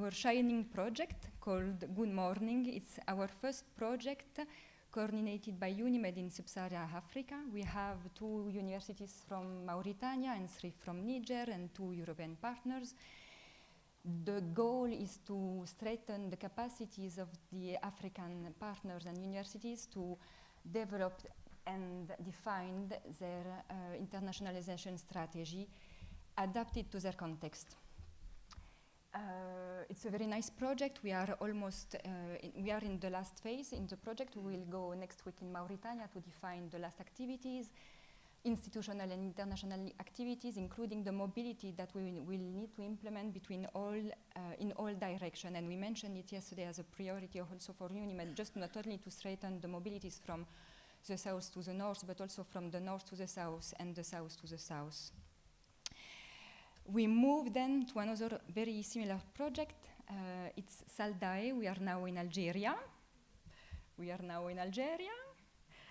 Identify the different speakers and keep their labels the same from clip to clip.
Speaker 1: our shining project called Good Morning. It's our first project coordinated by UNIMED in Sub-Saharan Africa. We have 2 universities from Mauritania and 3 from Niger and 2 European partners. The goal is to strengthen the capacities of the African partners and universities to develop and define their internationalization strategy adapted to their context. It's a very nice project. We are almost, we are in the last phase in the project. We will go next week in Mauritania to define the last activities, institutional and international activities, including the mobility that we will need to implement between all, in all directions. And we mentioned it yesterday as a priority also for UNIMED, just not only to strengthen the mobilities from the south to the north, but also from the north to the south and the south to the south. We move then to another very similar project. It's SALDAE. We are now in Algeria.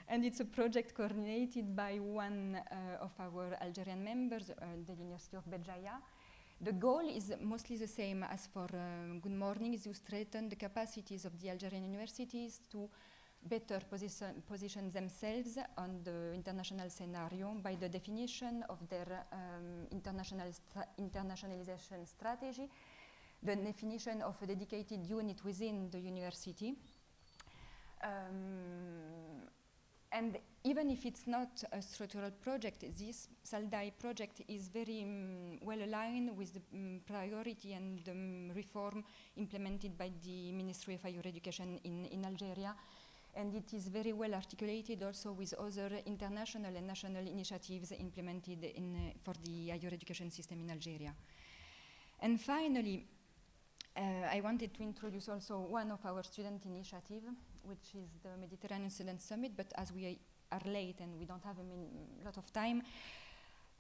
Speaker 1: And it's a project coordinated by one of our Algerian members, the University of Béjaïa. The goal is mostly the same as for Good Morning, is to strengthen the capacities of the Algerian universities to better position themselves on the international scenario by the definition of their internationalization strategy, the definition of a dedicated unit within the university. And even if it's not a structural project, this SALDAE project is very well aligned with the priority and reform implemented by the Ministry of Higher Education in Algeria. And it is very well articulated also with other international and national initiatives implemented for the higher education system in Algeria. And finally, I wanted to introduce also one of our student initiatives, which is the Mediterranean Student Summit, but as we are late and we don't have a lot of time,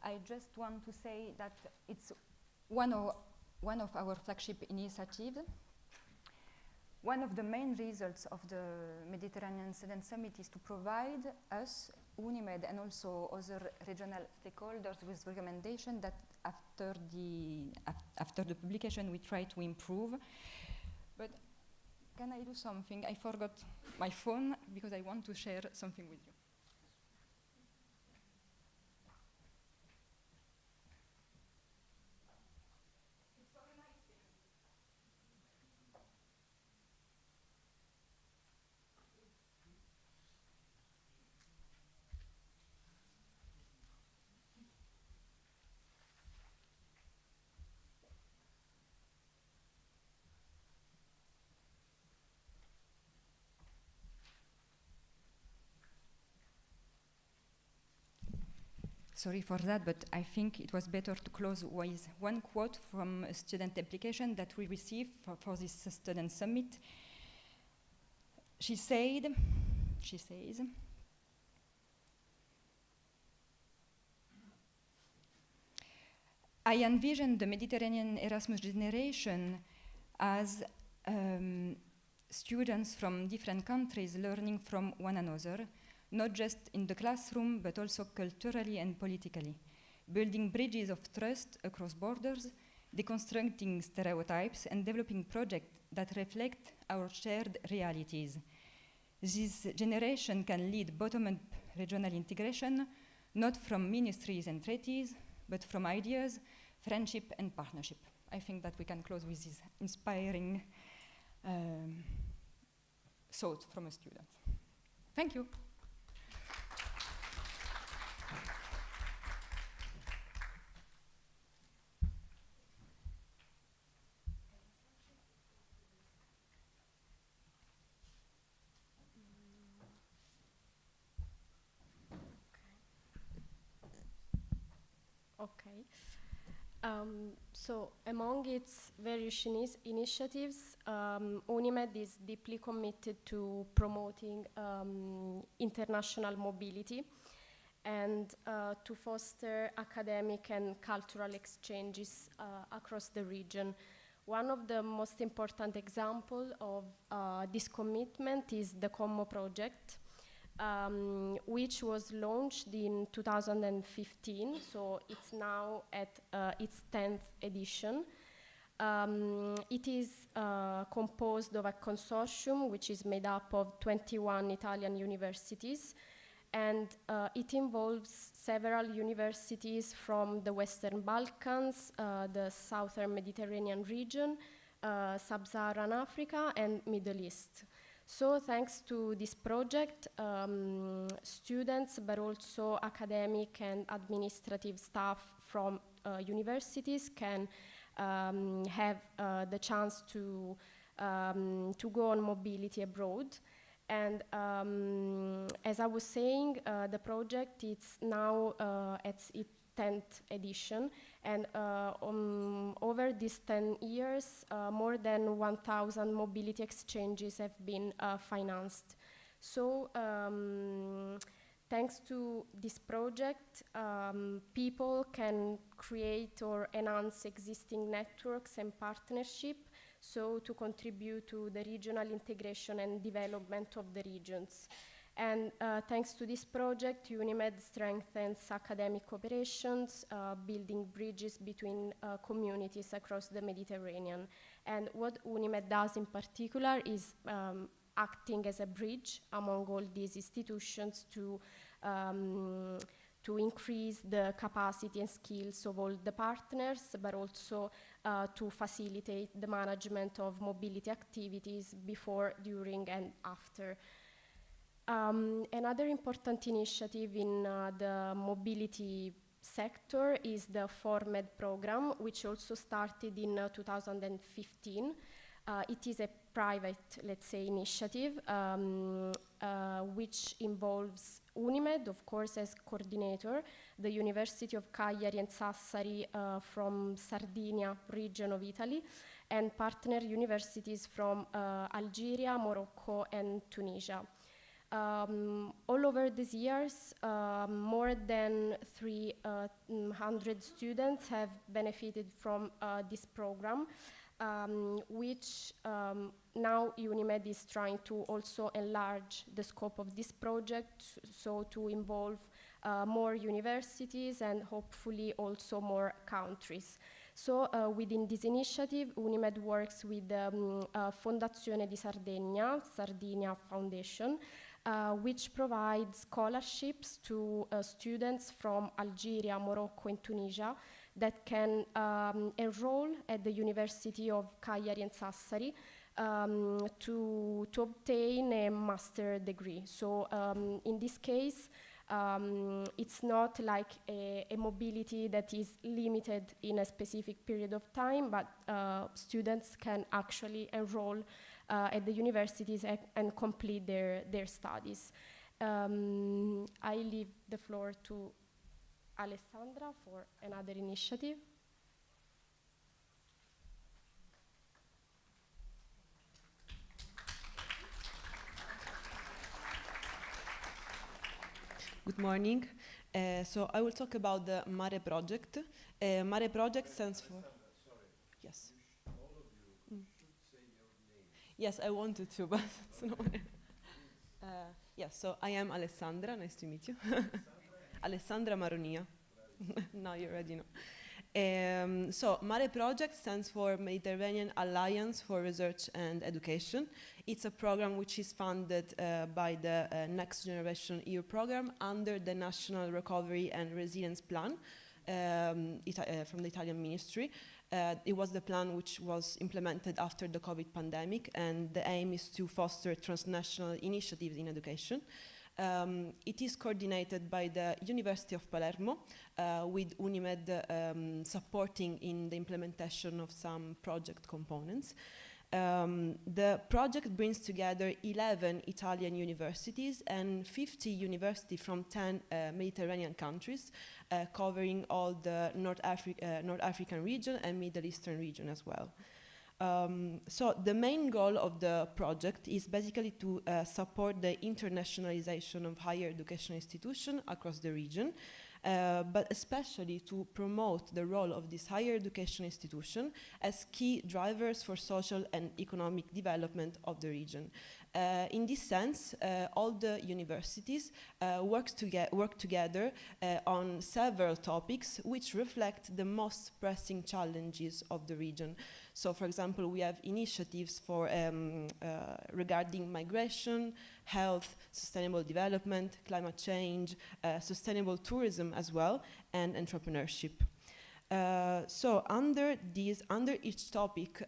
Speaker 1: I just want to say that it's one of our flagship initiatives. One of the main results of the Mediterranean Student Summit is to provide us, UNIMED, and also other regional stakeholders with recommendation that after the publication we try to improve. But can I do something? I forgot my phone because I want to share something with you. Sorry for that, but I think it was better to close with one quote from a student application that we received for this student summit. She says, I envision the Mediterranean Erasmus generation as students from different countries learning from one another, not just in the classroom, but also culturally and politically, building bridges of trust across borders, deconstructing stereotypes, and developing projects that reflect our shared realities. This generation can lead bottom-up regional integration, not from ministries and treaties, but from ideas, friendship, and partnership. I think that we can close with this inspiring thought from a student. Thank you.
Speaker 2: Okay. So among its various initiatives, UNIMED is deeply committed to promoting international mobility and to foster academic and cultural exchanges across the region. One of the most important examples of this commitment is the COMMO project, which was launched in 2015, so it's now at its 10th edition. It is composed of a consortium which is made up of 21 Italian universities, and it involves several universities from the Western Balkans, the Southern Mediterranean region, Sub-Saharan Africa, and Middle East. So thanks to this project, students, but also academic and administrative staff from universities can have the chance to go on mobility abroad. And as I was saying, the project is now at its 10th edition, and over these 10 years, more than 1,000 mobility exchanges have been financed. So thanks to this project, people can create or enhance existing networks and partnership, so to contribute to the regional integration and development of the regions. And thanks to this project, UNIMED strengthens academic cooperations, building bridges between communities across the Mediterranean. And what UNIMED does in particular is acting as a bridge among all these institutions to increase the capacity and skills of all the partners, but also to facilitate the management of mobility activities before, during, and after. Another important initiative in the mobility sector is the FORMED program, which also started in 2015. It is a private, let's say, initiative which involves UNIMED, of course, as coordinator, the University of Cagliari and Sassari from Sardinia region of Italy, and partner universities from Algeria, Morocco, and Tunisia. All over these years, more than 300 students have benefited from this program, which now UNIMED is trying to also enlarge the scope of this project, so to involve more universities and hopefully also more countries. So within this initiative, UNIMED works with the Fondazione di Sardegna, Sardinia Foundation, which provides scholarships to students from Algeria, Morocco, and Tunisia that can enroll at the University of Cagliari and Sassari to obtain a master degree. So in this case, it's not like a mobility that is limited in a specific period of time, but students can actually enroll at the universities and complete their studies. I leave the floor to Alessandra for another initiative.
Speaker 3: Good morning. So I will talk about the MARE project. MARE project stands for... Yes.
Speaker 4: All of you should say your names.
Speaker 3: Yes, I wanted to, but it's not... yes, so I am Alessandra. Nice to meet you. Alessandra Maronia. Now you already know. So MARE project stands for Mediterranean Alliance for Research and Education. It's a program which is funded by the Next Generation EU program under the National Recovery and Resilience Plan from the Italian Ministry. It was the plan which was implemented after the COVID pandemic, and the aim is to foster transnational initiatives in education. It is coordinated by the University of Palermo, with UNIMED supporting in the implementation of some project components. The project brings together 11 Italian universities and 50 universities from 10 Mediterranean countries, covering all the North African region and Middle Eastern region as well. So the main goal of the project is basically to support the internationalization of higher education institutions across the region, but especially to promote the role of this higher education institution as key drivers for social and economic development of the region. In this sense, all the universities work together on several topics which reflect the most pressing challenges of the region. So, for example, we have initiatives for regarding migration, health, sustainable development, climate change, sustainable tourism as well, and entrepreneurship. So under each topic,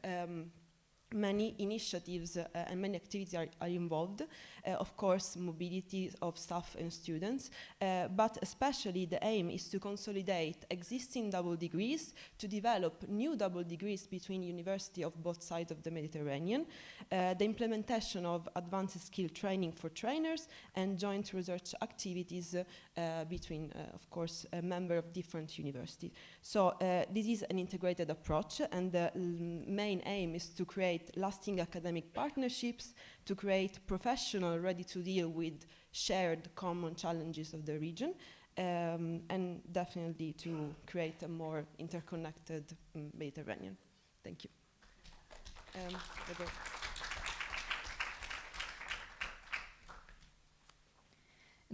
Speaker 3: many initiatives and many activities are involved. Of course, mobility of staff and students, but especially the aim is to consolidate existing double degrees, to develop new double degrees between universities of both sides of the Mediterranean, the implementation of advanced skill training for trainers, and joint research activities between, of course, members of different universities. So this is an integrated approach, and the main aim is to create lasting academic partnerships, to create professionals ready to deal with shared common challenges of the region, and definitely to create a more interconnected Mediterranean. Thank you.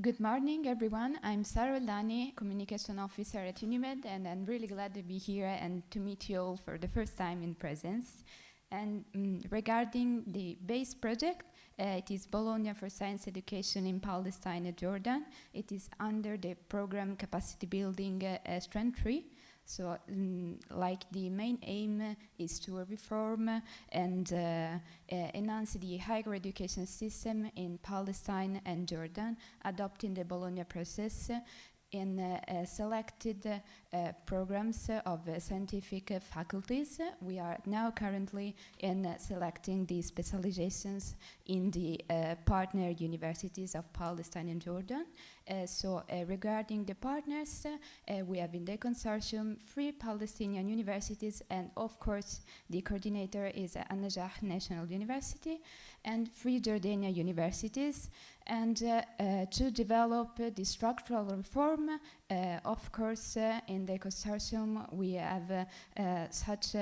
Speaker 5: Good morning, everyone. I'm Sara Oldani, Communication Officer at UNIMED, and I'm really glad to be here and to meet you all for the first time in presence. And regarding the base project, it is Bologna for Science Education in Palestine and Jordan. It is under the program Capacity Building Strength 3. So, like the main aim is to reform and enhance the higher education system in Palestine and Jordan, adopting the Bologna process in selected programs of scientific faculties. We are now currently in selecting the specializations in the partner universities of Palestine and Jordan. So regarding the partners, we have in the consortium 3 Palestinian universities, and of course the coordinator is An-Najah National University, and 3 Jordanian universities. And to develop the structural reform, of course, in the consortium we have such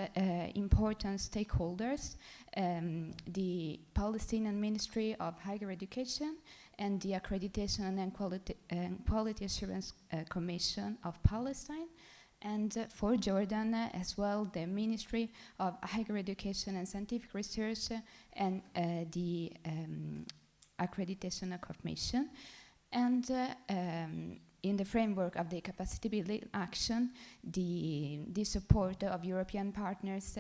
Speaker 5: important stakeholders, the Palestinian Ministry of Higher Education and the Accreditation and Quality Assurance Commission of Palestine, and for Jordan as well, the Ministry of Higher Education and Scientific Research and the Accreditation Commission. And in the framework of the capacity building action, the support of European partners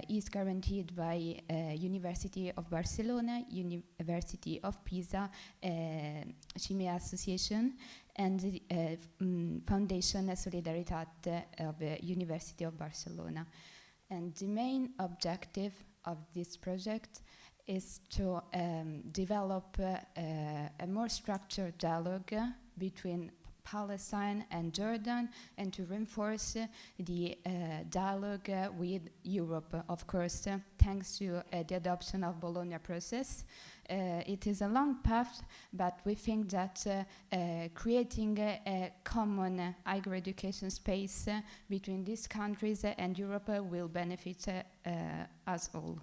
Speaker 5: is guaranteed by University of Barcelona, University of Pisa, CIMEA Association, and the Foundation Solidaritat of University of Barcelona. And the main objective of this project is to develop a more structured dialogue between Palestine and Jordan, and to reinforce the dialogue with Europe, of course, thanks to the adoption of Bologna process. It is a long path, but we think that creating a common higher education space between these countries and Europe will benefit us all.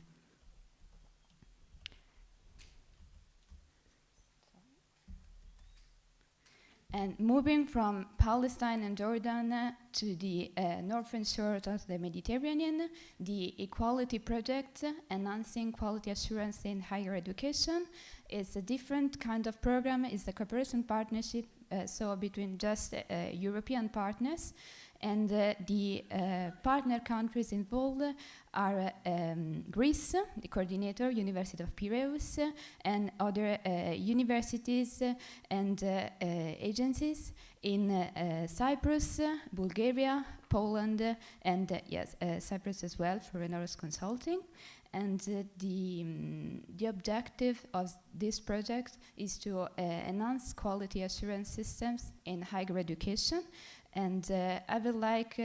Speaker 5: And moving from Palestine and Jordan to the northern shores of the Mediterranean, the Equality Project, Enhancing Quality Assurance in Higher Education, is a different kind of program. It's a cooperation partnership, so between just European partners. And the partner countries involved are Greece, the coordinator, University of Piraeus, and other universities and agencies in Cyprus, Bulgaria, Poland, and yes, Cyprus as well for Enormous Consulting. And the objective of this project is to enhance quality assurance systems in higher education, And I would like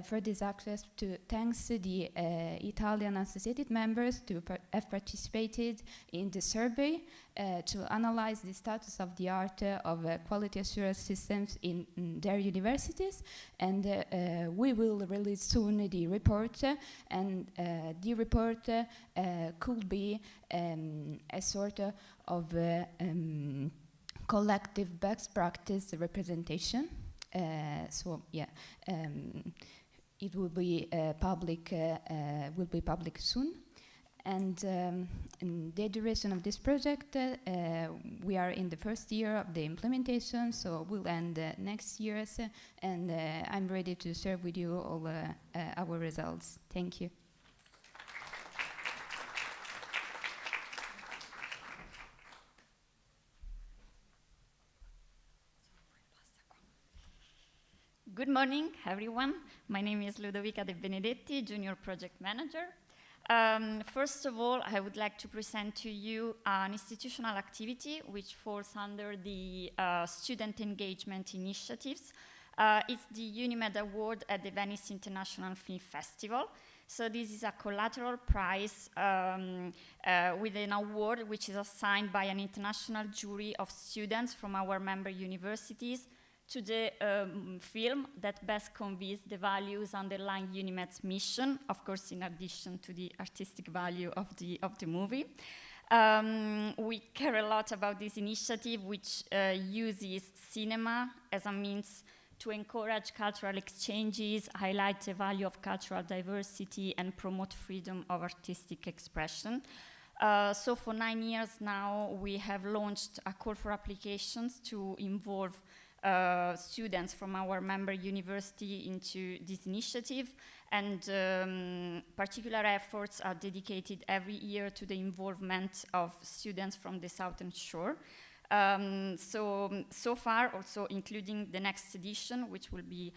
Speaker 5: for this access to thanks to the Italian associated members to have participated in the survey to analyze the status of the art of quality assurance systems in their universities. And we will release soon the report, and the report could be a sort of collective best practice representation. So yeah, it will be public soon. And the duration of this project, we are in the first year of the implementation, so we'll end next year. And I'm ready to share with you all our results. Thank you.
Speaker 6: Good morning, everyone. My name is Ludovica De Benedetti, Junior Project Manager. First of all, I would like to present to you an institutional activity which falls under the Student Engagement Initiatives. It's the UNIMED Award at the Venice International Film Festival. So this is a collateral prize with an award which is assigned by an international jury of students from our member universities to the film that best conveys the values underlying UNIMED's mission, of course in addition to the artistic value of the movie. We care a lot about this initiative, which uses cinema as a means to encourage cultural exchanges, highlight the value of cultural diversity, and promote freedom of artistic expression. So for 9 years now, we have launched a call for applications to involve students from our member university into this initiative, and particular efforts are dedicated every year to the involvement of students from the Southern Shore. So far, also including the next edition, which will be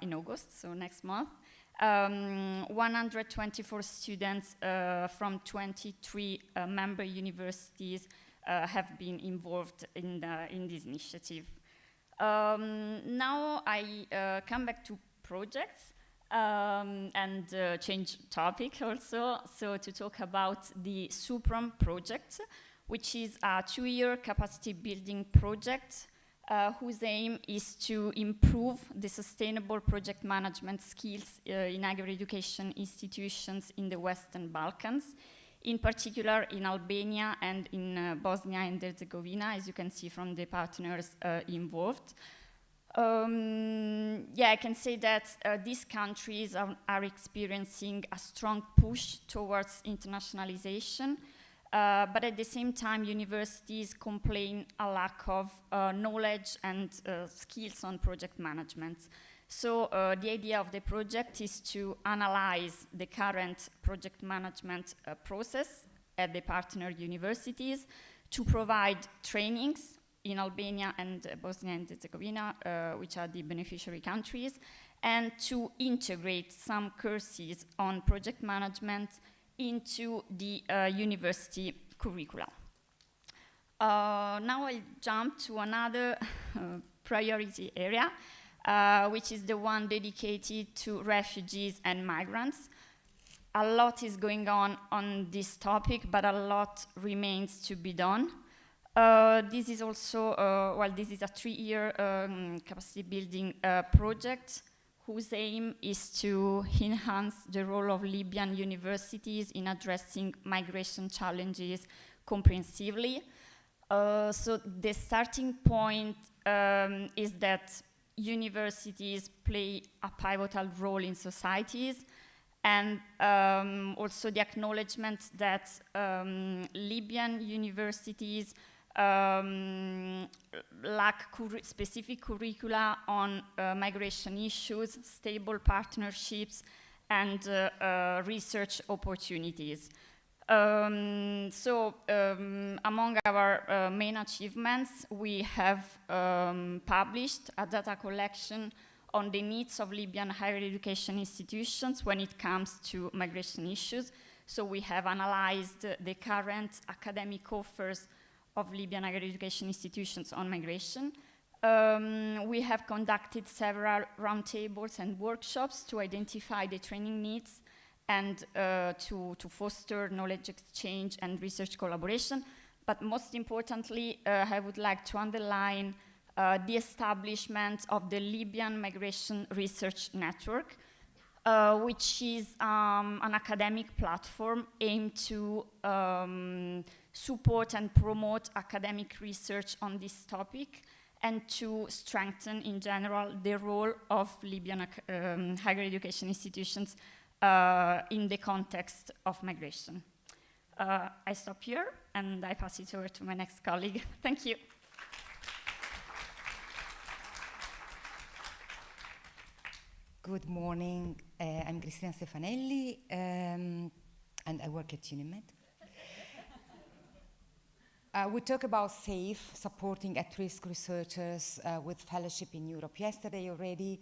Speaker 6: in August, so next month, 124 students from 23 member universities have been involved in this initiative. Now I come back to projects and change topic also, so to talk about the SUPROM project, which is a 2-year capacity building project whose aim is to improve the sustainable project management skills in higher education institutions in the Western Balkans, in particular in Albania and in Bosnia and Herzegovina, as you can see from the partners involved. I can say that these countries are experiencing a strong push towards internationalization, but at the same time, universities complain a lack of knowledge and skills on project management. So the idea of the project is to analyze the current project management process at the partner universities, to provide trainings in Albania and Bosnia and Herzegovina, which are the beneficiary countries, and to integrate some courses on project management into the university curricula. Now I'll jump to another priority area, which is the one dedicated to refugees and migrants. A lot is going on this topic, but a lot remains to be done. This is also, this is a 3-year capacity building project whose aim is to enhance the role of Libyan universities in addressing migration challenges comprehensively. So the starting point is that universities play a pivotal role in societies, and also the acknowledgement that Libyan universities lack specific curricula on migration issues, stable partnerships, and research opportunities. Among our main achievements, we have published a data collection on the needs of Libyan higher education institutions when it comes to migration issues. So we have analyzed the current academic offers of Libyan higher education institutions on migration. We have conducted several roundtables and workshops to identify the training needs and to foster knowledge exchange and research collaboration. But most importantly, I would like to underline the establishment of the Libyan Migration Research Network, which is an academic platform aimed to support and promote academic research on this topic and to strengthen in general the role of Libyan higher education institutions in the context of migration. I stop here and I pass it over to my next colleague. Thank you.
Speaker 7: Good morning. I'm Cristina Stefanelli, and I work at UNIMED. We talked about SAFE, supporting at-risk researchers with fellowship in Europe yesterday already.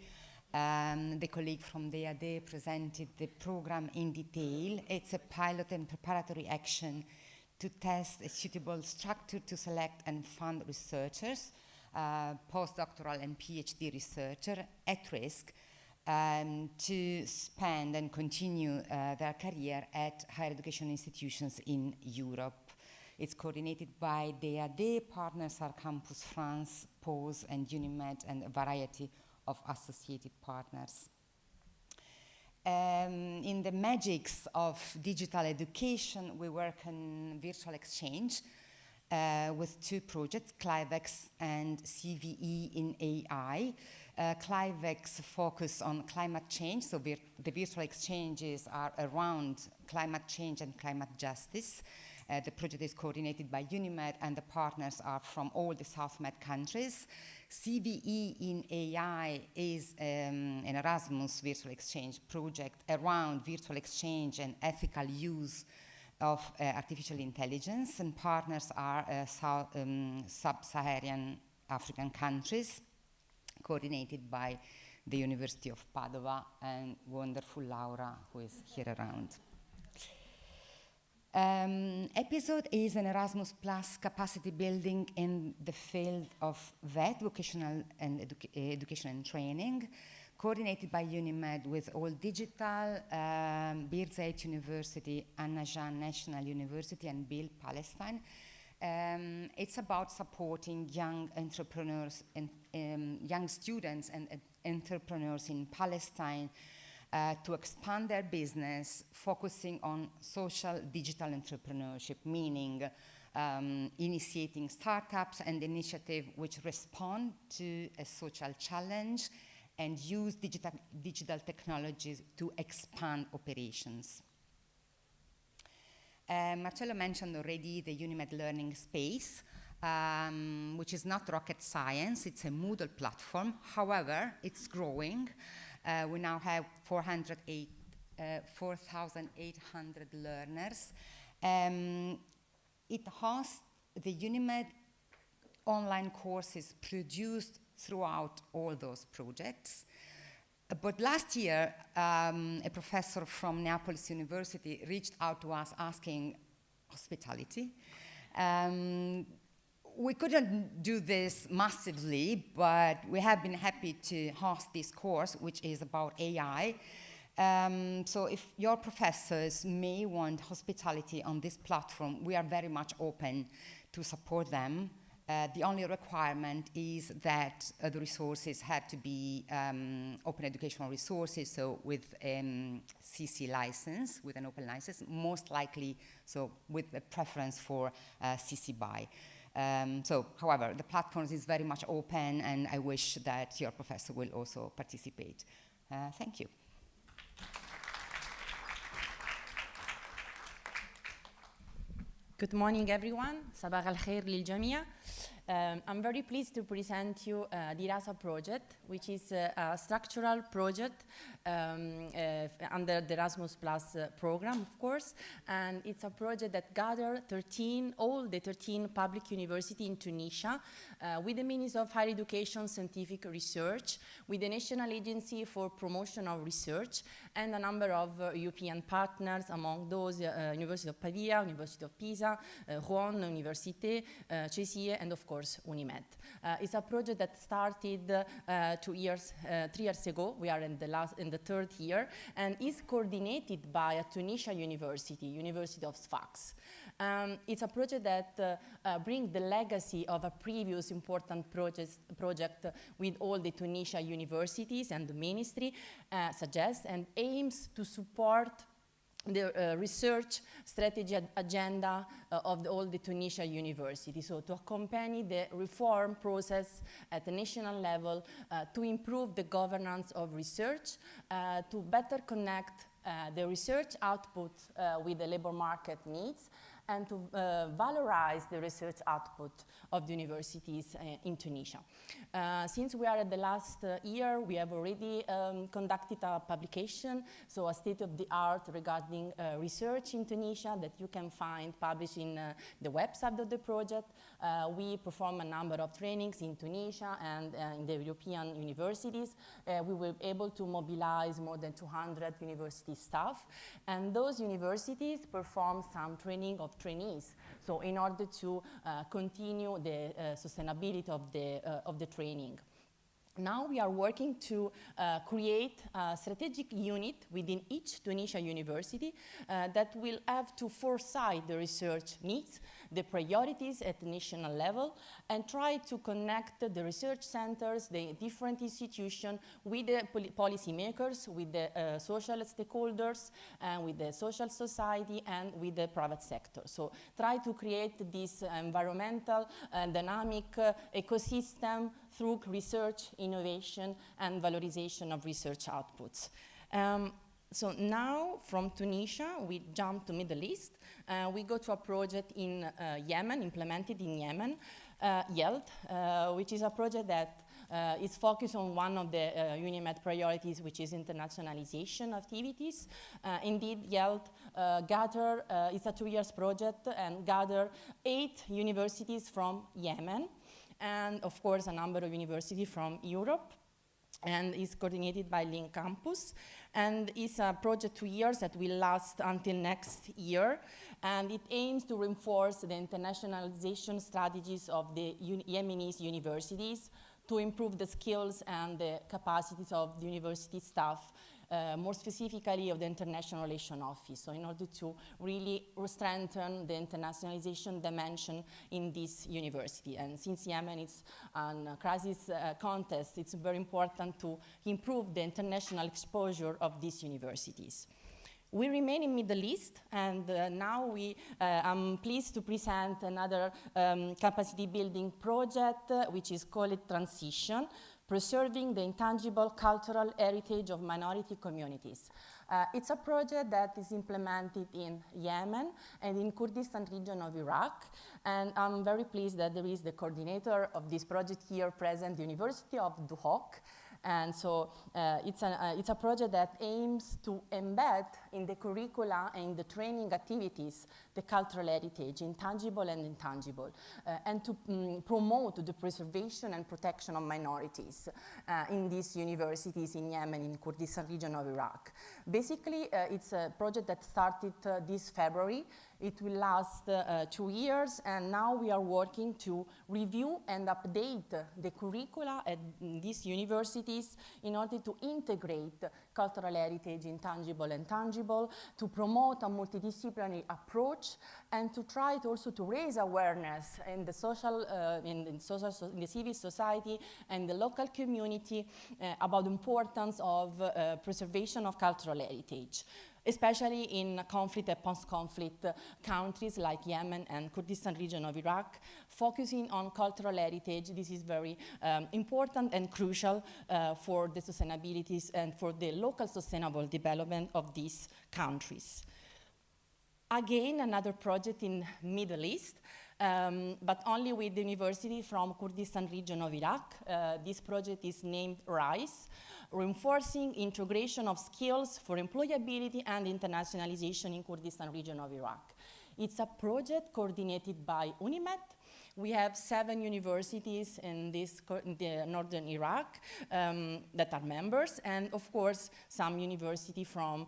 Speaker 7: The colleague from DAD presented the program in detail. It's a pilot and preparatory action to test a suitable structure to select and fund researchers, postdoctoral and PhD researcher at risk, to spend and continue their career at higher education institutions in Europe. It's coordinated by DAD, partners are Campus France, POSE, and UNIMED, and a variety of associated partners. In the magics of digital education, we work on virtual exchange with two projects, CLIVEX and CVE in AI. CLIVEX focus on climate change, so the virtual exchanges are around climate change and climate justice. The project is coordinated by UNIMED and the partners are from all the SouthMed countries. CVE in AI is an Erasmus virtual exchange project around virtual exchange and ethical use of artificial intelligence, and partners are sub-Saharan African countries, coordinated by the University of Padova and wonderful Laura, who is here around. Episode is an Erasmus Plus capacity building in the field of VET, vocational and education and training, coordinated by UNIMED with All Digital, Birzeit University, Anna Jan National University, and Bill Palestine. It's about supporting young entrepreneurs and young students and entrepreneurs in Palestine to expand their business, focusing on social digital entrepreneurship, meaning initiating startups and initiatives which respond to a social challenge and use digital technologies to expand operations. Marcello mentioned already the UNIMED Learning Space, which is not rocket science, it's a Moodle platform. However, it's growing. We now have 4,800 learners. It hosts the UNIMED online courses produced throughout all those projects. But last year, a professor from Neapolis University reached out to us asking hospitality. We couldn't do this massively, but we have been happy to host this course, which is about AI. So if your professors may want hospitality on this platform, we are very much open to support them. The only requirement is that the resources have to be open educational resources, so with CC license, with an open license, most likely, so with a preference for CC BY. However, the platform is very much open, and I wish that your professor will also participate. Thank you.
Speaker 8: Good morning, everyone. Sabah al-khair lil-jamia. I'm very pleased to present you the Diretta project, which is a structural project under the Erasmus Plus program, of course. And it's a project that gathered all the 13 public universities in Tunisia with the Ministry of Higher Education Scientific Research, with the National Agency for Promotion of Research, and a number of European partners, among those University of Pavia, University of Pisa, Rouen Université, CESIE, and of course course, UNIMED. It's a project that started 3 years ago. We are in the third year, and is coordinated by a Tunisia University of Sfax. It's a project that brings the legacy of a previous important project with all the Tunisia universities and the ministry suggests and aims to support the research strategy agenda of all the Tunisia universities. So to accompany the reform process at the national level, to improve the governance of research, to better connect the research output with the labor market needs, and to valorize the research output of the universities in Tunisia. Since we are at the last year, we have already conducted a publication, so a state-of-the-art regarding research in Tunisia that you can find published in the website of the project. We perform a number of trainings in Tunisia and in the European universities. We were able to mobilize more than 200 university staff, and those universities perform some training of trainees. So in order to continue the sustainability of the training. Now we are working to create a strategic unit within each Tunisia university that will have to foresight the research needs, the priorities at the national level, and try to connect the research centers, the different institutions with the policy makers, with the social stakeholders, and with the social society, and with the private sector. So try to create this environmental and dynamic ecosystem through research, innovation, and valorization of research outputs. So now, from Tunisia, we jump to Middle East. We go to a project in Yemen, implemented in Yemen, YELD, which is a project that is focused on one of the UNIMED priorities, which is internationalization activities. Indeed, YELD it's a 2 years project, and gather 8 universities from Yemen, and of course a number of universities from Europe, and is coordinated by Link Campus, and is a project 2 years that will last until next year, and it aims to reinforce the internationalization strategies of the Yemenese universities, to improve the skills and the capacities of the university staff, more specifically of the International Relations Office, so in order to really strengthen the internationalization dimension in this university. And since Yemen is a crisis context, it's very important to improve the international exposure of these universities. We remain in Middle East, and now I'm pleased to present another capacity building project, which is called Transition, Preserving the Intangible Cultural Heritage of Minority Communities. It's a project that is implemented in Yemen and in Kurdistan region of Iraq, and I'm very pleased that there is the coordinator of this project here present, the University of Duhok. And so it's a project that aims to embed in the curricula and the training activities the cultural heritage, intangible and intangible, and to promote the preservation and protection of minorities in these universities in Yemen, in Kurdistan region of Iraq. Basically, it's a project that started this February. It will last 2 years, and now we are working to review and update the curricula at these universities in order to integrate cultural heritage, intangible and tangible, to promote a multidisciplinary approach, and to try to also to raise awareness in the social, in the civil society and the local community about the importance of preservation of cultural heritage, especially in conflict and post-conflict countries like Yemen and Kurdistan region of Iraq, focusing on cultural heritage. This is very important and crucial for the sustainability and for the local sustainable development of these countries. Again, another project in Middle East, but only with the university from Kurdistan region of Iraq. This project is named RISE, Reinforcing Integration of Skills for Employability and Internationalization in Kurdistan region of Iraq. It's a project coordinated by UNIMED. We have 7 universities in the northern Iraq that are members, and of course some university from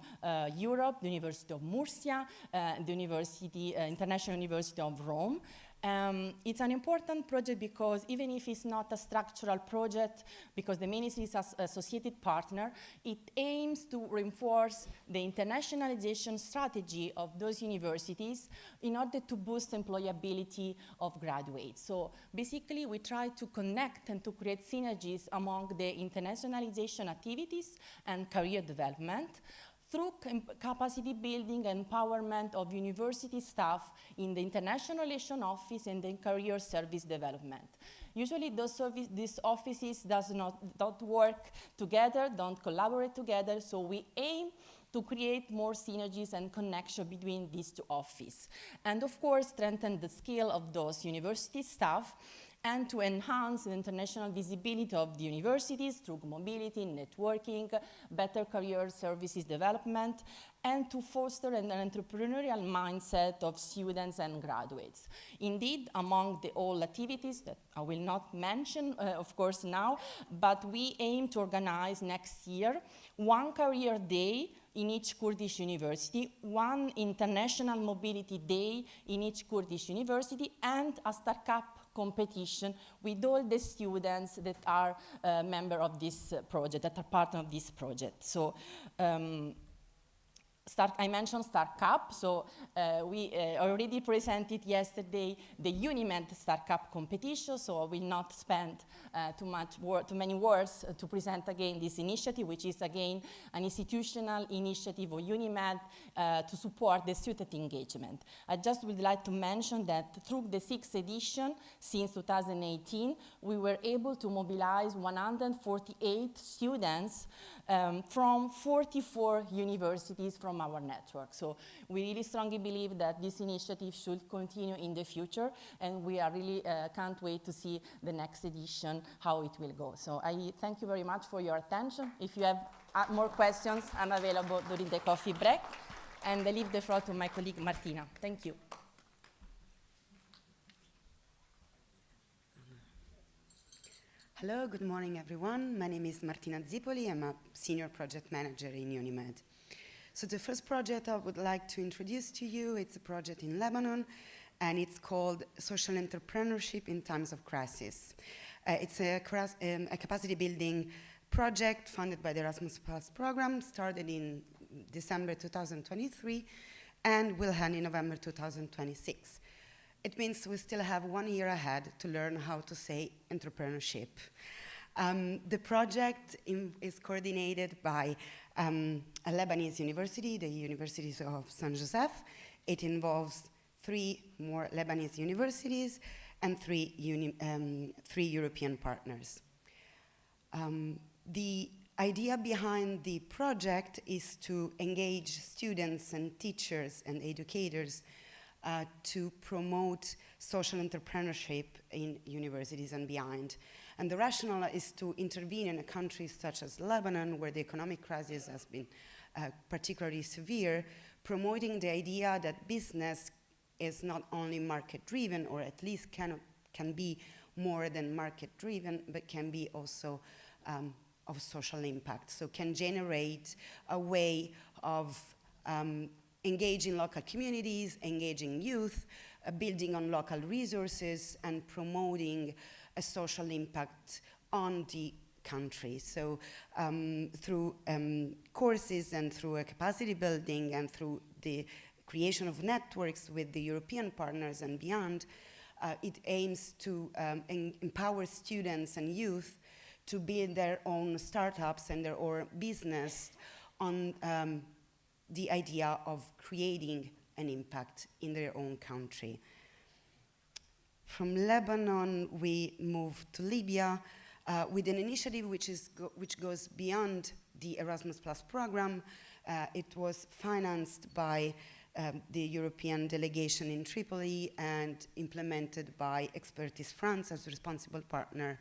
Speaker 8: Europe, the University of Murcia, the International University of Rome. It's an important project because even if it's not a structural project, because the ministry is an associated partner, it aims to reinforce the internationalization strategy of those universities in order to boost employability of graduates. So basically, we try to connect and to create synergies among the internationalization activities and career development through capacity building and empowerment of university staff in the International Relations Office and in career service development. Usually these offices don't work together, don't collaborate together, so we aim to create more synergies and connection between these two offices. And of course, strengthen the skill of those university staff and to enhance the international visibility of the universities through mobility, networking, better career services development, and to foster an entrepreneurial mindset of students and graduates. Indeed, among all activities that I will not mention, of course, now, but we aim to organize next year one career day in each Kurdish university, one international mobility day in each Kurdish university, and a startup competition with all the students that are member of this project, that are part of this project. So I mentioned StarCup, so we already presented yesterday the UNIMED StarCup competition, so I will not spend too many words to present again this initiative, which is again an institutional initiative of UNIMED to support the student engagement. I just would like to mention that through the 6th edition, since 2018, we were able to mobilize 148 students from 44 universities from our network. So we really strongly believe that this initiative should continue in the future, and we are really can't wait to see the next edition, how it will go. So I thank you very much for your attention. If you have more questions, I'm available during the coffee break, and I leave the floor to my colleague Martina. Thank you.
Speaker 9: Hello, good morning everyone. My name is Martina Zipoli. I'm a senior project manager in UNIMED. So the first project I would like to introduce to you, it's a project in Lebanon, and it's called Social Entrepreneurship in Times of Crisis. It's a capacity building project funded by the Erasmus Plus program, started in December 2023 and will end in November 2026. It means we still have 1 year ahead to learn how to say entrepreneurship. The project is coordinated by a Lebanese university, the University of San Joseph. It involves 3 more Lebanese universities and 3 European partners. The idea behind the project is to engage students and teachers and educators to promote social entrepreneurship in universities and beyond. And the rationale is to intervene in a country such as Lebanon, where the economic crisis has been particularly severe, promoting the idea that business is not only market-driven, or at least can be more than market-driven, but can be also of social impact. So can generate a way of engaging local communities, engaging youth, building on local resources, and promoting a social impact on the country. So through courses and through a capacity building and through the creation of networks with the European partners and beyond, it aims to empower students and youth to build their own startups and their own business on the idea of creating an impact in their own country. From Lebanon, we move to Libya with an initiative which goes beyond the Erasmus Plus program. It was financed by the European delegation in Tripoli and implemented by Expertise France as a responsible partner,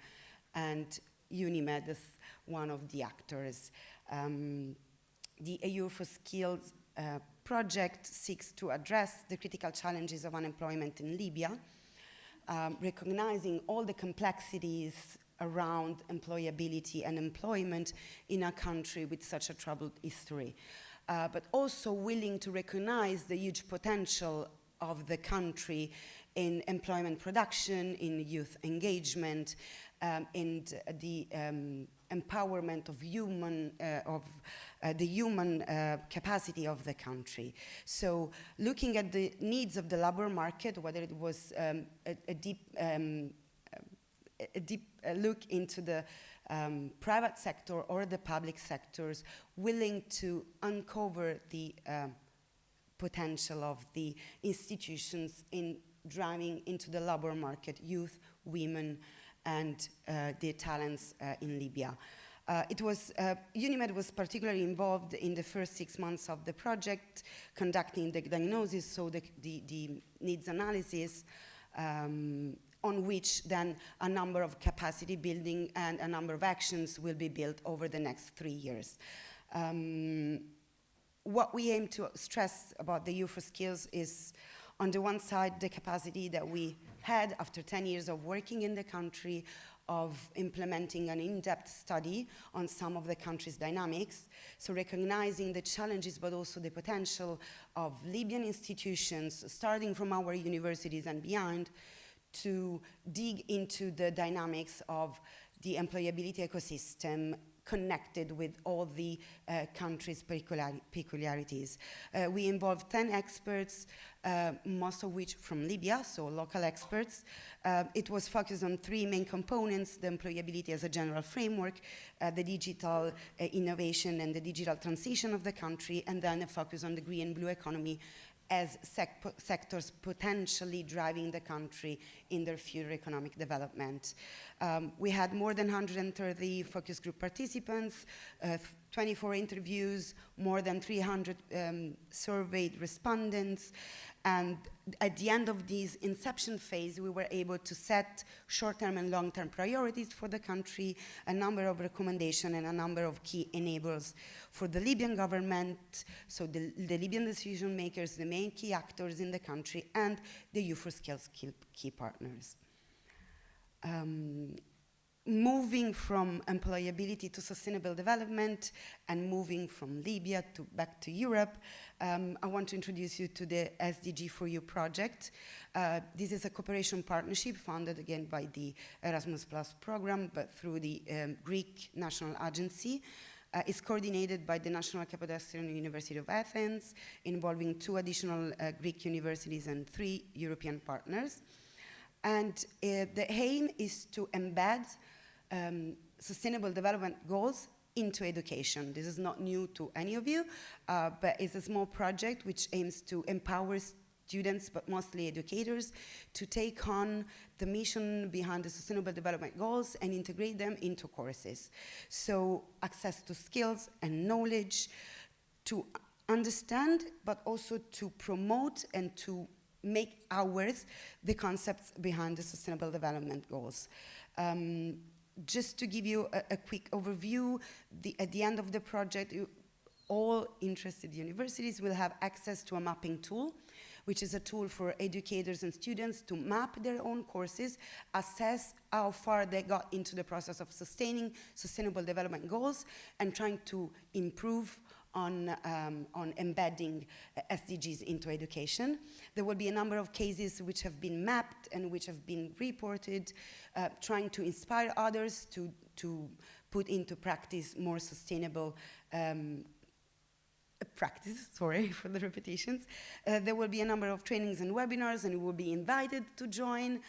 Speaker 9: and UNIMED as one of the actors. The EU for Skills project seeks to address the critical challenges of unemployment in Libya, recognizing all the complexities around employability and employment in a country with such a troubled history, but also willing to recognize the huge potential of the country in employment production, in youth engagement, and the empowerment of the human capacity of the country. So looking at the needs of the labor market, whether it was a deep look into the private sector or the public sectors, willing to uncover the potential of the institutions in driving into the labor market youth, women, and their talents in Libya. UNIMED was particularly involved in the first 6 months of the project, conducting the diagnosis, so the needs analysis, on which then a number of capacity building and a number of actions will be built over the next 3 years. What we aim to stress about the Youth for Skills is, on the one side, the capacity that we had after 10 years of working in the country, of implementing an in-depth study on some of the country's dynamics, so recognizing the challenges but also the potential of Libyan institutions, starting from our universities and beyond, to dig into the dynamics of the employability ecosystem connected with all the country's peculiarities. We involved 10 experts, most of which from Libya, so local experts. It was focused on 3 main components: the employability as a general framework, the digital innovation and the digital transition of the country, and then a focus on the green and blue economy as sectors potentially driving the country in their future economic development. We had more than 130 focus group participants, 24 interviews, more than 300 surveyed respondents, and at the end of this inception phase, we were able to set short-term and long-term priorities for the country, a number of recommendations and a number of key enablers for the Libyan government, so the Libyan decision makers, the main key actors in the country, and the Youth for Skills key partners. Moving from employability to sustainable development and moving from Libya back to Europe, I want to introduce you to the SDG4U project. This is a cooperation partnership funded again by the Erasmus Plus program, but through the Greek National Agency. It's coordinated by the National Capodistrian University of Athens, involving 2 additional Greek universities and 3 European partners. And the aim is to embed sustainable development goals into education. This is not new to any of you, but it's a small project which aims to empower students, but mostly educators, to take on the mission behind the Sustainable Development Goals and integrate them into courses. So access to skills and knowledge to understand, but also to promote and to make ours the concepts behind the Sustainable Development Goals. Just to give you a quick overview, at the end of the project, all interested universities will have access to a mapping tool, which is a tool for educators and students to map their own courses, assess how far they got into the process of sustaining Sustainable Development Goals, and trying to improve on embedding SDGs into education. There will be a number of cases which have been mapped and which have been reported, trying to inspire others to put into practice more sustainable practice, sorry for the repetitions. There will be a number of trainings and webinars, and you will be invited to join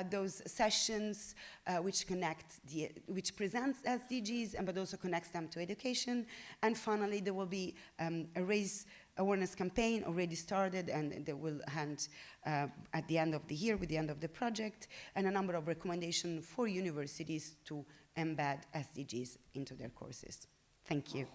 Speaker 9: those sessions which presents SDGs, but also connects them to education. And finally, there will be a raise awareness campaign already started, and they will end at the end of the year, with the end of the project, and a number of recommendations for universities to embed SDGs into their courses. Thank you.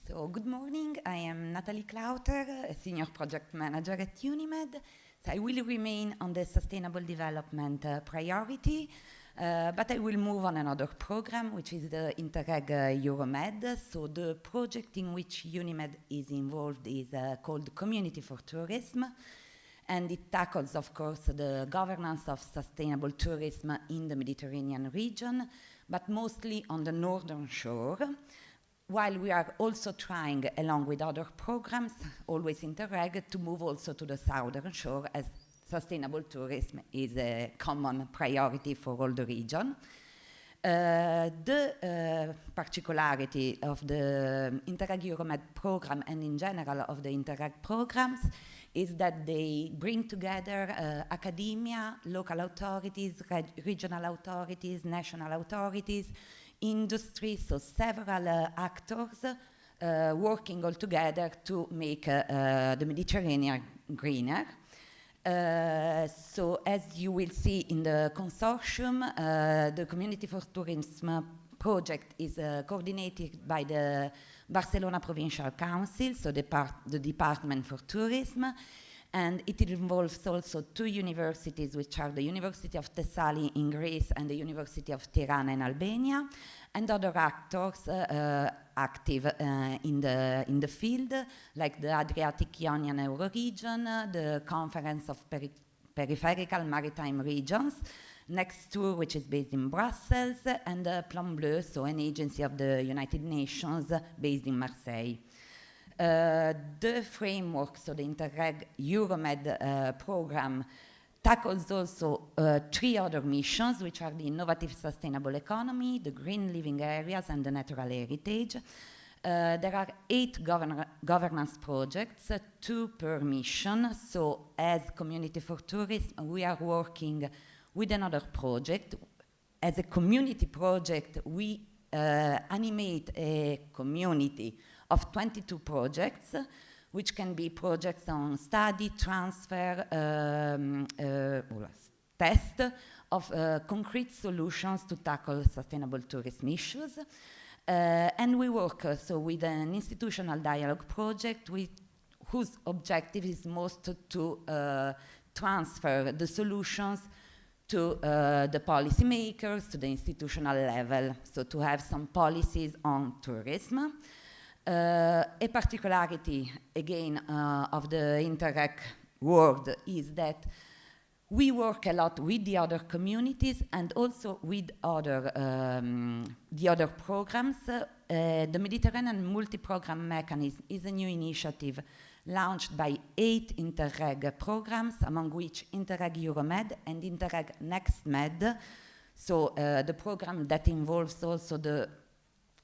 Speaker 10: So, good morning. I am Natalie Klauter, a senior project manager at UNIMED. So I will remain on the sustainable development priority, but I will move on another program, which is the Interreg Euromed. So the project in which UNIMED is involved is called Community for Tourism, and it tackles, of course, the governance of sustainable tourism in the Mediterranean region, but mostly on the northern shore, while we are also trying, along with other programs, always Interreg, to move also to the southern shore, as sustainable tourism is a common priority for all the region. The particularity of the Interreg Euromed program, and in general of the Interreg programs, is that they bring together academia, local authorities, regional authorities, national authorities, industry, so several actors working all together to make the Mediterranean greener. So as you will see in the consortium, the Community for Tourism project is coordinated by the Barcelona Provincial Council, so the Department for Tourism, and it involves also two universities, which are the University of Thessaly in Greece and the University of Tirana in Albania, and other actors active in the field, like the Adriatic-Ionian Euroregion, the Conference of Peripheral Maritime Regions, Next2, which is based in Brussels, and Plan Bleu, so an agency of the United Nations based in Marseille. The framework, so the Interreg Euromed program, tackles also three other missions, which are the innovative sustainable economy, the green living areas, and the natural heritage. There are 8 governance projects, 2 per mission. So as Community for Tourism, we are working with another project. As a community project, we animate a community of 22 projects, which can be projects on study, transfer, test of concrete solutions to tackle sustainable tourism issues. And we work so with an institutional dialogue project whose objective is most to transfer the solutions to the policymakers, to the institutional level, so to have some policies on tourism. A particularity, again, of the Interreg world is that we work a lot with the other communities and also with the other programs. The Mediterranean Multi-Program Mechanism is a new initiative launched by 8 Interreg programs, among which Interreg Euromed and Interreg NextMed, so the program that involves also the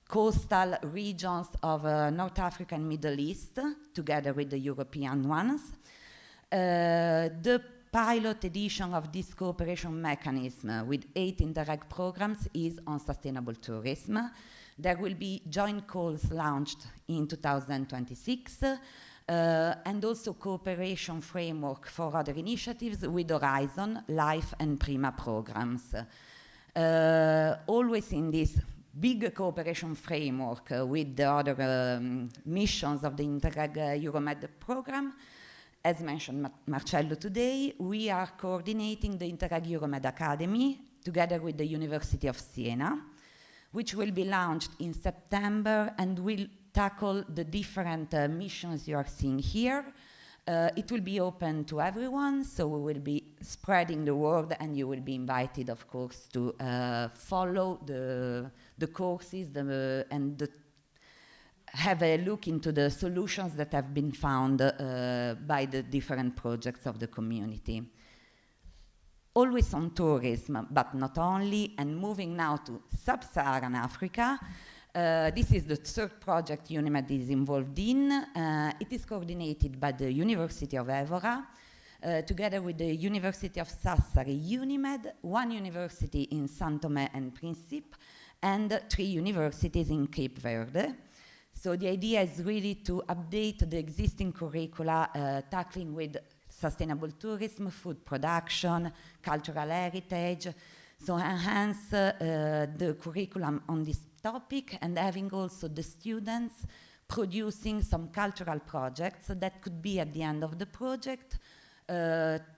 Speaker 10: coastal regions of North Africa and Middle East, together with the European ones. The pilot edition of this cooperation mechanism with 8 Interreg programs is on sustainable tourism. There will be joint calls launched in 2026, and also cooperation framework for other initiatives with Horizon, Life and Prima programs. Always in this big cooperation framework with the other missions of the Interreg Euromed program. As mentioned Marcello today, we are coordinating the Interreg Euromed Academy together with the University of Siena, which will be launched in September and will tackle the different missions you are seeing here. It will be open to everyone, so we will be spreading the word, and you will be invited, of course, to follow the courses and have a look into the solutions that have been found by the different projects of the community. Always on tourism, but not only, and moving now to sub-Saharan Africa. This is the third project UNIMED is involved in. It is coordinated by the University of Évora, together with the University of Sassari UNIMED, 1 university in Saint Tomé and Principe, and 3 universities in Cape Verde. So the idea is really to update the existing curricula tackling with sustainable tourism, food production, cultural heritage, so enhance the curriculum on this topic, and having also the students producing some cultural projects that could be at the end of the project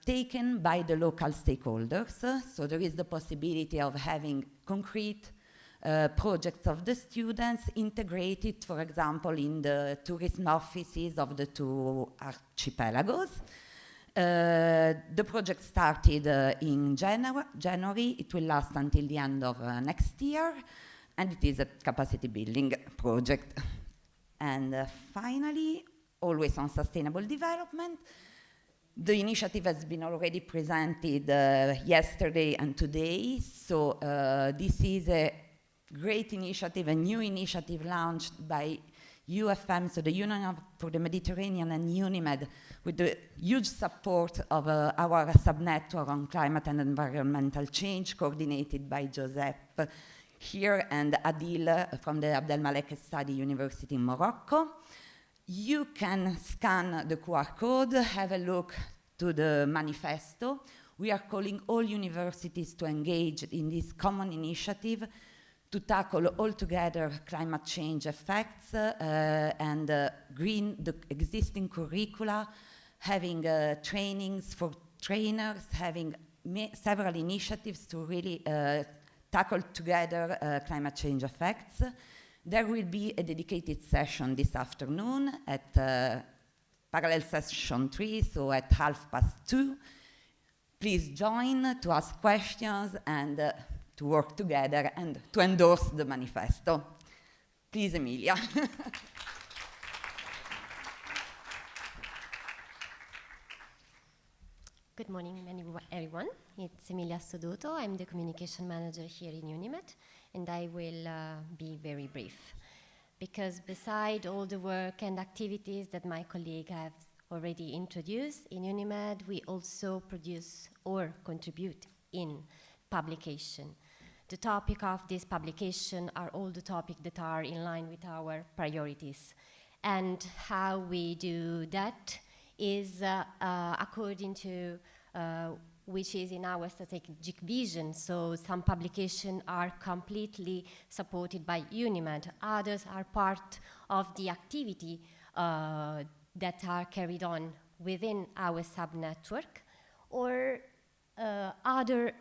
Speaker 10: taken by the local stakeholders. So there is the possibility of having concrete projects of the students integrated, for example, in the tourism offices of the 2 archipelagos. The project started in January. It will last until the end of next year, and it is a capacity building project. And finally, always on sustainable development, the initiative has been already presented yesterday and today. So this is a great initiative, a new initiative launched by UFM, so the Union for the Mediterranean, and UNIMED, with the huge support of our subnetwork on climate and environmental change, coordinated by Josep here and Adil from the Abdelmalek Study University in Morocco. You can scan the QR code, have a look to the manifesto. We are calling all universities to engage in this common initiative to tackle altogether climate change effects and green the existing curricula, having trainings for trainers, having several initiatives to really tackle together climate change effects. There will be a dedicated session this afternoon at parallel session 3, so at 2:30. Please join to ask questions and to work together and to endorse the manifesto. Please, Emilia.
Speaker 11: Good morning, everyone. It's Emilia Soduto. I'm the communication manager here in UNIMED, and I will be very brief. Because beside all the work and activities that my colleague has already introduced, in UNIMED we also produce or contribute in publication. The topic of this publication are all the topics that are in line with our priorities. And how we do that is according to which is in our strategic vision. So some publications are completely supported by UNIMED. Others are part of the activity that are carried on within our sub-network, or other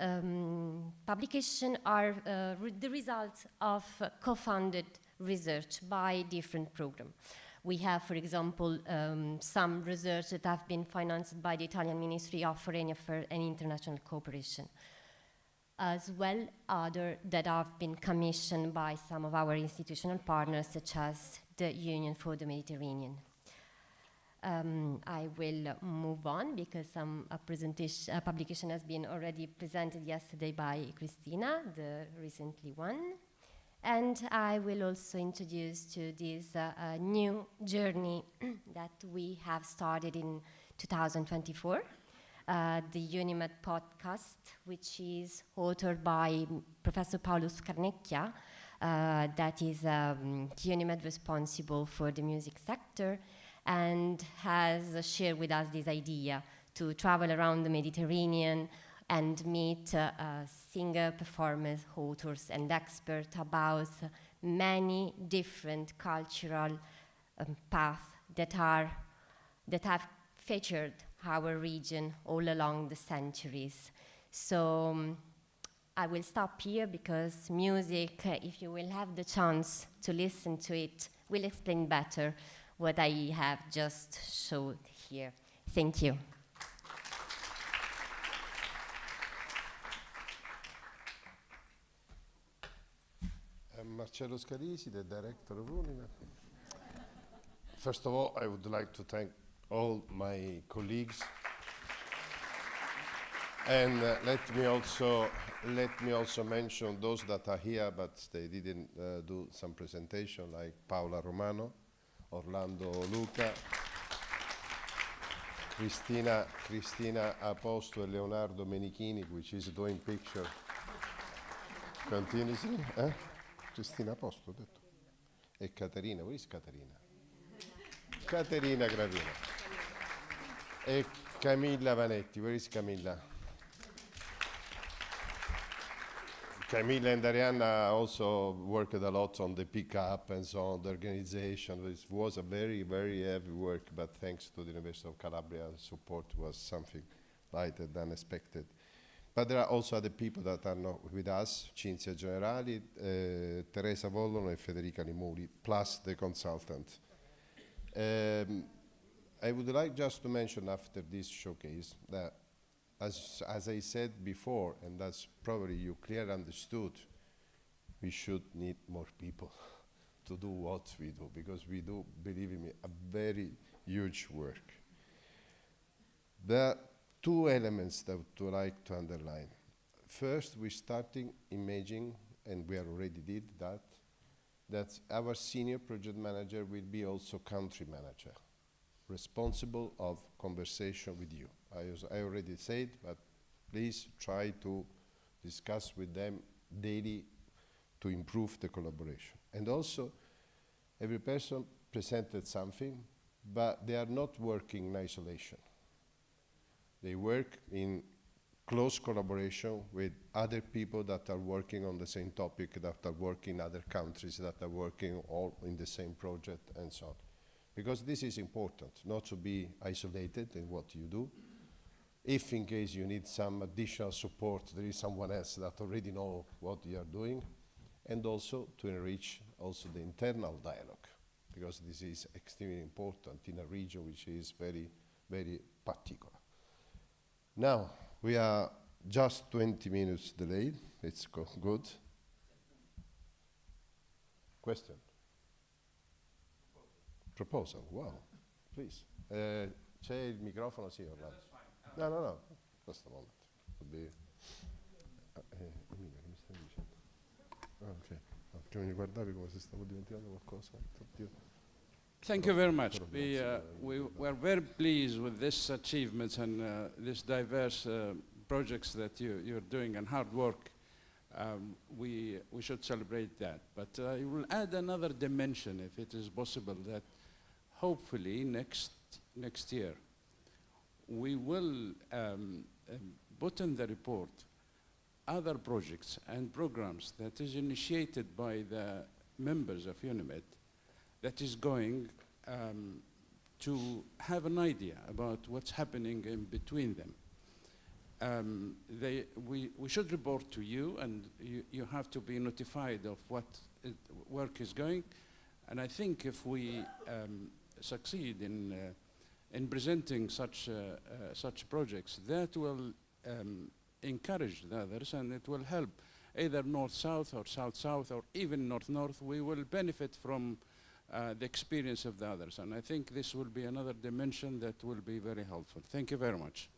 Speaker 11: publications are the results of co-funded research by different programs. We have, for example, some research that have been financed by the Italian Ministry of Foreign Affairs and International Cooperation, as well other that have been commissioned by some of our institutional partners, such as the Union for the Mediterranean. I will move on because some publication has been already presented yesterday by Cristina, the recently one. And I will also introduce to this new journey that we have started in 2024, the UNIMED podcast, which is authored by Professor Paolo Scarnecchia, that is UNIMED responsible for the music sector, and has shared with us this idea to travel around the Mediterranean and meet singer, performers, authors, and experts about many different cultural paths that have featured our region all along the centuries. So I will stop here because music, if you will have the chance to listen to it, will explain better what I have just showed here. Thank you.
Speaker 4: I'm Marcello Scalisi, the director of UNIMED. First of all, I would like to thank all my colleagues. And let me also mention those that are here, but they didn't do some presentation, like Paola Romano, Orlando Luca, Cristina Aposto, and Leonardo Menichini, which is doing picture continuously. Cristina Aposto, ho detto. E Caterina, where is Caterina? Caterina Gravina. E Camilla Vanetti, where is Camilla? Camilla and Arianna also worked a lot on the pickup and so on, the organization. It was a very, very heavy work, but thanks to the University of Calabria, support was something lighter than expected. But there are also other people that are not with us, Cinzia Generali, Teresa Vollono and Federica Limuli, plus the consultant. I would like just to mention after this showcase that, as I said before, and that's probably you clearly understood, we should need more people to do what we do, because we do, believe me, a very huge work. There are two elements that I would like to underline. First, we're starting imaging, and we already did that, that our senior project manager will be also country manager, responsible of conversation with you. I already said, but please try to discuss with them daily to improve the collaboration. And also, every person presented something, but they are not working in isolation. They work in close collaboration with other people that are working on the same topic, that are working in other countries, that are working all in the same project, and so on. Because this is important, not to be isolated in what you do. If in case you need some additional support, there is someone else that already know what you are doing, and also to enrich also the internal dialogue, because this is extremely important in a region which is very, very particular. Now, we are just 20 minutes delayed. It's good. Question? Proposal, wow, please. C'è il microfono, sì, Orlando. No, questo momento. Emilia, che mi stai dicendo? Ok, perché mi guardavi come se stavo dimenticando qualcosa. Oddio.
Speaker 12: Thank you very much. We are very pleased with this achievements and this diverse projects that you're doing and hard work. We should celebrate that. But I will add another dimension, if it is possible, that hopefully next year we will put in the report other projects and programs that is initiated by the members of UNIMED that is going to have an idea about what's happening in between them. We should report to you, and you have to be notified of what work is going. And I think if we succeed in presenting such projects, that will encourage the others, and it will help either north-south or south-south or even north-north. We will benefit from the experience of the others. And I think this will be another dimension that will be very helpful. Thank you very much.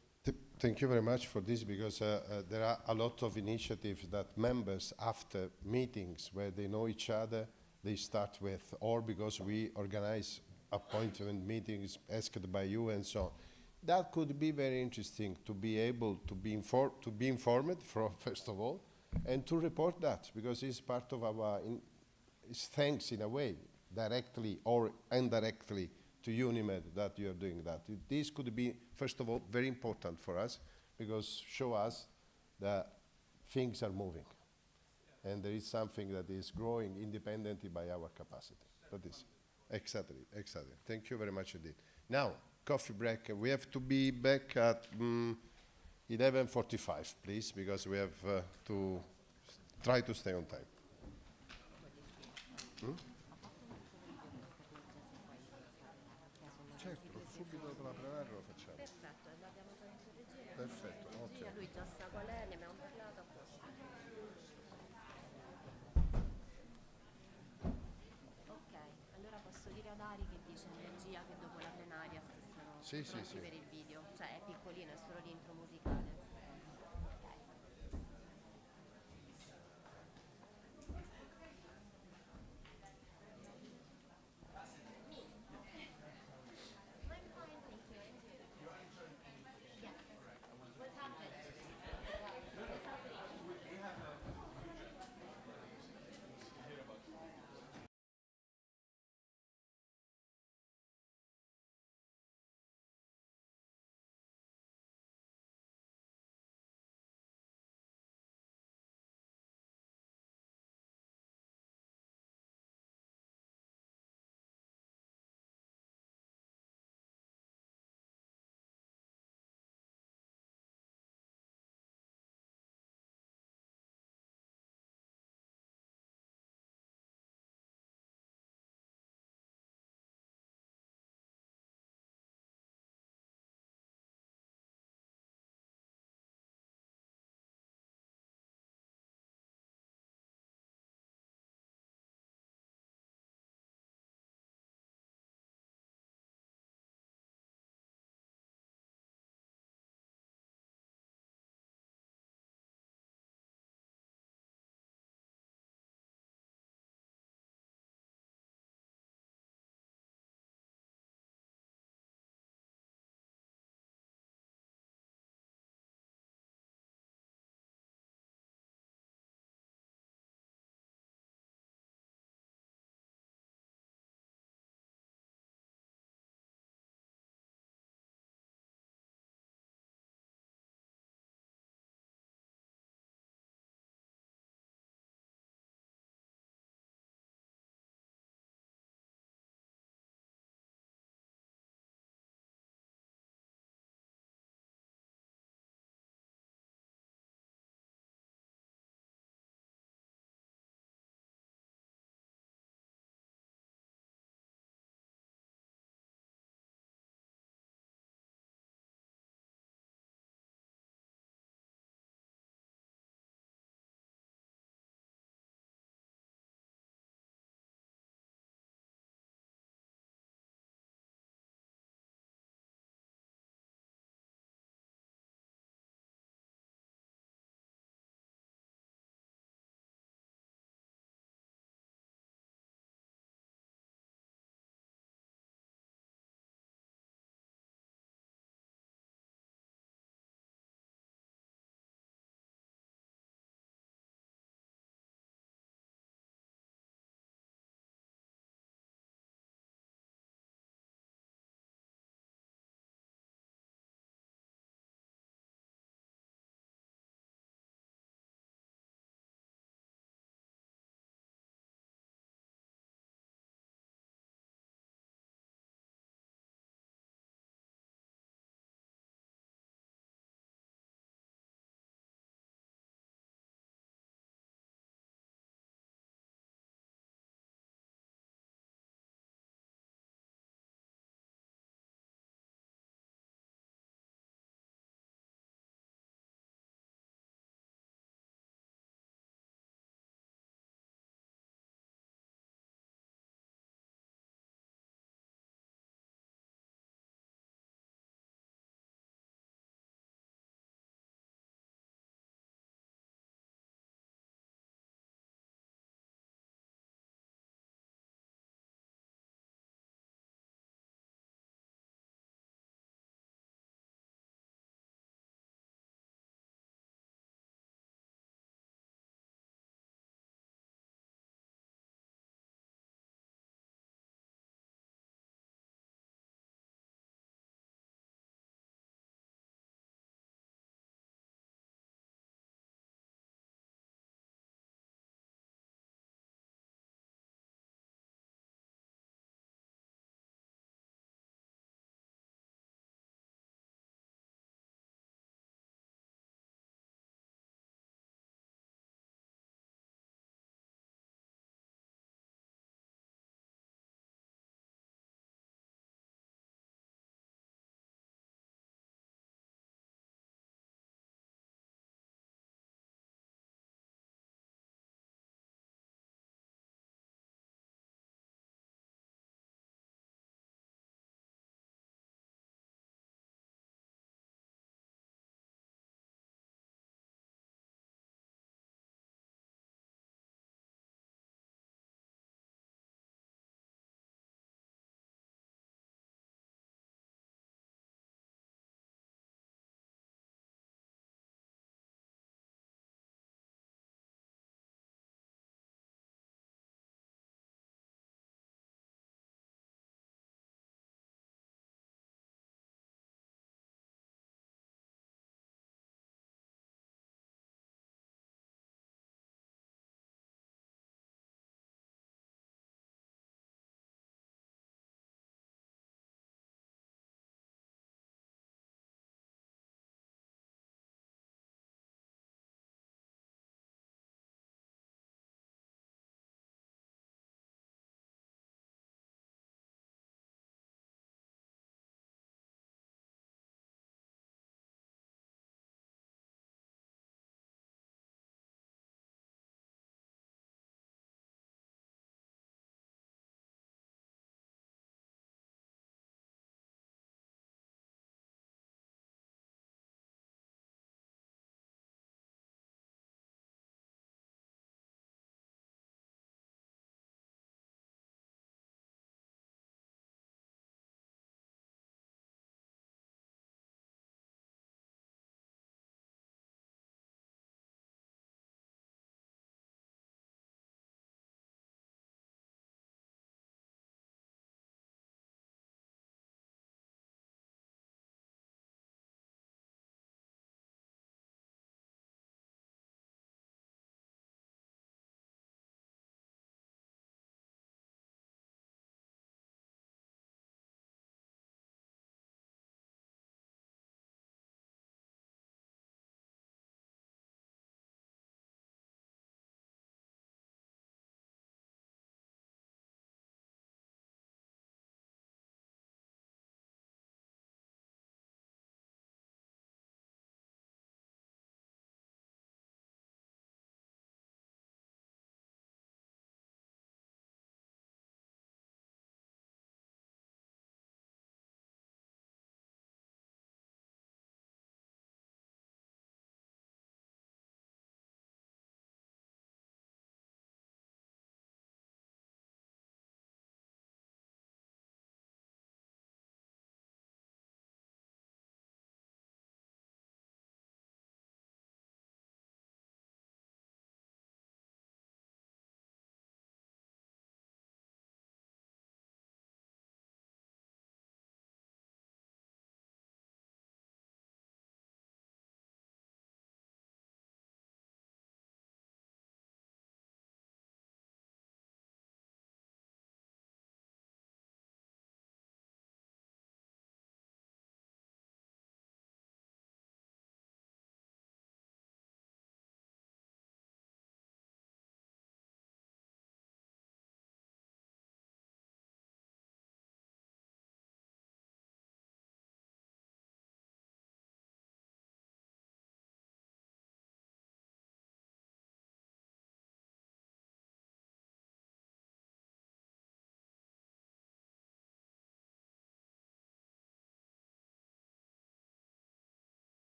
Speaker 4: Thank you very much for this, because there are a lot of initiatives that members, after meetings where they know each other, they start with, or because we organize appointment meetings asked by you and so on. That could be very interesting to be able to be informed from, first of all, and to report that, because it's part of our, it's thanks in a way, directly or indirectly to UNIMED that you are doing that. This could be, first of all, very important for us, because show us that things are moving. And there is something that is growing independently by our capacity. That is, exactly. Thank you very much indeed. Now, coffee break. We have to be back at 11:45, please, because we have to try to stay on time. Certo, subito dopo la plenaria lo facciamo.
Speaker 11: Perfetto, l'abbiamo già messo in regia.
Speaker 4: Perfetto, ok.
Speaker 11: Lui già sa qual è, ne abbiamo parlato. Ok, allora posso dire ad Ari che dice in regia che dopo la plenaria stessero pronti per il video. Cioè è piccolino, è solo l'intro musicale.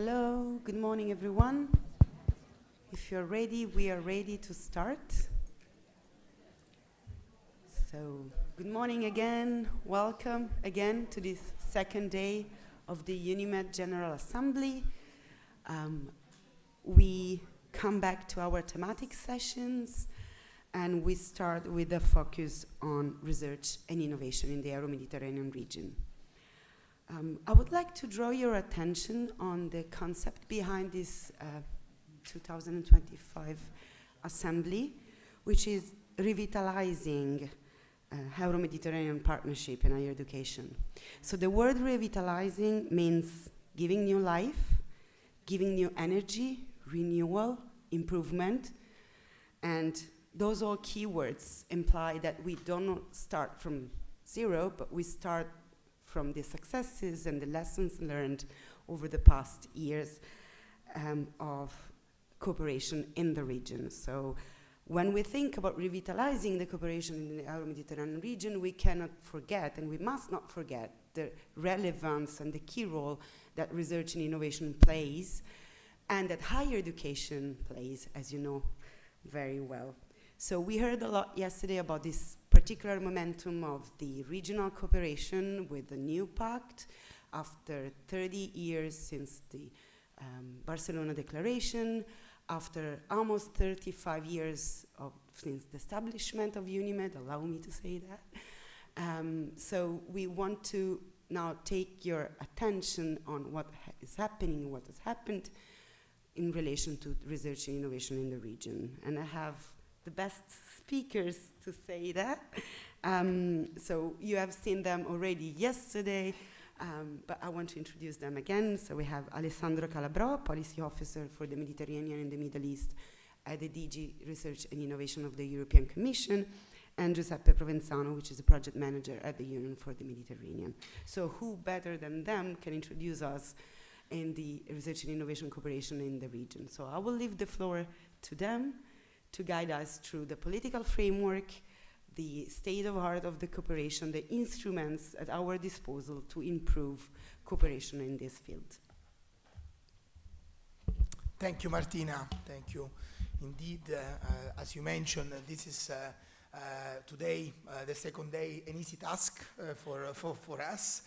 Speaker 9: Hello, good morning everyone. If you're ready, we are ready to start. So, good morning again. Welcome again to this second day of the UNIMED General Assembly. We come back to our thematic sessions, and we start with a focus on research and innovation in the Euro-Mediterranean region. I would like to draw your attention on the concept behind this 2025 assembly, which is revitalizing Euro-Mediterranean partnership in higher education. So the word revitalizing means giving new life, giving new energy, renewal, improvement, and those all keywords imply that we don't start from zero, but we start from the successes and the lessons learned over the past years of cooperation in the region. So when we think about revitalizing the cooperation in the Euro-Mediterranean region, we cannot forget, and we must not forget, the relevance and the key role that research and innovation plays, and that higher education plays, as you know very well. So we heard a lot yesterday about this particular momentum of the regional cooperation with the new pact after 30 years since the Barcelona Declaration, after almost 35 years since the establishment of UNIMED, allow me to say that. So we want to now take your attention on what is happening, what has happened in relation to research and innovation in the region. And I have the best speakers to say that. So you have seen them already yesterday, but I want to introduce them again. So we have Alessandro Calabrò, Policy Officer for the Mediterranean and the Middle East at the DG Research and Innovation of the European Commission, and Giuseppe Provenzano, which is a project manager at the Union for the Mediterranean. So who better than them can introduce us in the research and innovation cooperation in the region? So I will leave the floor to them to guide us through the political framework, the state of art of the cooperation, the instruments at our disposal to improve cooperation in this field.
Speaker 13: Thank you, Martina. Thank you. Indeed, as you mentioned, this is today the second day an easy task for us.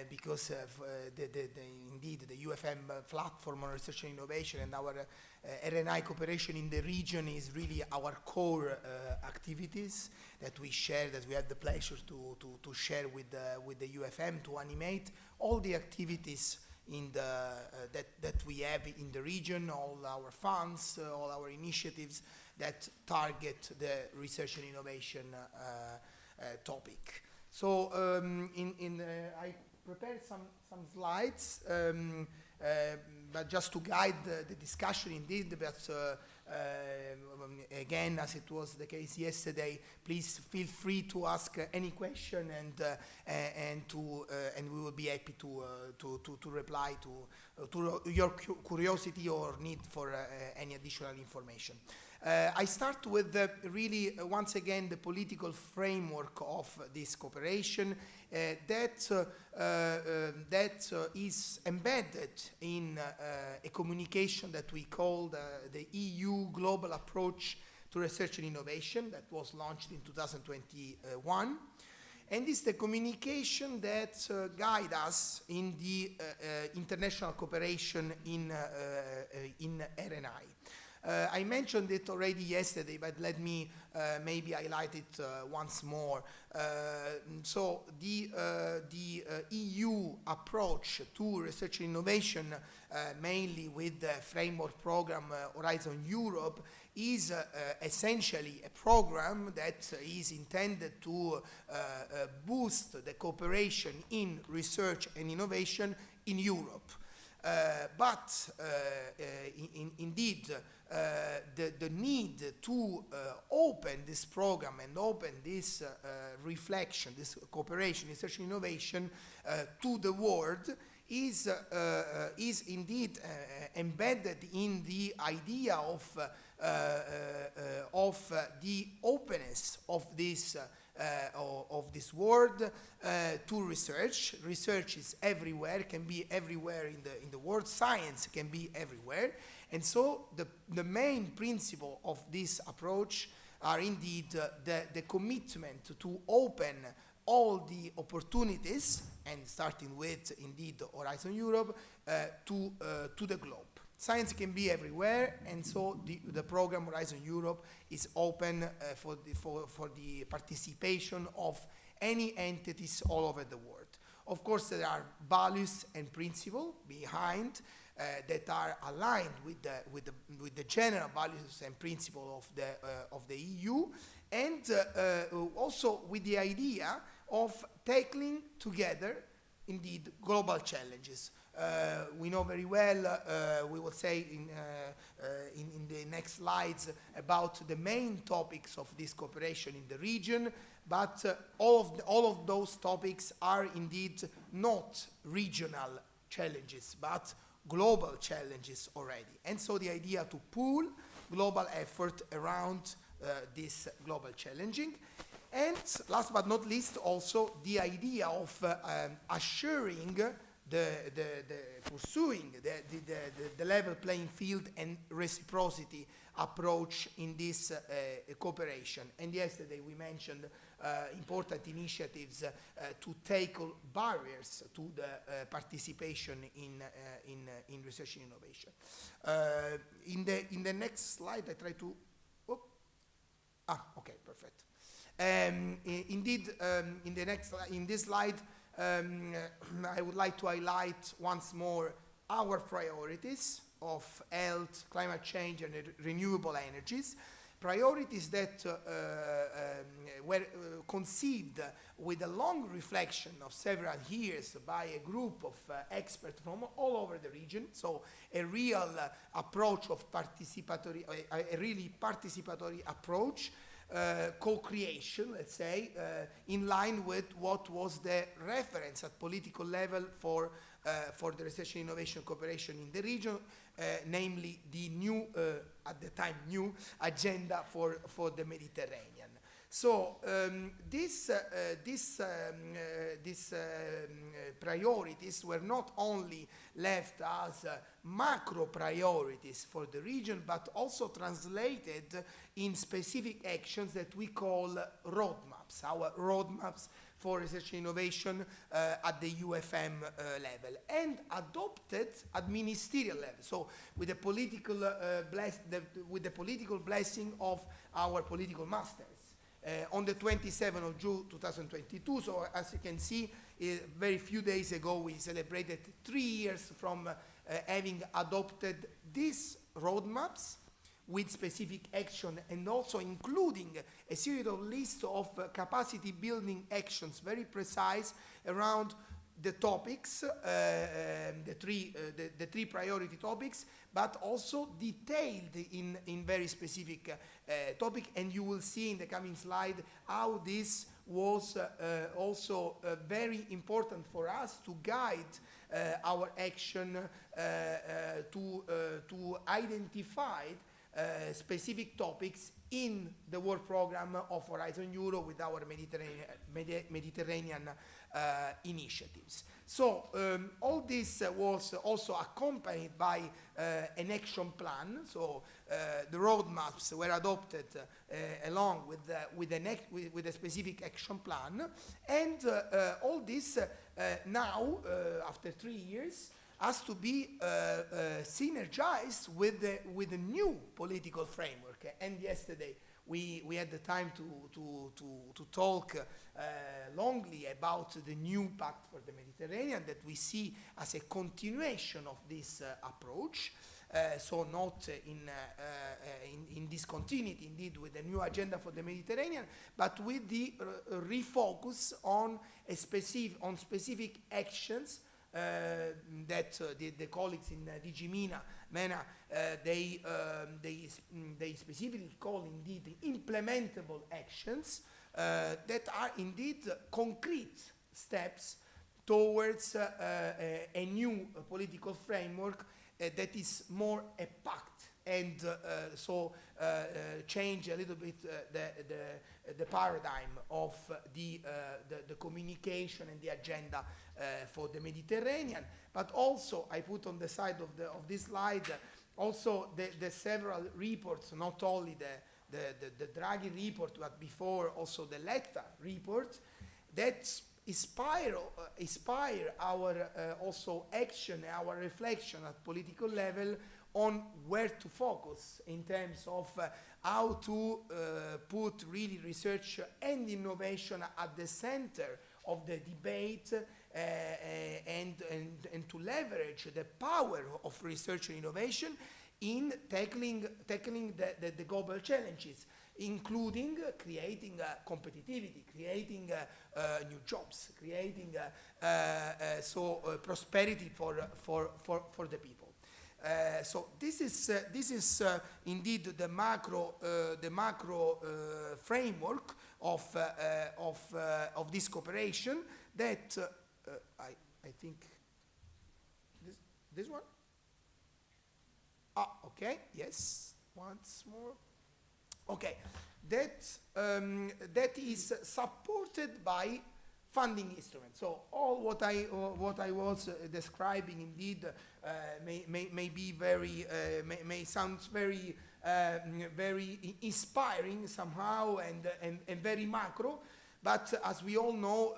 Speaker 13: Because indeed the UFM platform on research and innovation and our R&I cooperation in the region is really our core activities that we share, that we had the pleasure to share with the UFM, to animate all the activities in the that we have in the region, all our funds, all our initiatives that target the research and innovation topic. So I prepared some slides, but just to guide the discussion indeed, but again, as it was the case yesterday, please feel free to ask any question, and we will be happy to reply to your curiosity or need for any additional information. I start with really, once again, the political framework of this cooperation that is embedded in a communication that we called the EU Global Approach to Research and Innovation that was launched in 2021. And it's the communication that guides us in the international cooperation in R&I. I mentioned it already yesterday, but let me maybe highlight it once more. So the EU approach to research and innovation, mainly with the framework program Horizon Europe, is essentially a program that is intended to boost the cooperation in research and innovation in Europe. But indeed, the need to open this program and open this reflection, this cooperation, research and innovation to the world is indeed embedded in the idea of the openness of this of this world to research. Research is everywhere, can be everywhere in the world. Science can be everywhere. And so the main principle of this approach are indeed the commitment to open all the opportunities, and starting with indeed Horizon Europe, to the globe. Science can be everywhere, and so the program Horizon Europe is open for the participation of any entities all over the world. Of course, there are values and principles behind that are aligned with the general values and principles of the EU, and also with the idea of tackling together, indeed, global challenges. We know very well, we will say in the next slides about the main topics of this cooperation in the region, but all of those topics are indeed not regional challenges, but global challenges already. And so the idea to pool global effort around this global challenging. And last but not least, also the idea of assuring pursuing the level playing field and reciprocity approach in this cooperation. And yesterday we mentioned important initiatives to tackle barriers to the participation in research and innovation. In the next slide, I try to. Okay, perfect. Indeed, in this slide, I would like to highlight once more our priorities of health, climate change, and renewable energies. Priorities that were conceived with a long reflection of several years by a group of experts from all over the region. So a real approach of participatory, a really participatory approach. Co-creation, let's say, in line with what was the reference at political level for the research and innovation cooperation in the region, namely the new, at the time, new agenda for the Mediterranean. So these priorities were not only left as macro priorities for the region, but also translated in specific actions that we call roadmaps, our roadmaps for research and innovation at the UFM level, and adopted at ministerial level. So with the political blessing of our political masters. On the 27th of June 2022, so as you can see, very few days ago we celebrated 3 years from having adopted these roadmaps with specific action, and also including a series of lists of capacity building actions, very precise around the topics, the three priority topics, but also detailed in very specific topic. And you will see in the coming slide how this was also very important for us to guide our action to identify specific topics in the work program of Horizon Europe with our Mediterranean initiatives. So all this was also accompanied by an action plan. So the roadmaps were adopted along with a specific action plan, and all this now, after 3 years, has to be synergized with the new political framework. And yesterday we had the time to talk longly about the new Pact for the Mediterranean that we see as a continuation of this approach. So not in discontinuity, indeed, with the new agenda for the Mediterranean, but with the refocus on specific actions that the colleagues in DG MENA, they specifically call indeed implementable actions that are indeed concrete steps towards a new political framework that is more a pact and change a little bit the paradigm of the communication and the agenda for the Mediterranean. But also, I put on the side of this slide also the several reports, not only the Draghi report, but before also the Letta report, that inspire our also action, our reflection at political level on where to focus in terms of how to put really research and innovation at the center of the debate, and to leverage the power of research and innovation in tackling the global challenges, including creating competitivity, creating new jobs, creating prosperity for the people. So this is indeed the macro framework of this cooperation that I think this one. Ah, okay. Yes. Once more. Okay. That is supported by funding instruments. So all what I was describing indeed may be very may sound very very inspiring somehow and very macro, but as we all know,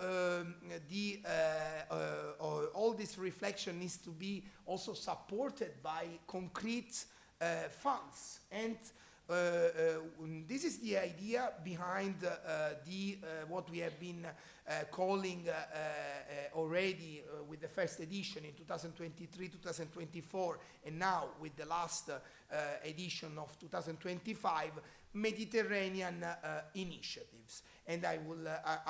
Speaker 13: all this reflection needs to be also supported by concrete funds, and this is the idea behind what we have been calling already with the first edition in 2023-2024, and now with the last edition of 2025, Mediterranean initiatives. And I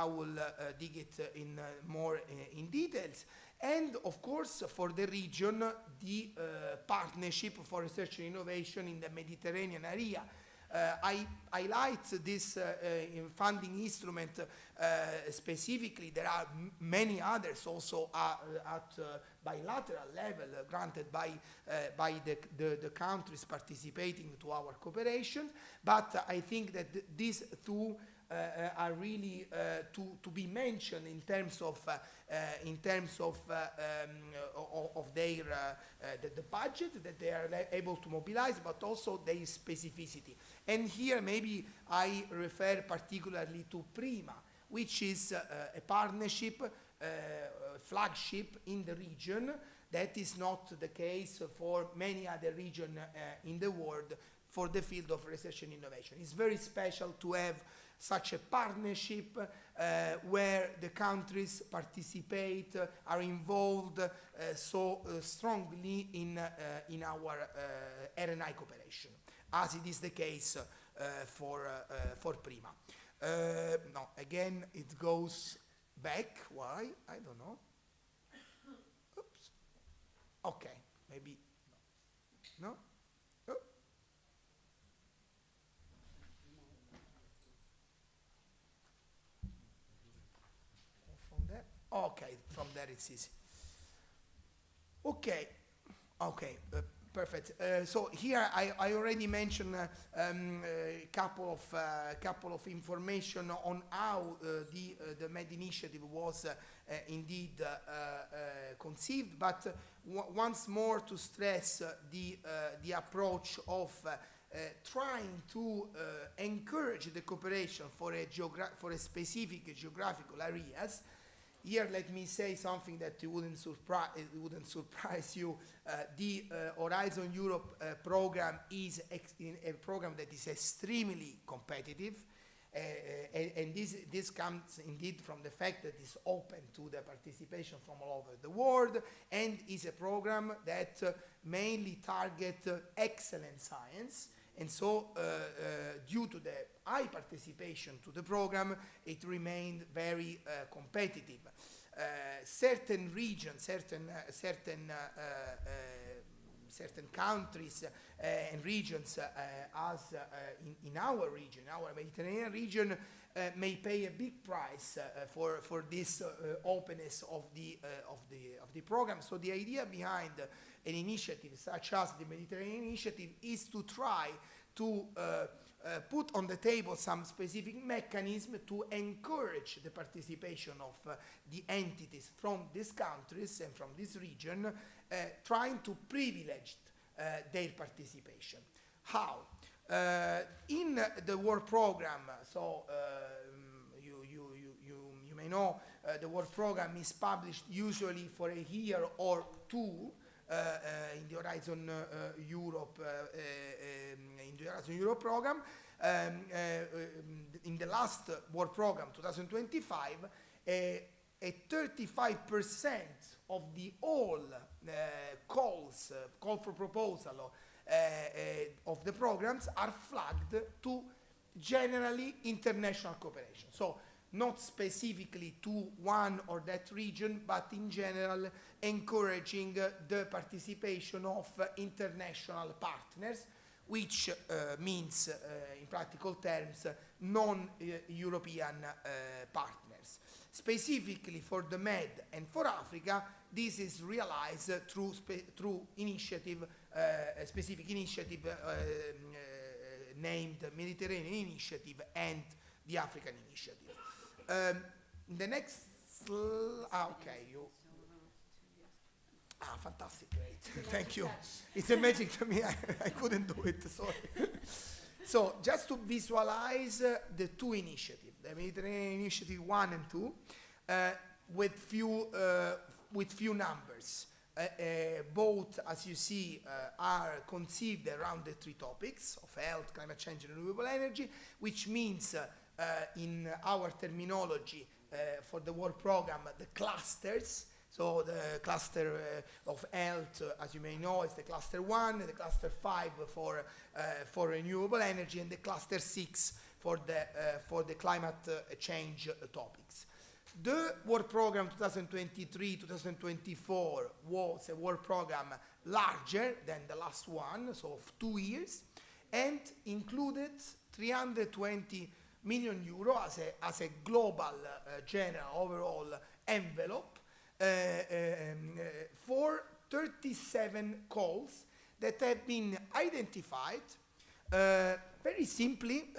Speaker 13: will dig it in more in details. And of course, for the region, the partnership for research and innovation in the Mediterranean area. I highlight this funding instrument specifically. There are many others also at bilateral level granted by the countries participating to our cooperation. But I think that these two are really to be mentioned in terms of their the budget that they are able to mobilize, but also their specificity. And here maybe I refer particularly to Prima, which is a partnership, flagship in the region. That is not the case for many other regions in the world for the field of research and innovation. It's very special to have such a partnership where the countries participate, are involved so strongly in our R&I cooperation, as it is the case for Prima. No, again, it goes back. Why? I don't know. Oops. Okay, maybe. No? Oh. From there? Okay, from there it's easy. Okay. Okay. Perfect. So here I already mentioned a couple of information on how the MED initiative was indeed conceived, but once more to stress the approach of trying to encourage the cooperation for a specific geographical areas. Here, let me say something that wouldn't surprise you. The Horizon Europe program is a program that is extremely competitive, and this comes indeed from the fact that it's open to the participation from all over the world, and is a program that mainly targets excellent science. And so, due to the high participation to the program, it remained very competitive. Certain regions, certain countries and regions, as in our region, our Mediterranean region, may pay a big price for this openness of the program. So the idea behind an initiative such as the Mediterranean Initiative is to try to put on the table some specific mechanism to encourage the participation of the entities from these countries and from this region, trying to privilege their participation. How? In the work program, so you may know, the work program is published usually for a year or two in the Horizon Europe in the Horizon Europe program. In the last work program, 2025, a 35% of the all call for proposal of the programs are flagged to generally international cooperation. So not specifically to one or that region, but in general encouraging the participation of international partners, which means, in practical terms, non-European partners. Specifically for the Med and for Africa, this is realized through initiative, a specific initiative named Mediterranean Initiative and the African Initiative. The next fantastic, great. Thank you. It's a magic to me. I couldn't do it, sorry. So just to visualize the two initiatives, the Mediterranean Initiative 1 and 2, with few numbers. Both, as you see, are conceived around the three topics of health, climate change, and renewable energy, which means, in our terminology, for the work program, the clusters. So the cluster of health, as you may know, is the cluster 1, the cluster 5 for renewable energy, and the cluster 6 for the climate change topics. The work program 2023-2024 was a work program larger than the last one, so of 2 years, and included 320 million euro as a global general overall envelope for 37 calls that have been identified very simply.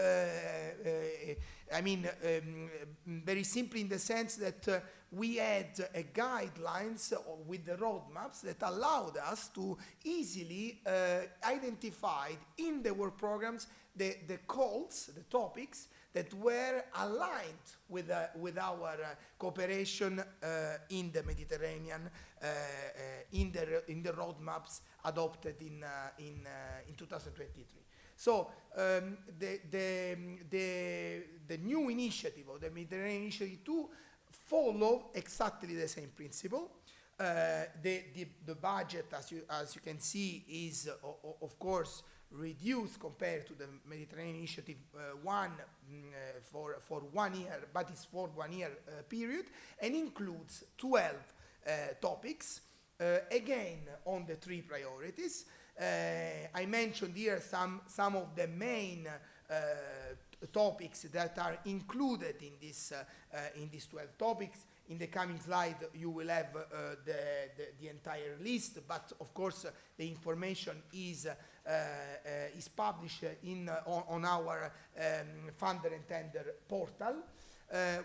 Speaker 13: Very simply in the sense that we had guidelines with the roadmaps that allowed us to easily identify in the work programs the calls, the topics that were aligned with our cooperation in the Mediterranean, in the roadmaps adopted in 2023. So the new initiative of the Mediterranean Initiative 2 follow exactly the same principle. The budget, as you can see, is of course reduced compared to the Mediterranean Initiative 1 for 1 year, but it's for 1 year period, and includes 12 topics, again on the three priorities. I mentioned here some of the main topics that are included in these 12 topics. In the coming slide, you will have the entire list, but of course the information is published on our funder and tender portal.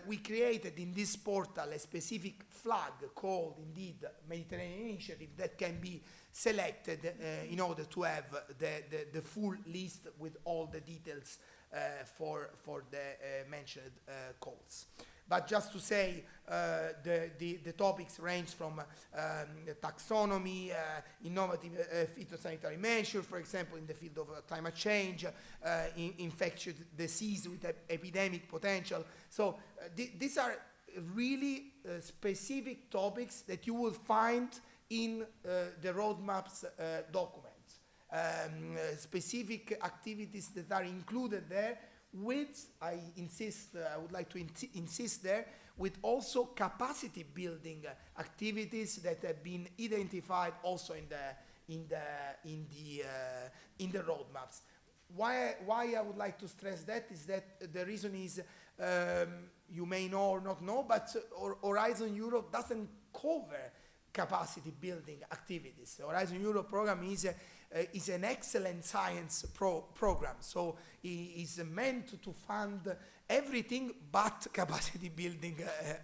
Speaker 13: We created in this portal a specific flag called indeed Mediterranean Initiative that can be selected in order to have the full list with all the details for the mentioned calls. But just to say, the topics range from taxonomy, innovative phytosanitary measures, for example, in the field of climate change, infectious disease with epidemic potential. So these are really specific topics that you will find in the roadmaps documents. Specific activities that are included there with, I would like to insist there, with also capacity building activities that have been identified also in the roadmaps. Why I would like to stress that is that the reason is you may know or not know, but Horizon Europe doesn't cover capacity building activities. The Horizon Europe program is an excellent science program, so it is meant to fund everything but capacity building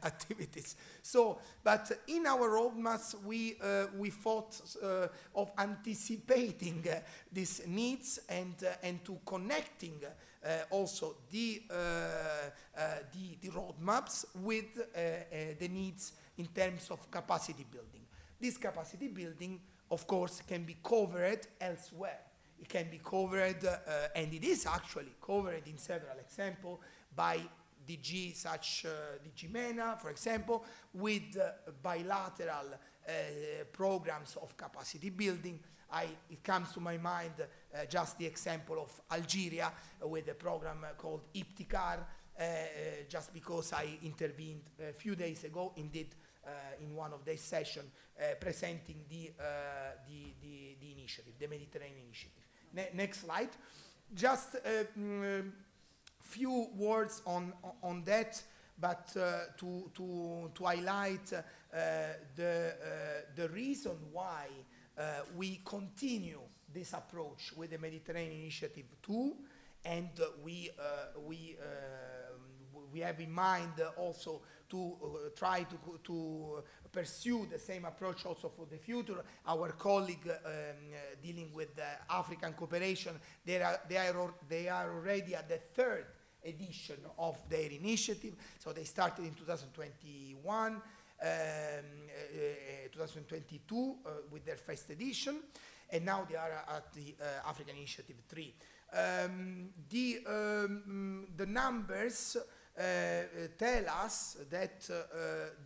Speaker 13: activities. So, but in our roadmaps, we thought of anticipating these needs and to connecting also the roadmaps with the needs in terms of capacity building. This capacity building, of course, can be covered elsewhere. It can be covered, and it is actually covered in several examples, by DG such DG MENA, for example, with bilateral programs of capacity building. It comes to my mind just the example of Algeria with a program called Ipticar, just because I intervened a few days ago, indeed, in one of their sessions, presenting the initiative, the Mediterranean initiative. Next slide. Just few words on that, but to highlight the reason why we continue this approach with the Mediterranean Initiative too, and we have in mind also to try to pursue the same approach also for the future. Our colleague dealing with African cooperation, they are already at the third edition of their initiative. So they started in 2021, 2022 with their first edition, and now they are at the African Initiative 3. The numbers tell us that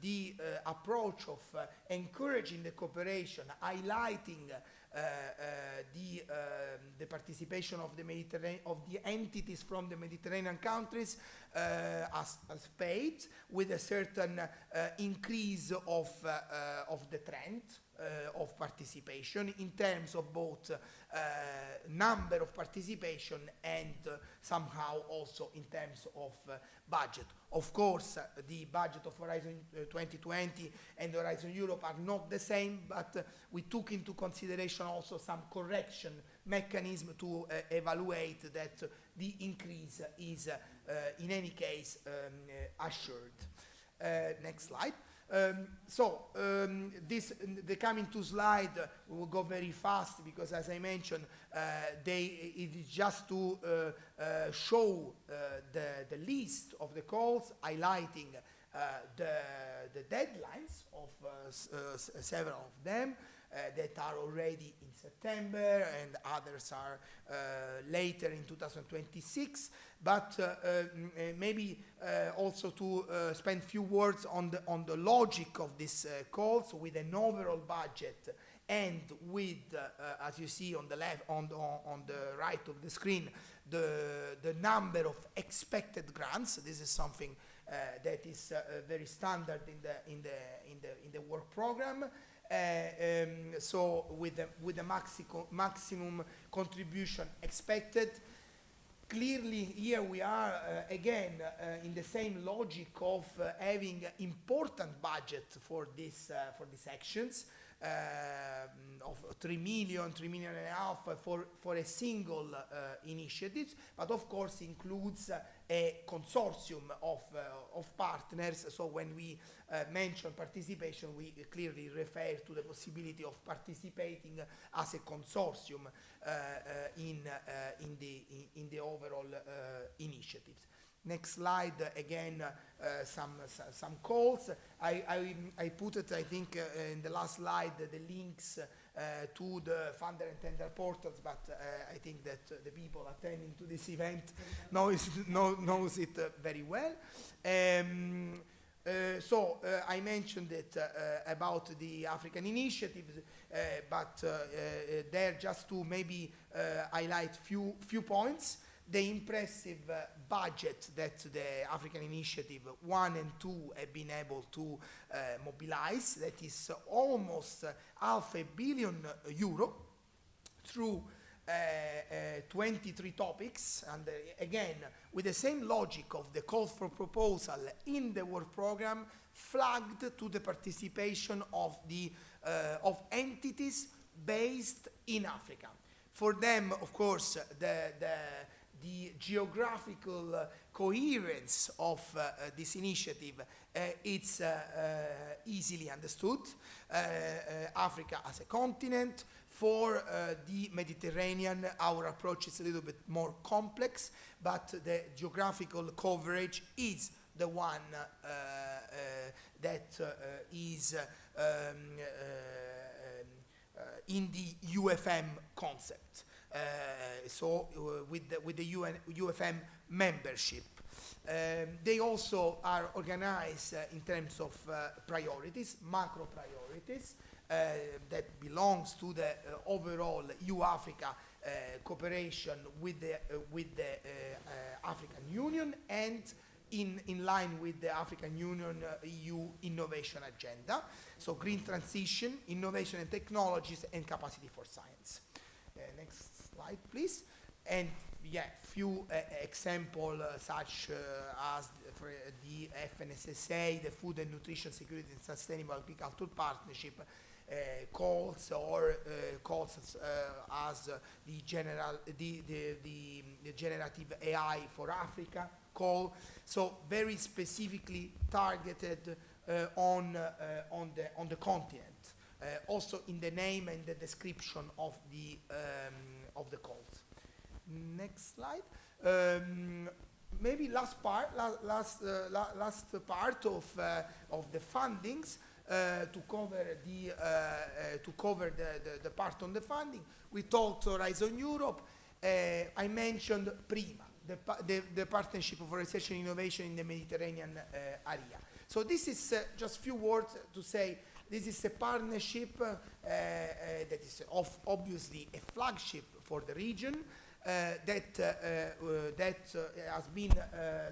Speaker 13: the approach of encouraging the cooperation, highlighting the participation of the entities from the Mediterranean countries has paid, with a certain increase of the trend of participation in terms of both number of participation and somehow also in terms of budget. Of course, the budget of Horizon 2020 and Horizon Europe are not the same, but we took into consideration also some correction mechanism to evaluate that the increase is in any case assured. Next slide. The coming two slides will go very fast because, as I mentioned, it is just to show the list of the calls, highlighting the deadlines of several of them that are already in September, and others are later in 2026. But maybe also to spend few words on the logic of this calls, with an overall budget and with, as you see on the left, on the right of the screen, the number of expected grants. This is something that is very standard in the work program. So with the maximum contribution expected. Clearly, here we are again in the same logic of having important budget for these actions of 3 million and a half for a single initiative, but of course includes a consortium of partners. So when we mention participation, we clearly refer to the possibility of participating as a consortium in the overall initiatives. Next slide, again, some calls. I put it, I think, in the last slide, the links to the funder and tender portals, but I think that the people attending to this event knows it very well. I mentioned it about the African initiatives, but there just to maybe highlight few points. The impressive budget that the African Initiative 1 and 2 have been able to mobilize, that is almost €500 million through 23 topics, and again, with the same logic of the call for proposal in the work program, flagged to the participation of the of entities based in Africa. For them, of course, the geographical coherence of this initiative, it's easily understood. Africa as a continent. For the Mediterranean, our approach is a little bit more complex, but the geographical coverage is the one that is in the UFM concept. With the UFM membership. They also are organized in terms of priorities, macro priorities, that belongs to the overall EU-Africa cooperation with the African Union, and in line with the African Union EU innovation agenda. So green transition, innovation and technologies, and capacity for science. Next slide, please. And yeah, few examples such as for the FNSSA, the Food and Nutrition Security and Sustainable Agriculture Partnership, calls as the generative AI for Africa call. So very specifically targeted on the continent. Also in the name and the description of the calls. Next slide. Maybe last part of the fundings to cover the part on the funding. We talked Horizon Europe. I mentioned PRIMA, the Partnership for Research and Innovation in the Mediterranean area. So this is just few words to say. This is a partnership that is obviously a flagship for the region that has been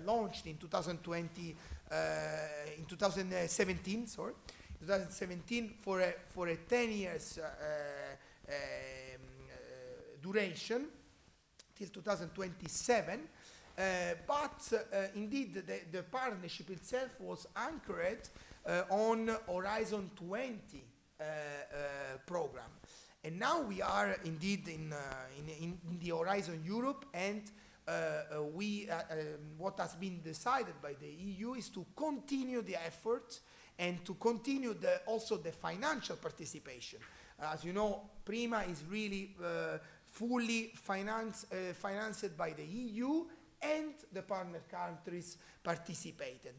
Speaker 13: launched in 2017. Sorry, 2017 for a 10 years duration till 2027. But indeed, the partnership itself was anchored on Horizon 20 program. And now we are indeed in the Horizon Europe, and what has been decided by the EU is to continue the effort and to continue also the financial participation. As you know, PRIMA is really fully financed by the EU, and the partner countries participated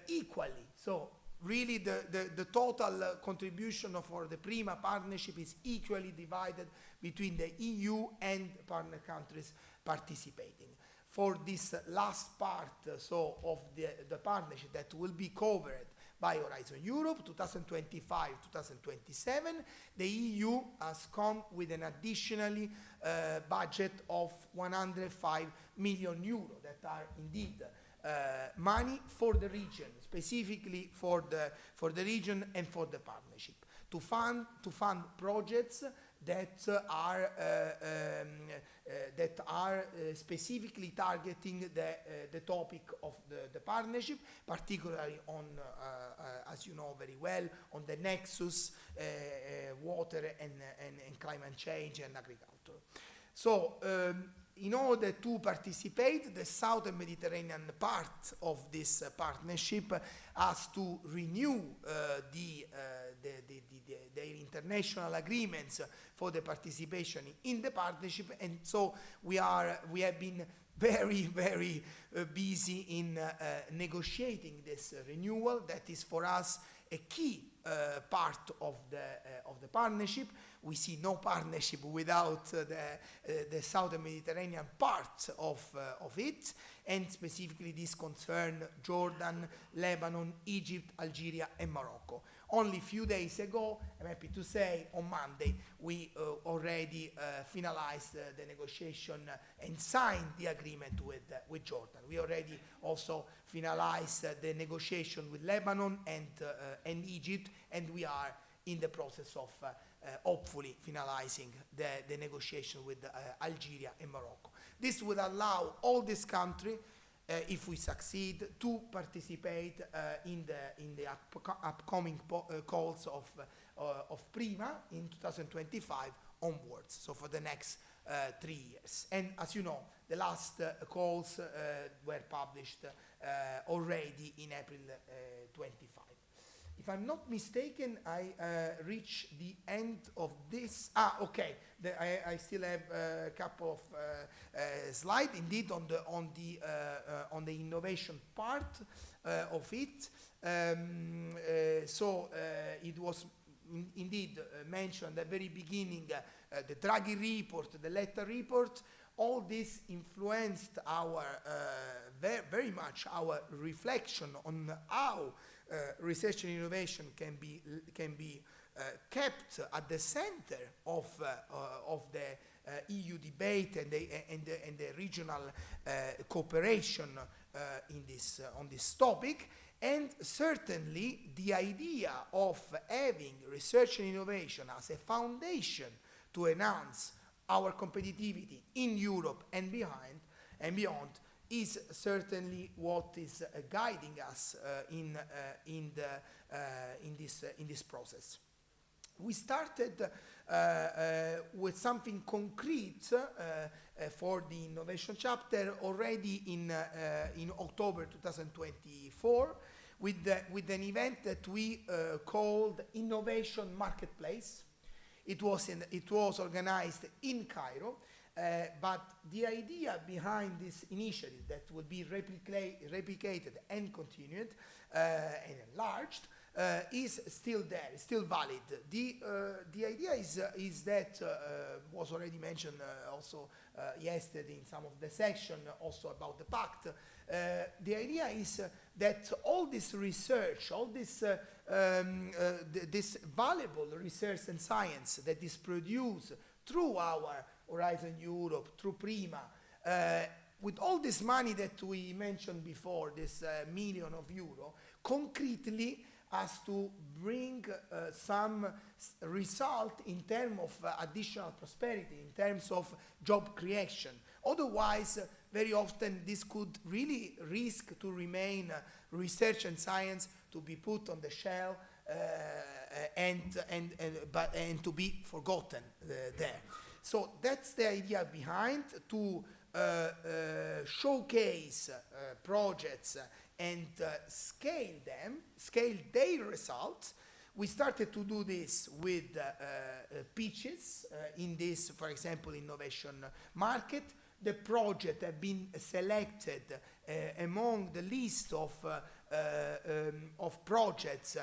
Speaker 13: equally. So really the total contribution for the PRIMA partnership is equally divided between the EU and partner countries participating. For this last part of the partnership that will be covered by Horizon Europe 2025-2027, the EU has come with an additional budget of 105 million euro that are indeed money for the region, specifically for the region and for the partnership, to fund projects that are specifically targeting the topic of the partnership, particularly on, as you know very well, on the nexus water and climate change and agriculture. So in order to participate, the Southern Mediterranean part of this partnership has to renew their international agreements for the participation in the partnership, and so we have been very, very busy in negotiating this renewal. That is for us a key part of the partnership. We see no partnership without the Southern Mediterranean part of it, and specifically this concerns Jordan, Lebanon, Egypt, Algeria, and Morocco. Only a few days ago, I'm happy to say, on Monday, we already finalized the negotiation and signed the agreement with Jordan. We already also finalized the negotiation with Lebanon and Egypt, and we are in the process of hopefully finalizing the negotiation with Algeria and Morocco. This would allow all these countries, if we succeed, to participate in the upcoming calls of Prima in 2025 onwards, so for the next 3 years. And as you know, the last calls were published already in April 25. If I'm not mistaken, I reach the end of this. Okay. I still have a couple of slides, indeed, on the innovation part of it. It was indeed mentioned at the very beginning, the Draghi report, the Letta report. All this influenced our very much our reflection on how research and innovation can be kept at the center of the EU debate and the regional cooperation on this topic. And certainly the idea of having research and innovation as a foundation to enhance our competitivity in Europe and beyond is certainly what is guiding us in this process. We started with something concrete for the innovation chapter already in October 2024 with an event that we called Innovation Marketplace. It was organized in Cairo, but the idea behind this initiative that will be replicated and continued and enlarged is still there, still valid. The idea is that was already mentioned also yesterday in some of the section also about the pact. The idea is that all this research, all this this valuable research and science that is produced through our Horizon Europe, through Prima, with all this money that we mentioned before, this million of euro, concretely has to bring some result in terms of additional prosperity, in terms of job creation. Otherwise, very often this could really risk to remain research and science to be put on the shelf and to be forgotten there. So that's the idea behind, to showcase projects and scale their results. We started to do this with pitches in this, for example, innovation market. The project have been selected among the list of projects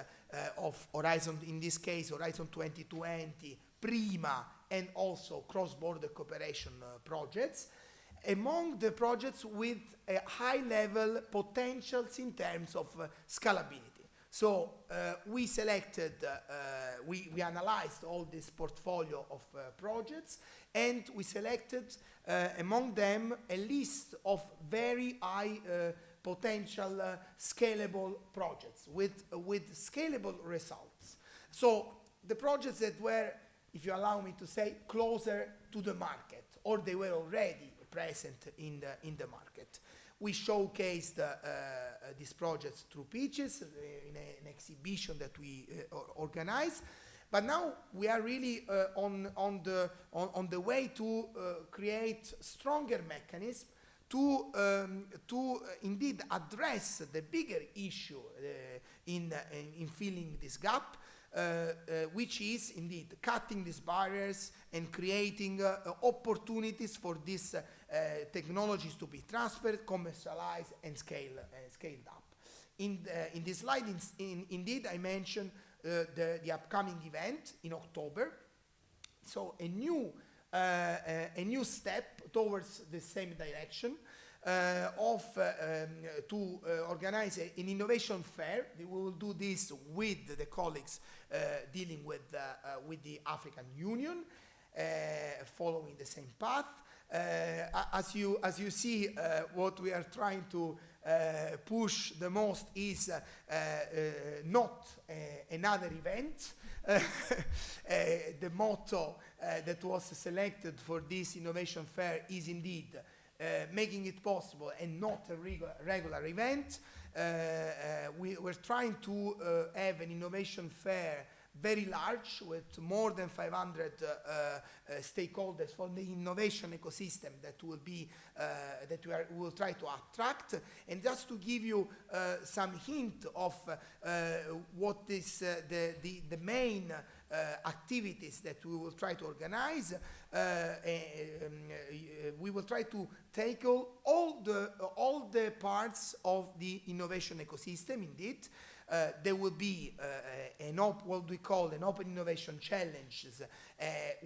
Speaker 13: of Horizon, in this case Horizon 2020, Prima, and also cross-border cooperation projects, among the projects with a high-level potentials in terms of scalability. So we selected, we analyzed all this portfolio of projects, and we selected among them a list of very high potential scalable projects with scalable results. So the projects that were, if you allow me to say, closer to the market, or they were already present in the market. We showcased these projects through pitches in an exhibition that we organized. But now we are really on the way to create stronger mechanisms to indeed address the bigger issue in filling this gap, which is indeed cutting these barriers and creating opportunities for these technologies to be transferred, commercialized, and scaled up. In this slide, indeed, I mentioned the upcoming event in October. So a new step towards the same direction to organize an innovation fair. We will do this with the colleagues dealing with the African Union, following the same path. As you see, what we are trying to push the most is not another event. The motto that was selected for this innovation fair is indeed making it possible and not a regular event. We're trying to have an innovation fair very large, with more than 500 stakeholders from the innovation ecosystem that will be we will try to attract. And just to give you some hint of what is the main activities that we will try to organize, we will try to tackle all the parts of the innovation ecosystem. Indeed, there will be what we call an open innovation challenges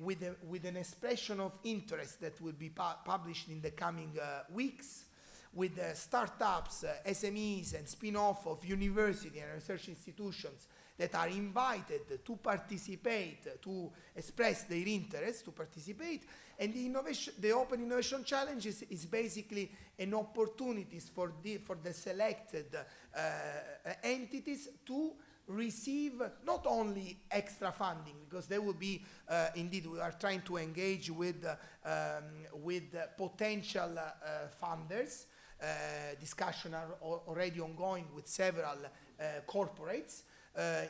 Speaker 13: with an expression of interest that will be published in the coming weeks, with startups, SMEs, and spin-off of university and research institutions that are invited to participate, to express their interest to participate. And the Open Innovation Challenges is basically an opportunity for the selected entities to receive not only extra funding, because there will be, indeed, we are trying to engage with potential funders. Discussions are already ongoing with several corporates,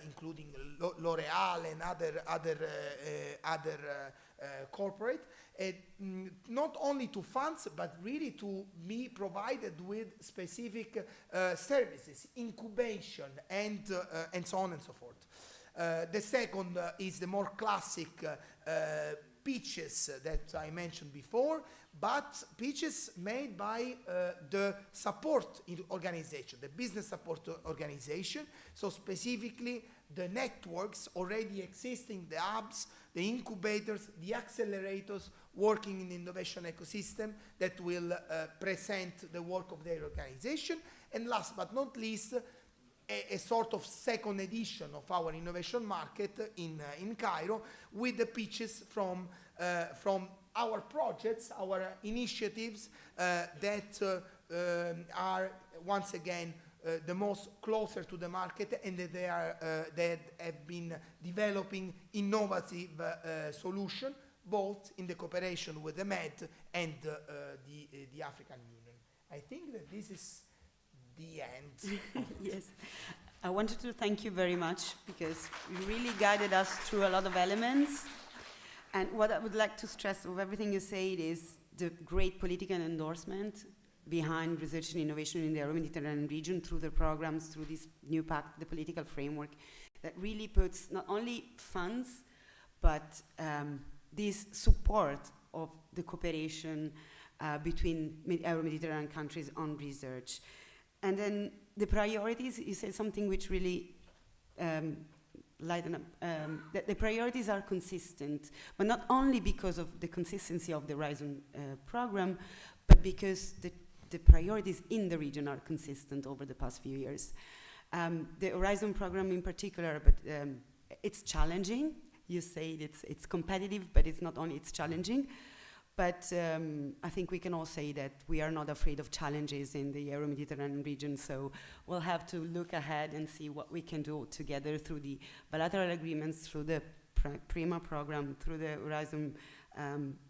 Speaker 13: including L'Oreal and other corporate, not only to funds, but really to be provided with specific services, incubation, and so on and so forth. The second is the more classic pitches that I mentioned before, but pitches made by the support organization, the business support organization, so specifically the networks already existing, the hubs, the incubators, the accelerators working in the innovation ecosystem that will present the work of their organization. And last but not least, a sort of second edition of our innovation market in Cairo, with the pitches from our projects, our initiatives that are once again the most closer to the market, and that they have been developing innovative solution, both in the cooperation with the Med and the African Union. I think that this is the end.
Speaker 14: Yes. I wanted to thank you very much, because you really guided us through a lot of elements. And what I would like to stress of everything you said is the great political endorsement behind research and innovation in the Euro-Mediterranean region through the programs, through this new pact, the political framework that really puts not only funds, but this support of the cooperation between Euro-Mediterranean countries on research. And then the priorities, you said something which really lighten up, that the priorities are consistent, but not only because of the consistency of the Horizon program, but because the priorities in the region are consistent over the past few years. The Horizon program in particular, but it's challenging. You say it's competitive, but it's not only, it's challenging. But I think we can all say that we are not afraid of challenges in the Euro-Mediterranean region, so we'll have to look ahead and see what we can do together through the bilateral agreements, through the PRIMA program, through the Horizon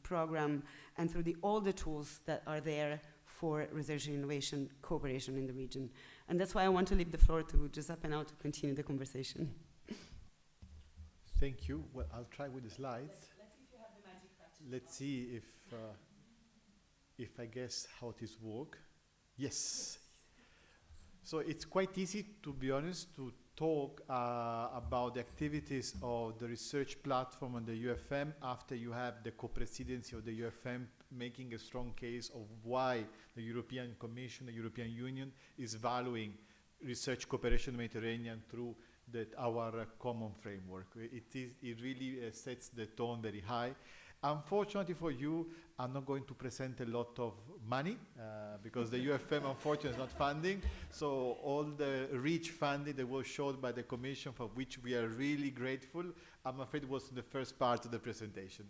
Speaker 14: program, and through all the tools that are there for research and innovation cooperation in the region. And that's why I want to leave the floor to Giuseppe now to continue the conversation.
Speaker 15: Thank you. Well, I'll try with the slides. Let's see if I guess how this works. Yes. So it's quite easy, to be honest, to talk about the activities of the research platform on the UFM after you have the co-presidency of the UFM making a strong case of why the European Commission, the European Union is valuing research cooperation in the Mediterranean through our common framework. It really sets the tone very high. Unfortunately for you, I'm not going to present a lot of money because the UFM unfortunately is not funding. So all the rich funding that was showed by the Commission, for which we are really grateful, I'm afraid was the first part of the presentation.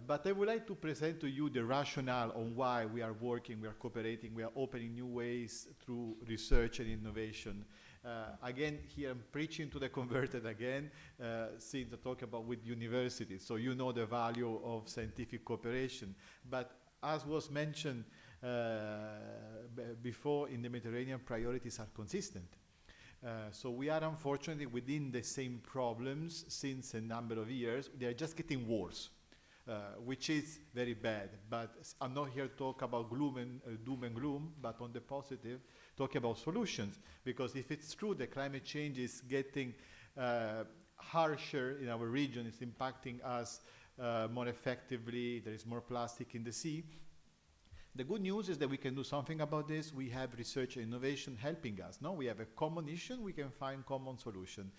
Speaker 15: But I would like to present to you the rationale on why we are working, we are cooperating, we are opening new ways through research and innovation. Again, here I'm preaching to the converted again, since I talk about with universities, so you know the value of scientific cooperation. But as was mentioned before, in the Mediterranean, priorities are consistent. So we are unfortunately within the same problems since a number of years. They are just getting worse, which is very bad. But I'm not here to talk about doom and gloom, but on the positive, talk about solutions. Because if it's true that climate change is getting harsher in our region, it's impacting us more effectively, there is more plastic in the sea. The good news is that we can do something about this. We have research and innovation helping us. No, we have a common issue, we can find common solution.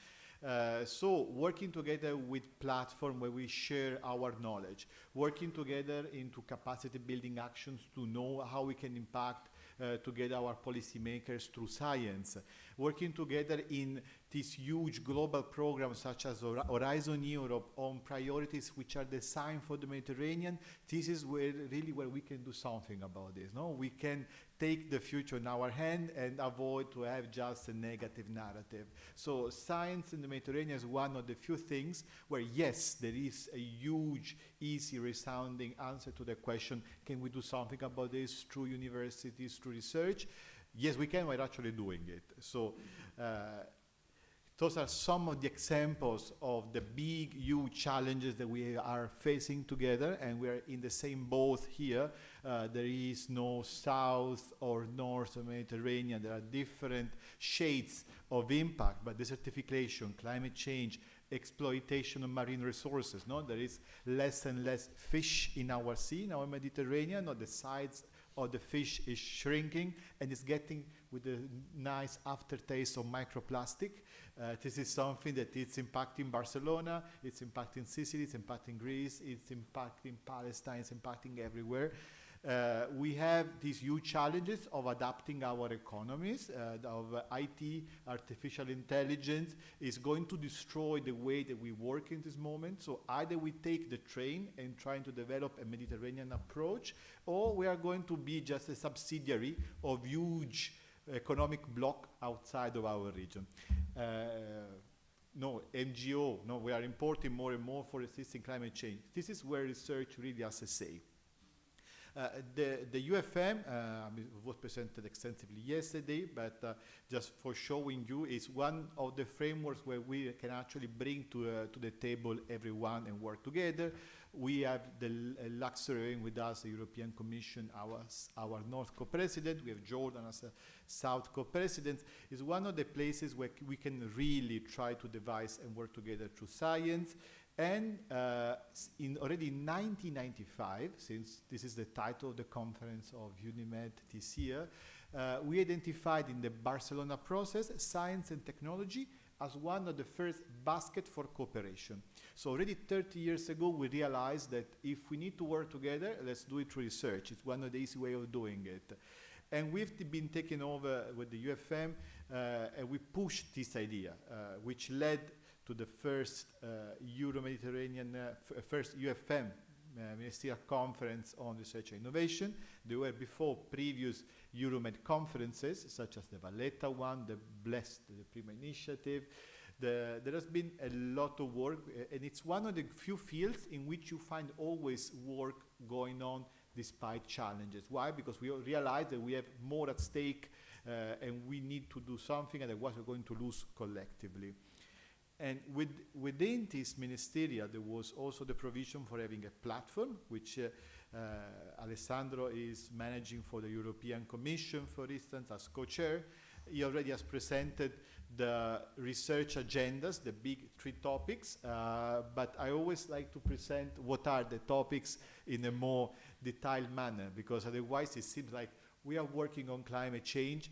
Speaker 15: So working together with platform where we share our knowledge, working together into capacity building actions to know how we can impact together our policymakers through science, working together in these huge global programs such as Horizon Europe on priorities which are designed for the Mediterranean. This is where we can do something about this. No, we can take the future in our hand and avoid to have just a negative narrative. So science in the Mediterranean is one of the few things where, yes, there is a huge, easy, resounding answer to the question, can we do something about this through universities, through research? Yes, we can, we're actually doing it. So those are some of the examples of the big, huge challenges that we are facing together, and we're in the same boat here. There is no south or north of Mediterranean. There are different shades of impact, but desertification, climate change, exploitation of marine resources. No, there is less and less fish in our sea, in our Mediterranean. No, the size of the fish is shrinking, and it's getting with a nice aftertaste of microplastic. This is something that it's impacting Barcelona, it's impacting Sicily, it's impacting Greece, it's impacting Palestine, it's impacting everywhere. We have these huge challenges of adapting our economies, of IT, artificial intelligence is going to destroy the way that we work in this moment. So either we take the train and trying to develop a Mediterranean approach, or we are going to be just a subsidiary of huge economic bloc outside of our region. No, NGO, no, we are importing more and more for resisting climate change. This is where research really has a say. The UFM was presented extensively yesterday, but just for showing you, is one of the frameworks where we can actually bring to the table everyone and work together. We have the luxury with us, the European Commission, our North co-president. We have Jordan as a South co-president. It's one of the places where we can really try to devise and work together through science. And already in 1995, since this is the title of the conference of UNIMED this year, we identified in the Barcelona process science and technology as one of the first basket for cooperation. So already 30 years ago, we realized that if we need to work together, let's do it through research. It's one of the easy way of doing it. And we've been taken over with the UFM, and we pushed this idea, which led to the first Euro-Mediterranean, first UFM Ministerial Conference on Research and Innovation. There were before previous Euromed conferences, such as the Valletta one, the Blessed, the Prima Initiative. There has been a lot of work, and it's one of the few fields in which you find always work going on despite challenges. Why? Because we realize that we have more at stake, and we need to do something, otherwise we're going to lose collectively. And within this ministerial, there was also the provision for having a platform, which Alessandro is managing for the European Commission, for instance, as co-chair. He already has presented the research agendas, the big 3 topics, but I always like to present what are the topics in a more detailed manner, because otherwise it seems like we are working on climate change,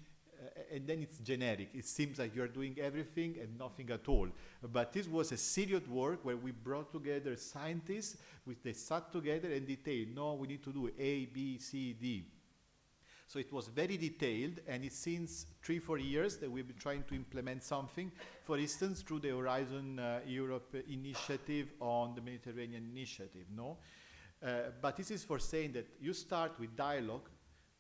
Speaker 15: and then it's generic. It seems like you're doing everything and nothing at all. But this was a serious work where we brought together scientists, they sat together and detailed, no, we need to do A, B, C, D. So it was very detailed, and it's since 3-4 years that we've been trying to implement something, for instance, through the Horizon Europe initiative on the Mediterranean initiative, no? But this is for saying that you start with dialogue,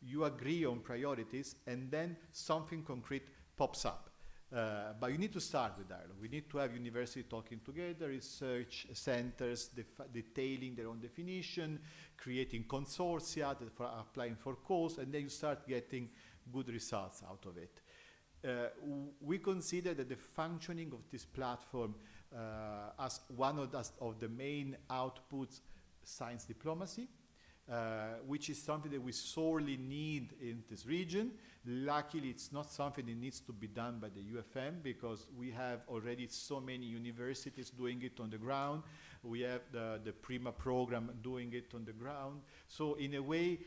Speaker 15: you agree on priorities, and then something concrete pops up. But you need to start with dialogue. We need to have universities talking together, research centers detailing their own definition, creating consortia that for applying for calls, and then you start getting good results out of it. We consider that the functioning of this platform as one of the main outputs, science diplomacy, which is something that we sorely need in this region. Luckily, it's not something that needs to be done by the UFM, because we have already so many universities doing it on the ground. We have the PRIMA program doing it on the ground. So in a way,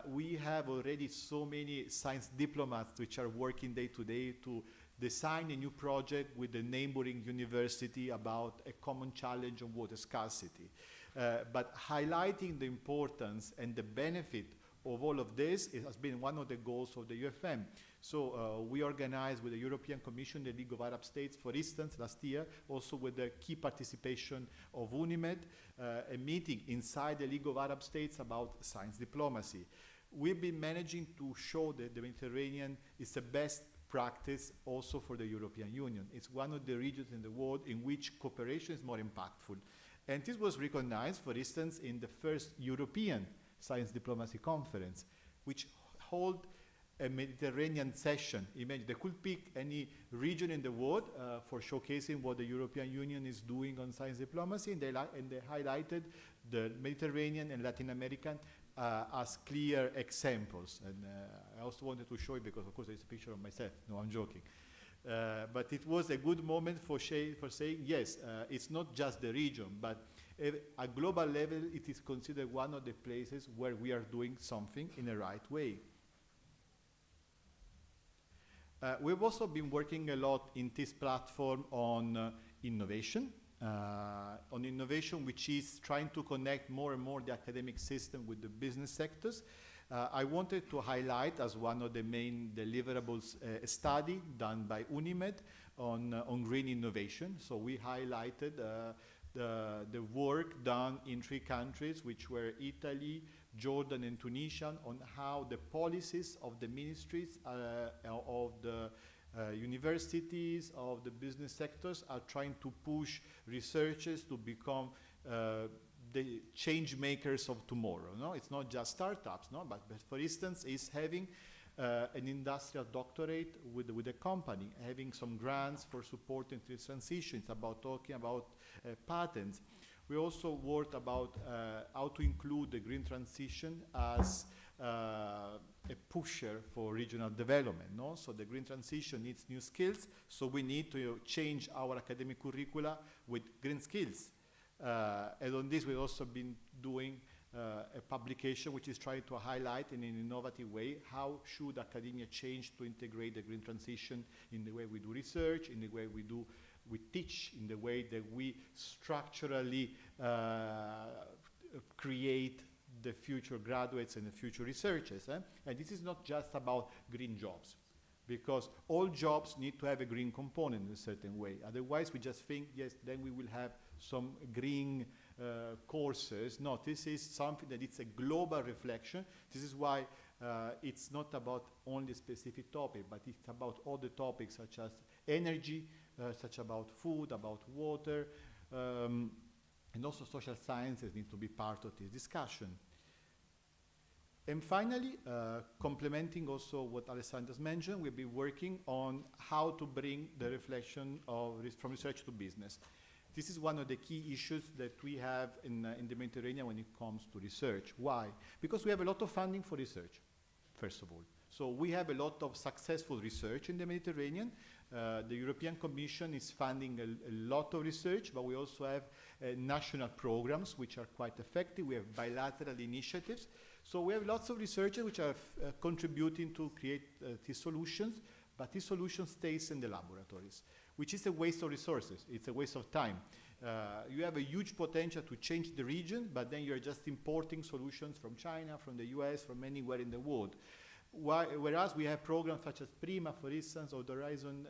Speaker 15: we have already so many science diplomats which are working day to day to design a new project with the neighboring university about a common challenge on water scarcity. But highlighting the importance and the benefit of all of this has been one of the goals of the UFM. So we organized with the European Commission, the League of Arab States, for instance, last year, also with the key participation of UNIMED, a meeting inside the League of Arab States about science diplomacy. We've been managing to show that the Mediterranean is the best practice also for the European Union. It's one of the regions in the world in which cooperation is more impactful. And this was recognized, for instance, in the first European Science Diplomacy Conference, which held a Mediterranean session. Imagine, they could pick any region in the world for showcasing what the European Union is doing on science diplomacy, and they highlighted the Mediterranean and Latin American as clear examples. And I also wanted to show it because, of course, there's a picture of myself. No, I'm joking. But it was a good moment for saying, yes, it's not just the region, but at global level, it is considered one of the places where we are doing something in the right way. We've also been working a lot in this platform on innovation, which is trying to connect more and more the academic system with the business sectors. I wanted to highlight as one of the main deliverables a study done by UNIMED on green innovation. So we highlighted the work done in 3 countries, which were Italy, Jordan, and Tunisia, on how the policies of the ministries, of the universities, of the business sectors are trying to push researchers to become the change makers of tomorrow. No, it's not just startups, no, but for instance, is having an industrial doctorate with a company, having some grants for supporting this transition. It's about talking about patents. We also worked about how to include the green transition as a pusher for regional development. No? So the green transition needs new skills, so we need to change our academic curricula with green skills. And on this, we've also been doing a publication which is trying to highlight in an innovative way how should academia change to integrate the green transition in the way we do research, in the way we teach, in the way that we structurally create the future graduates and the future researchers. And this is not just about green jobs, because all jobs need to have a green component in a certain way. Otherwise, we just think, yes, then we will have some green courses. No, this is something that it's a global reflection. This is why it's not about only a specific topic, but it's about all the topics such as energy, such about food, about water, and also social sciences need to be part of this discussion. And finally, complementing also what Alessandra mentioned, we've been working on how to bring the reflection from research to business. This is one of the key issues that we have in the Mediterranean when it comes to research. Why? Because we have a lot of funding for research, first of all. So we have a lot of successful research in the Mediterranean. The European Commission is funding a lot of research, but we also have national programs which are quite effective. We have bilateral initiatives. So we have lots of researchers which are contributing to create these solutions, but these solutions stays in the laboratories, which is a waste of resources. It's a waste of time. You have a huge potential to change the region, but then you're just importing solutions from China, from the US, from anywhere in the world. Whereas we have programs such as PRIMA, for instance, or the Horizon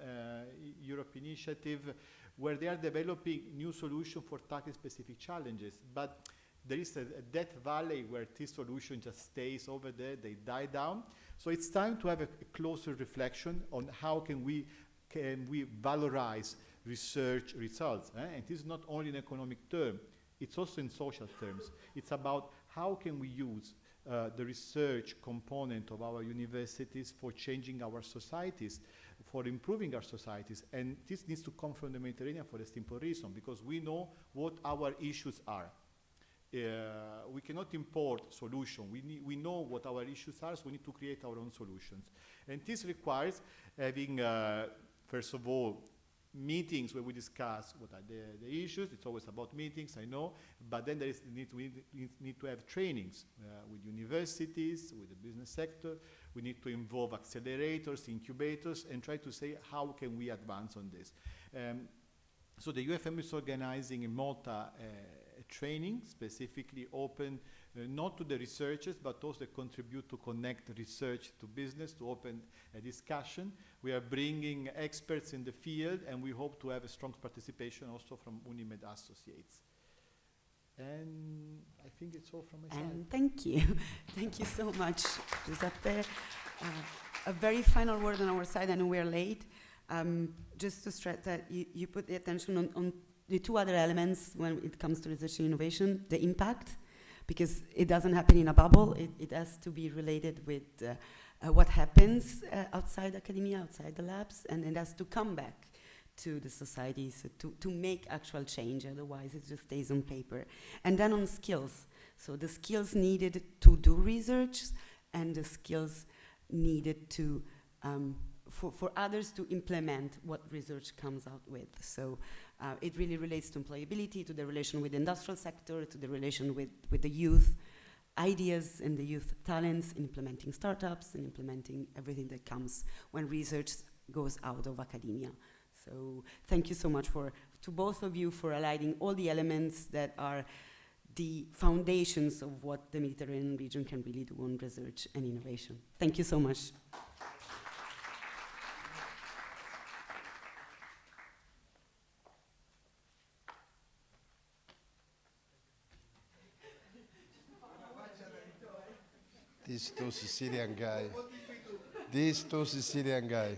Speaker 15: Europe Initiative, where they are developing new solutions for tackling specific challenges. But there is a death valley where this solution just stays over there, they die down. So it's time to have a closer reflection on how can we valorize research results. And this is not only in economic terms, it's also in social terms. It's about how can we use the research component of our universities for changing our societies, for improving our societies. And this needs to come from the Mediterranean for a simple reason, because we know what our issues are. We cannot import solutions. We know what our issues are, so we need to create our own solutions. And this requires having, first of all, meetings where we discuss what are the issues. It's always about meetings, I know, but then we need to have trainings with universities, with the business sector. We need to involve accelerators, incubators, and try to say how can we advance on this. So the UFM is organizing in Malta a training specifically open not to the researchers, but those that contribute to connect research to business, to open a discussion. We are bringing experts in the field, and we hope to have a strong participation also from UNIMED associates. And I think it's all from my side.
Speaker 14: And thank you. Thank you so much, Giuseppe. A very final word on our side, I know we're late. Just to stress that you put the attention on the two other elements when it comes to research and innovation, the impact, because it doesn't happen in a bubble. It has to be related with what happens outside academia, outside the labs, and it has to come back to the societies to make actual change, otherwise it just stays on paper. And then on skills, so the skills needed to do research and the skills needed to for others to implement what research comes out with. So it really relates to employability, to the relation with the industrial sector, to the relation with the youth ideas and the youth talents, implementing startups and implementing everything that comes when research goes out of academia. So thank you so much to both of you for aligning all the elements that are the foundations of what the Mediterranean region can really do on research and innovation. Thank you so much.
Speaker 4: These two Sicilian guys.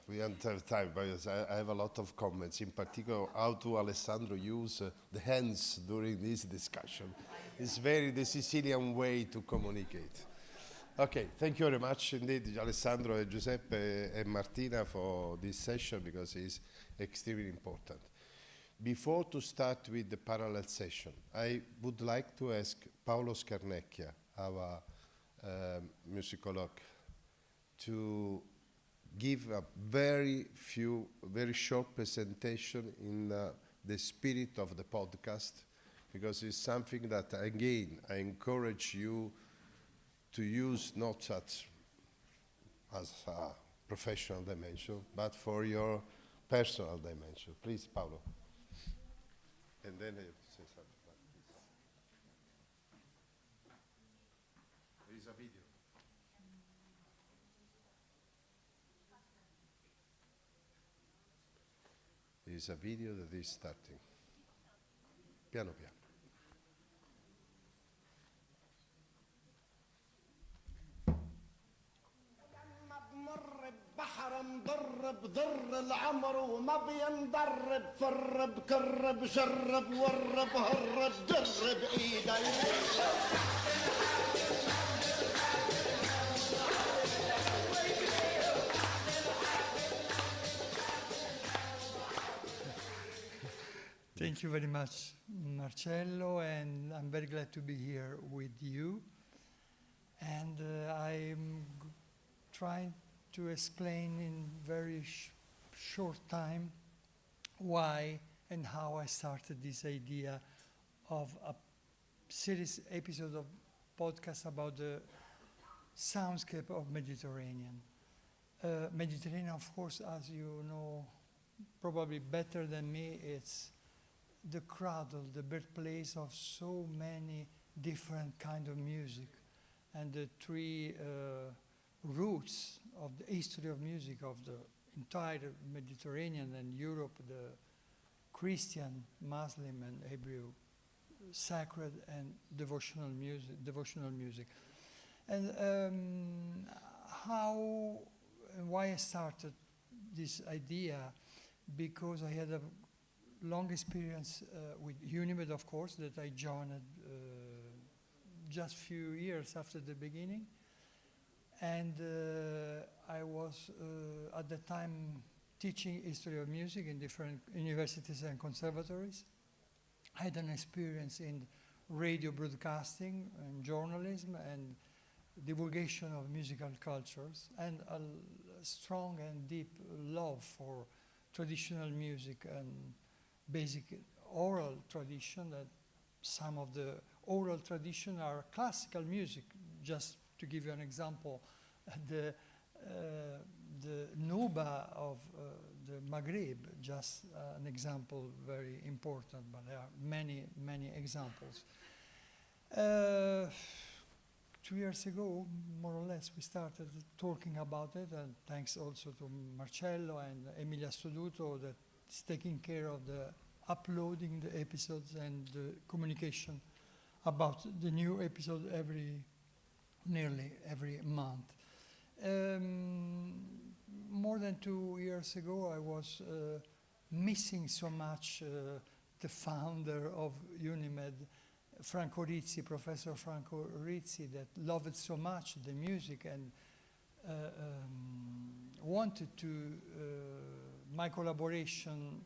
Speaker 4: We don't have time, because I have a lot of comments, in particular how to Alessandro use the hands during this discussion. It's very the Sicilian way to communicate. Okay, thank you very much indeed, Alessandro and Giuseppe and Martina, for this session, because it's extremely important. Before to start with the parallel session, I would like to ask Paolo Scarnecchia, our musicologue, to give a very short presentation in the spirit of the podcast, because it's something that, again, I encourage you to use not just as a professional dimension, but for your personal dimension. Please, Paolo. And then I have to say something like this. There is a video. There is a video that is starting. Piano piano.
Speaker 16: بحر مضرب ضر العمر وما بينضرب فرب كرب جرب ورب هرب درب ايدي.
Speaker 17: Thank you very much, Marcello, and I'm very glad to be here with you. And I'm trying to explain in very short time why and how I started this idea of a series episode of podcast about the soundscape of Mediterranean. Mediterranean, of course, as you know probably better than me, it's the cradle, the birthplace of so many different kind of music. and the three roots of the history of music of the entire Mediterranean and Europe, the Christian, Muslim, and Hebrew sacred and devotional music. And how and why I started this idea, because I had a long experience with UNIMED, of course, that I joined just few years after the beginning. And I was at the time teaching history of music in different universities and conservatories. I had an experience in radio broadcasting and journalism and divulgation of musical cultures, and a strong and deep love for traditional music and basic oral tradition. That some of the oral tradition are classical music. Just to give you an example, the Nuba of the Maghreb, just an example, very important, but there are many, many examples. 2 years ago, more or less, we started talking about it, and thanks also to Marcello and Emilia Stoduto that is taking care of the uploading the episodes and the communication about the new episode nearly every month. More than 2 years ago, I was missing so much the founder of UNIMED, Franco Rizzi, Professor Franco Rizzi, that loved so much the music and wanted to my collaboration,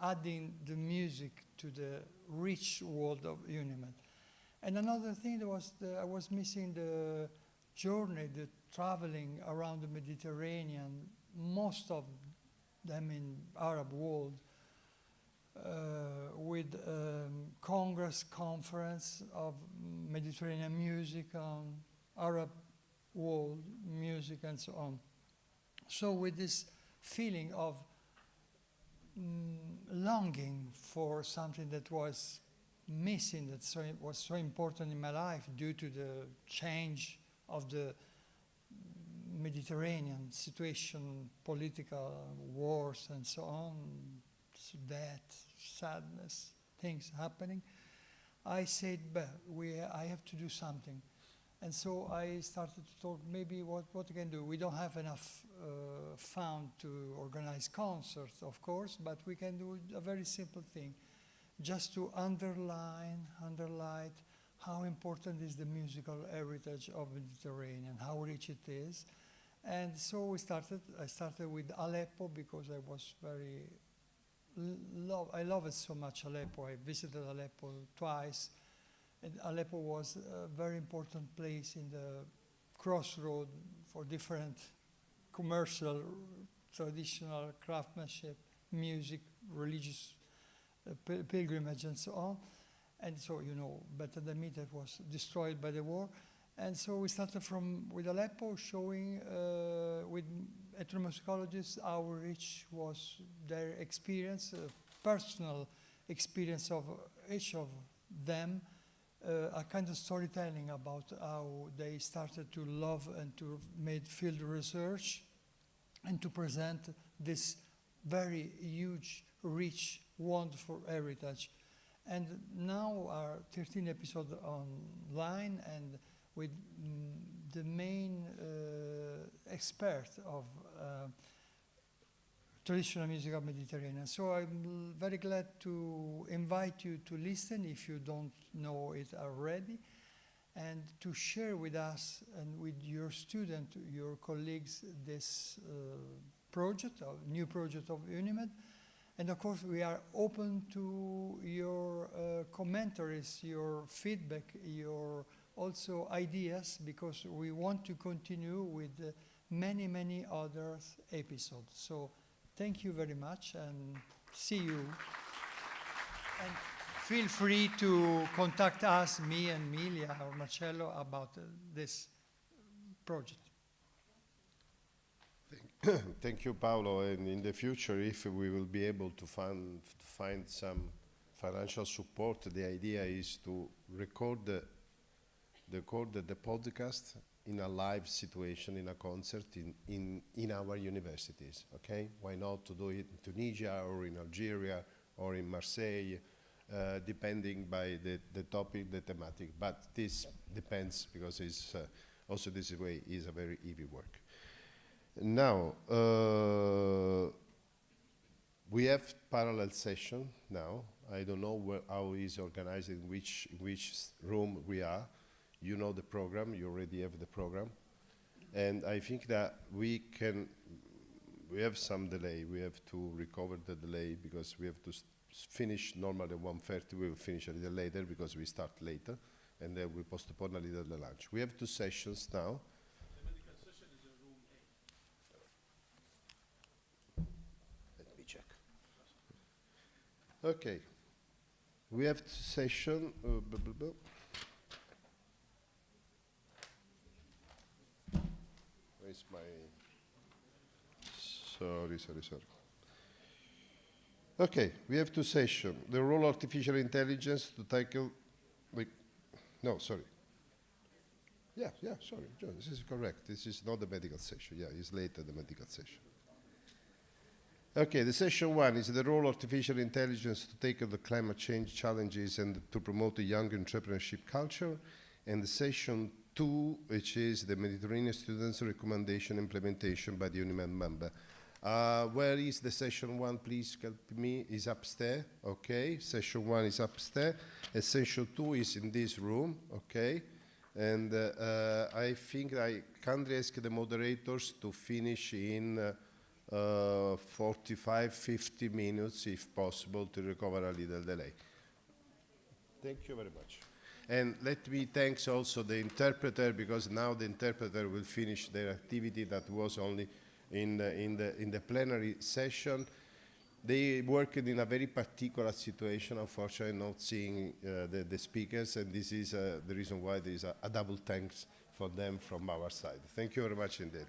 Speaker 17: adding the music to the rich world of UNIMED. And another thing was I was missing the journey, the traveling around the Mediterranean, most of them in Arab world, with conference of Mediterranean music on Arab world music and so on. So with this feeling of longing for something that was missing, that was so important in my life due to the change of the Mediterranean situation, political wars and so on, death, sadness, things happening, I said, I have to do something. And so I started to talk, maybe what we can do. We don't have enough fund to organize concerts, of course, but we can do a very simple thing, just to underline how important is the musical heritage of the Mediterranean, how rich it is. And so I started with Aleppo because I was I love it so much, Aleppo. I visited Aleppo twice. And Aleppo was a very important place in the crossroad for different commercial, traditional craftsmanship, music, religious pilgrimage, and so on. And so, you know better than me, that was destroyed by the war. And so we started with Aleppo, showing with ethnomusicologists how rich was their experience, personal experience of each of them, a kind of storytelling about how they started to love and to make field research and to present this very huge, rich, wonderful heritage. And now our 13 episodes online, and with the main expert of traditional music of Mediterranean. So I'm very glad to invite you to listen if you don't know it already, and to share with us and with your student, your colleagues, this project, a new project of UNIMED. And of course, we are open to your commentaries, your feedback, your also ideas, because we want to continue with many, many other episodes. So thank you very much, and see you. And feel free to contact us, me and Emilia or Marcello, about this project.
Speaker 4: Thank you, Paolo. And in the future, if we will be able to find some financial support, the idea is to record recorded the podcast in a live situation, in a concert in our universities, okay? Why not to do it in Tunisia or in Algeria or in Marseille, depending by the topic, the thematic. But this depends because it's also this way is a very heavy work. Now, we have parallel session now. I don't know how is organized, in which room we are. You know the program, you already have the program. And I think that we have some delay. We have to recover the delay because we have to finish normally at 1:30. We will finish a little later because we start later. And then we postpone a little the lunch. We have 2 sessions now.
Speaker 12: The medical session is in room A.
Speaker 4: Let me check. Okay. We have session. Where's my? Sorry. Okay, we have 2 sessions. The role of artificial intelligence to tackle. No, sorry. Yeah, sorry, John, this is correct. This is not the medical session. Yeah, it's later the medical session. Okay, the session 1 is the role of artificial intelligence to tackle the climate change challenges and to promote a young entrepreneurship culture. And the session 2, which is the Mediterranean students' recommendation implementation by the UNIMED member. Where is the session 1, please help me, is upstairs, okay? Session 1 is upstairs, and session 2 is in this room, okay? And I think I kindly ask the moderators to finish in 45, 50 minutes, if possible, to recover a little delay. Thank you very much. And let me thank also the interpreter, because now the interpreter will finish their activity that was only in the plenary session. They worked in a very particular situation, unfortunately not seeing the speakers, and this is the reason why there is a double thanks for them from our side. Thank you very much indeed.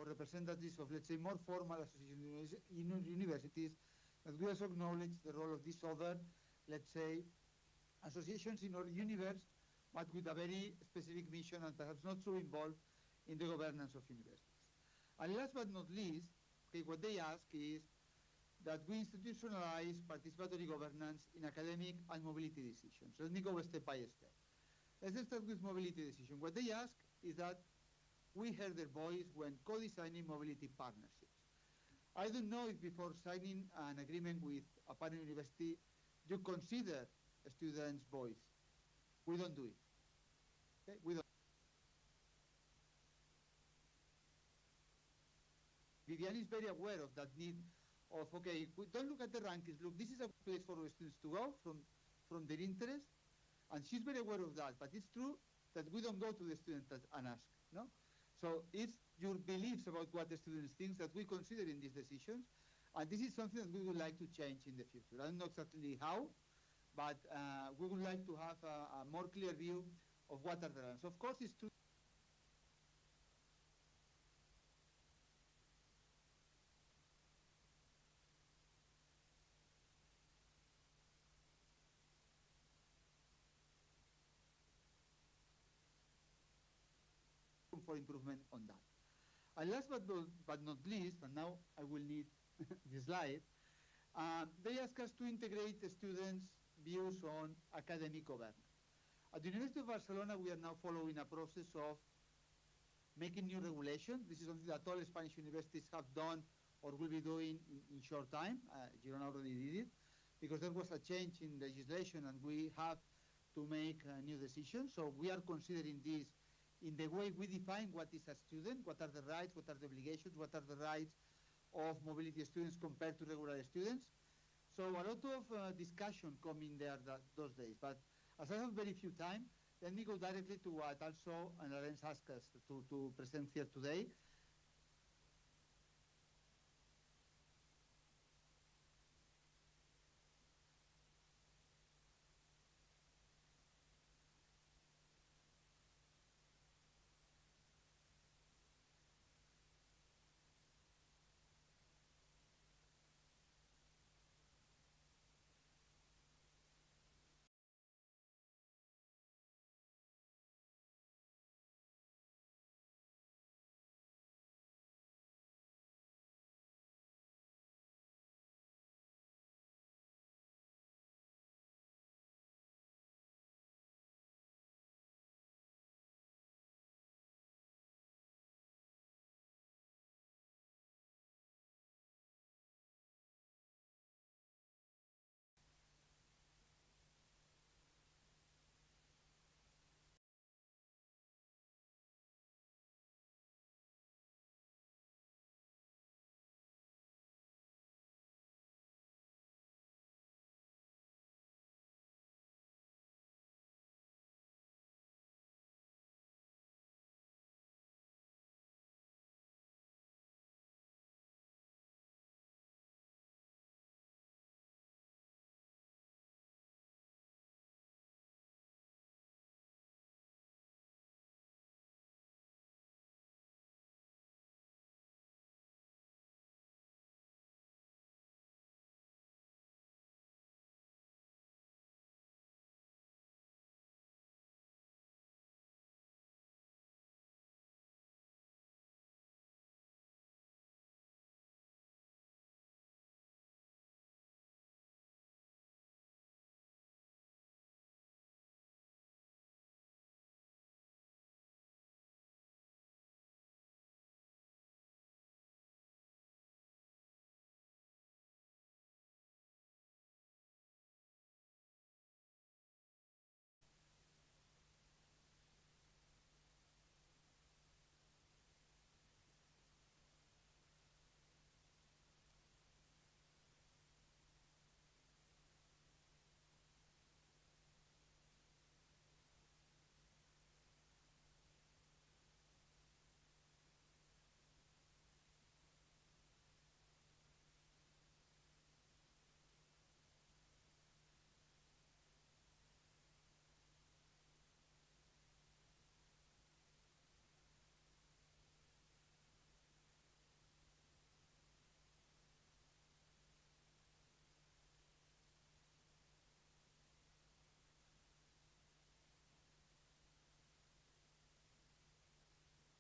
Speaker 18: representatives of, let's say, more formal associations in universities, that we also acknowledge the role of these other, let's say, associations in our universe, but with a very specific mission and perhaps not so involved in the governance of universities. And last but not least, okay, what they ask is that we institutionalize participatory governance in academic and mobility decisions. Let me go step by step. Let's start with mobility decision. What they ask is that we hear their voice when co-designing mobility partnerships. I don't know if before signing an agreement with a partner university, you consider a student's voice. We don't do it. Okay? We don't. Vivian is very aware of that need of, okay, we don't look at the rankings. Look, this is a place for our students to go from their interest, and she's very aware of that. But it's true that we don't go to the student and ask, no? So it's your beliefs about what the students think that we consider in these decisions, and this is something that we would like to change in the future. I don't know exactly how, but we would like to have a more clear view of what are the runs. Of course, it's true. For improvement on that. And last but not least, and now I will need the slide, they ask us to integrate the students' views on academic governance. At the University of Barcelona, we are now following a process of making new regulations. This is something that all Spanish universities have done or will be doing in short time. Girona already did it, because there was a change in legislation and we have to make new decisions. So we are considering this in the way we define what is a student, what are the rights, what are the obligations, what are the rights of mobility students compared to regular students. So a lot of discussion coming there those days. But as I have very few time, let me go directly to what also Lorenz asked us to present here today.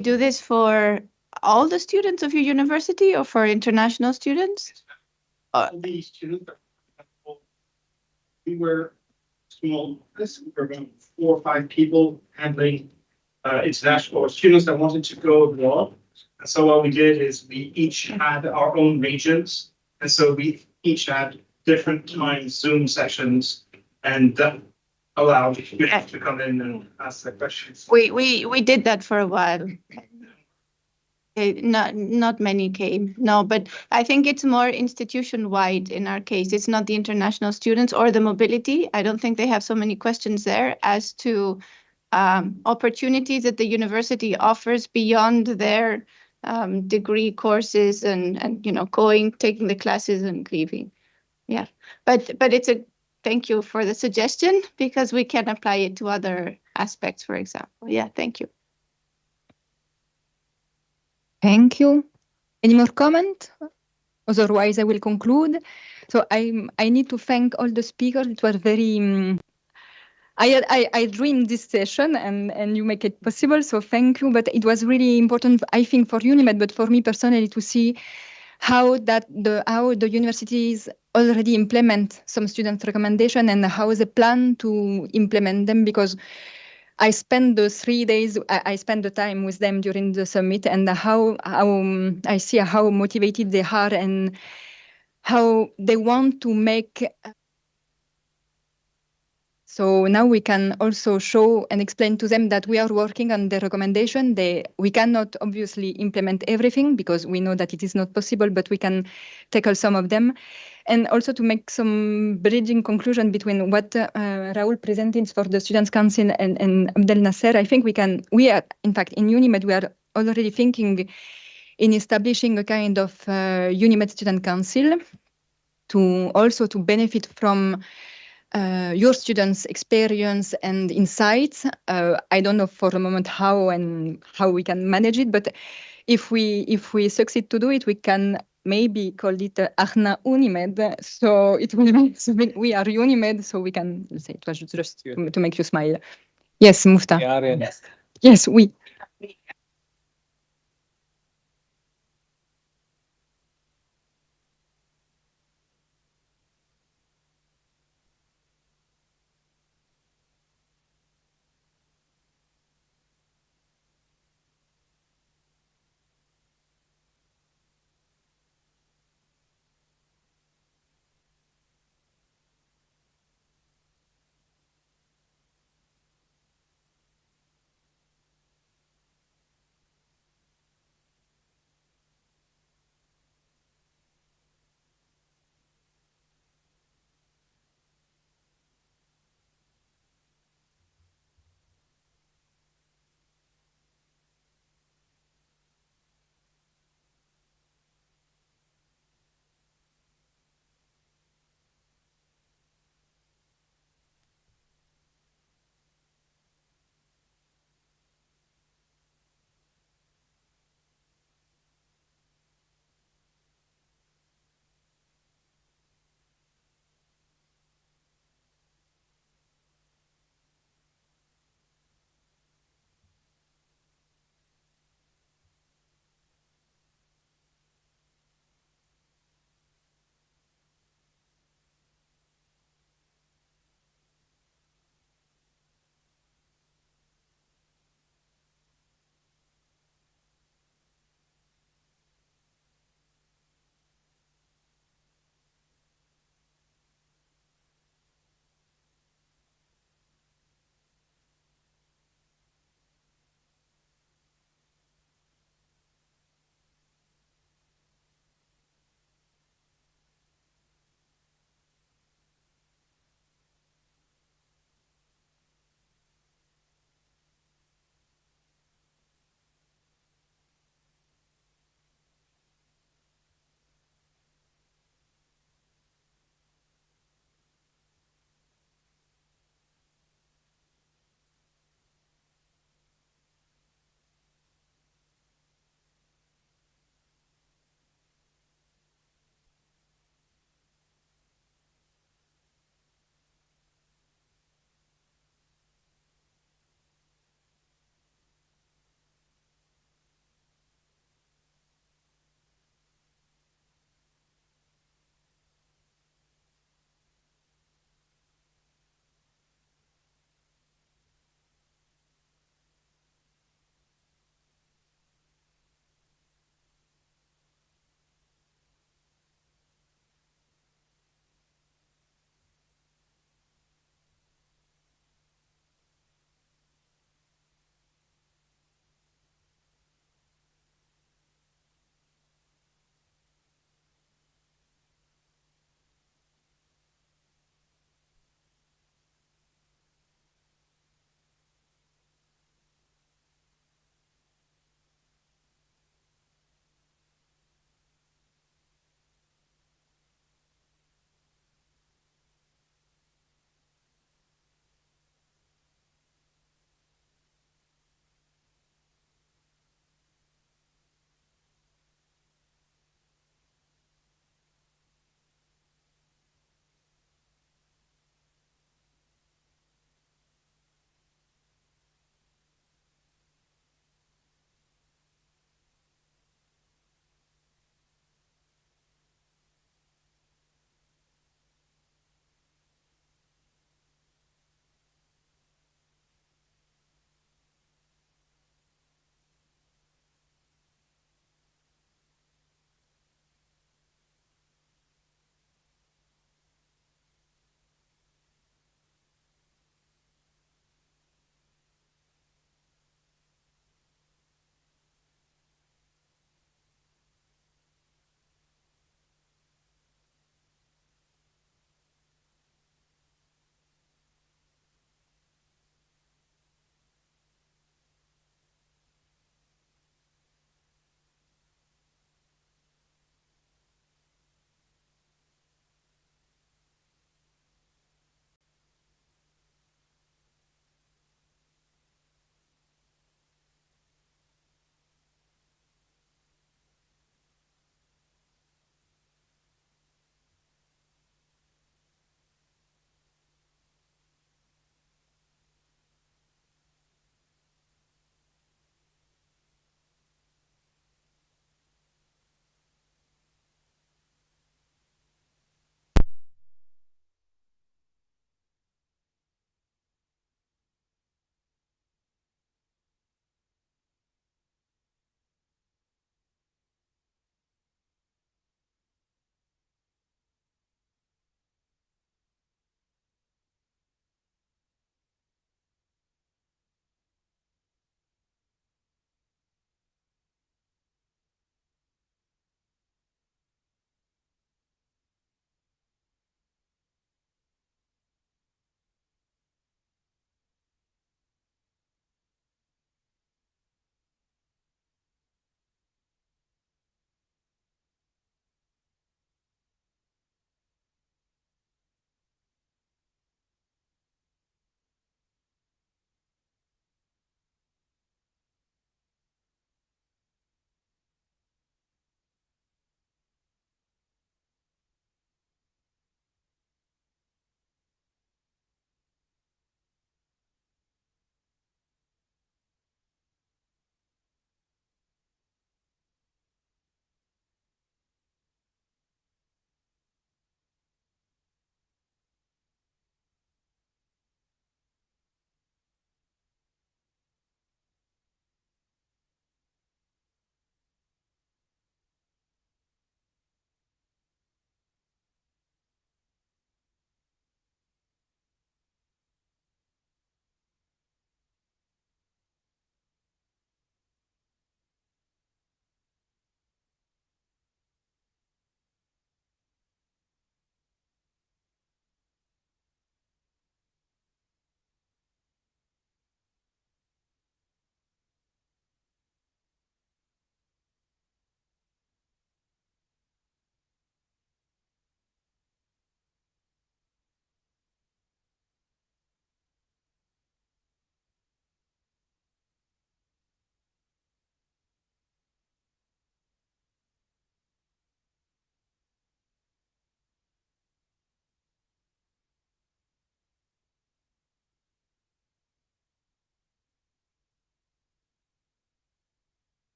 Speaker 19: Do this for all the students of your university or for international students?
Speaker 20: The students, we were small, this were about 4 or 5 people handling international students that wanted to go abroad. And so what we did is we each had our own regions. And so we each had different time Zoom sessions, and that allowed students to come in and ask their questions.
Speaker 19: We did that for a while. Not many came, no, but I think it's more institution-wide in our case. It's not the international students or the mobility. I don't think they have so many questions there as to opportunities that the university offers beyond their degree courses and you know, taking the classes and leaving. Yeah, but it's a thank you for the suggestion, because we can apply it to other aspects, for example. Yeah, thank you.
Speaker 21: Thank you. Any more comment? Otherwise, I will conclude. So I need to thank all the speakers. It was very. I dreamed this session and you make it possible. So thank you. But it was really important, I think, for UNIMED, but for me personally, to see how the universities already implement some student recommendation and how they plan to implement them, because I spent the 3 days, I spent the time with them during the summit, and how I see how motivated they are and how they want to make. So now we can also show and explain to them that we are working on the recommendation. We cannot obviously implement everything because we know that it is not possible, but we can tackle some of them. And also to make some bridging conclusion between what Raul presented for the Students' Council and Abdel Nasser. I think we are, in fact, in UNIMED, we are already thinking in establishing a kind of UNIMED Student Council to also to benefit from your students' experience and insights. I don't know for the moment how we can manage it, but if we succeed to do it, we can maybe call it Ahna UNIMED. So it will be something, we are UNIMED, so we can say it was just to make you smile. Yes, Mufta. Yes, we.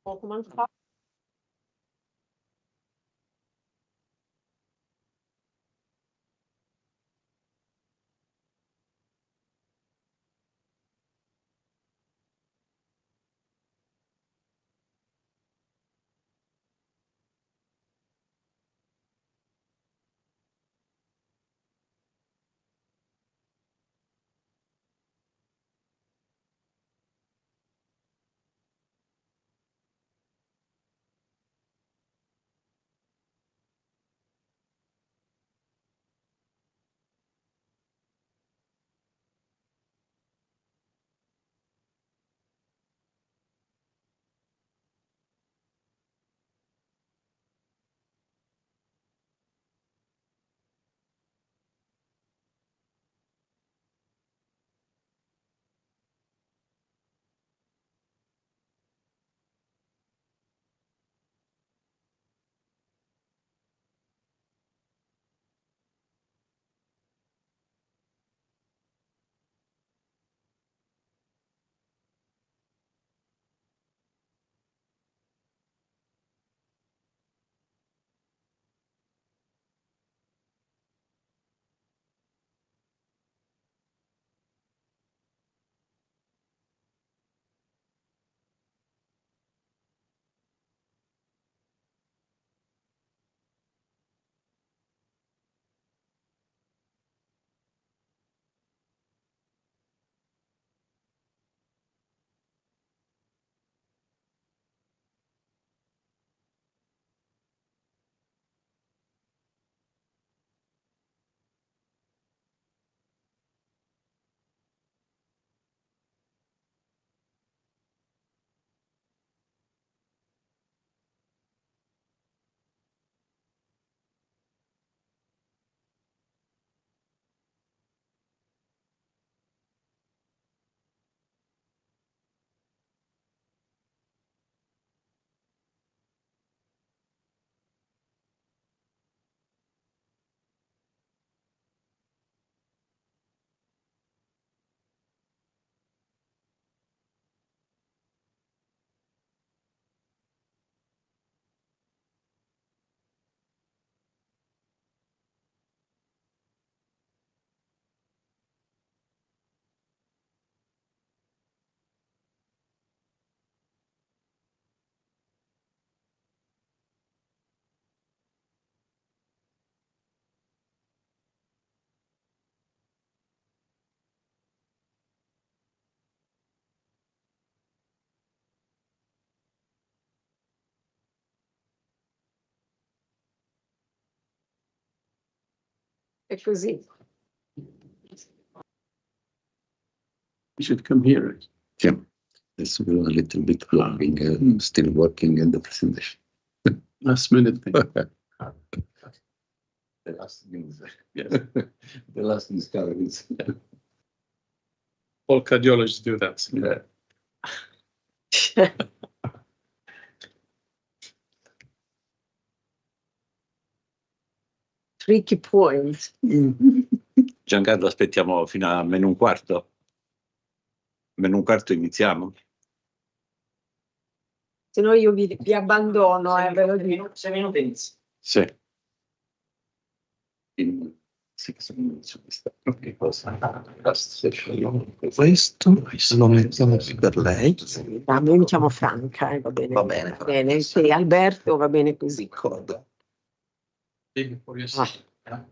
Speaker 1: Può cominciare? È così.
Speaker 22: You should come here. Yeah, this will a little bit long, still working in the presentation. Last minute thing. The last news. Yes. The last discoveries. All cardiologists do that. Yeah.
Speaker 1: Tricky point.
Speaker 22: Giancarlo, aspettiamo fino a meno un quarto. Meno un quarto iniziamo.
Speaker 1: Se no io vi abbandono, ve lo dico.
Speaker 22: 6 minuti inizio. Sì. Sì, che sono inizio questa. Ok, cosa? Questo lo mettiamo qui per lei.
Speaker 1: Noi mi chiamo Franca, va bene.
Speaker 22: Va bene.
Speaker 1: Va bene, sì, Alberto va bene così.
Speaker 22: D'accordo.
Speaker 1: Ah.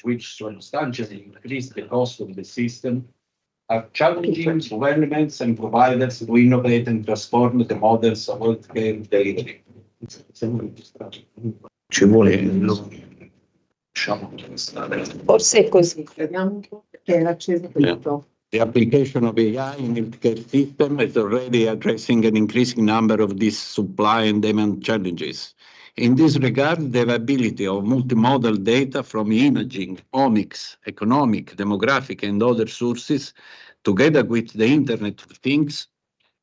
Speaker 22: which substantially increase the cost of the system, are challenging governments and providers to innovate and transform the models of healthcare delivery. Ci vuole
Speaker 1: Forse è così, vediamo che era acceso tutto.
Speaker 22: The application of AI in healthcare system is already addressing an increasing number of these supply and demand challenges. In this regard, the availability of multimodal data from imaging, omics, economic, demographic, and other sources, together with the Internet of Things,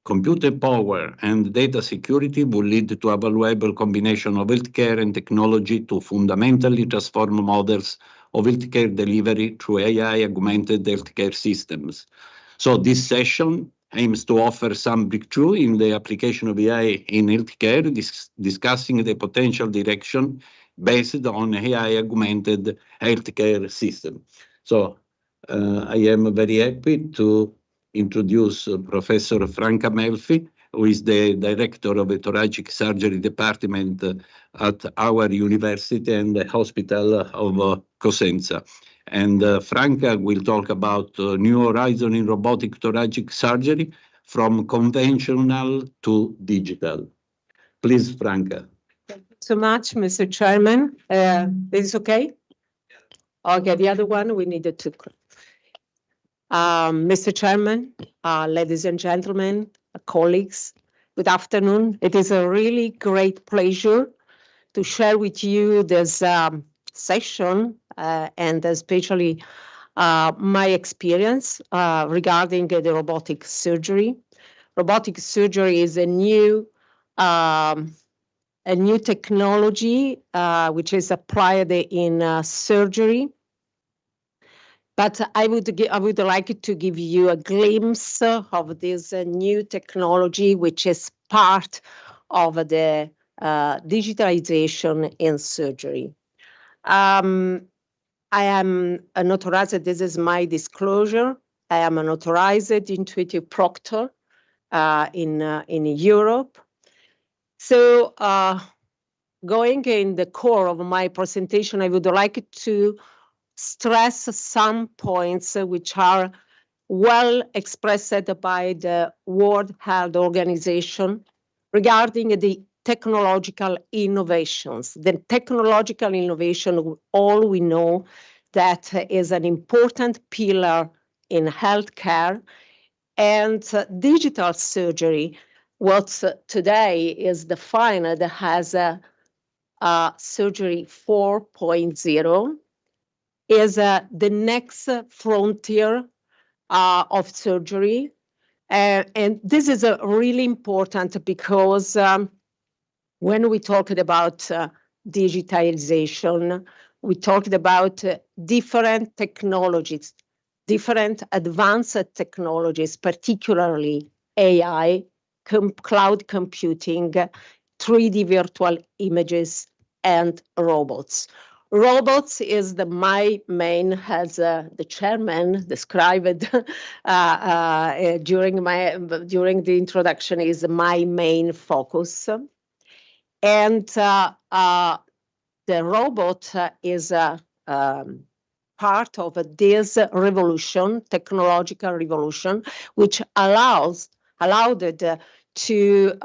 Speaker 22: computer power, and data security will lead to a valuable combination of healthcare and technology to fundamentally transform models of healthcare delivery through AI-augmented healthcare systems. So this session aims to offer some breakthrough in the application of AI in healthcare, discussing the potential direction based on AI-augmented healthcare system. So I am very happy to introduce Professor Franca Melfi, who is the director of the thoracic surgery department at our university and the hospital of Cosenza. And Franca will talk about new horizon in robotic thoracic surgery from conventional to digital. Please, Franca.
Speaker 1: Thank you so much, Mr. Chairman. Is this okay? Okay, the other one we needed to. Mr. Chairman, ladies and gentlemen, colleagues, good afternoon. It is a really great pleasure to share with you this session and especially my experience regarding the robotic surgery. Robotic surgery is a new technology which is applied in surgery. But I would like to give you a glimpse of this new technology, which is part of the digitalization in surgery. I am an authorized, this is my disclosure. I am an authorized intuitive proctor in Europe. So going in the core of my presentation, I would like to stress some points which are well expressed by the World Health Organization regarding the technological innovations. The technological innovation, all we know that is an important pillar in healthcare, and digital surgery, what today is defined as surgery 4.0, is the next frontier of surgery. And this is really important because when we talked about digitalization, we talked about different technologies, different advanced technologies, particularly AI, cloud computing, 3D virtual images, and robots. Robots is my main, as the chairman described during the introduction, is my main focus. And the robot is part of this revolution, technological revolution, which allowed to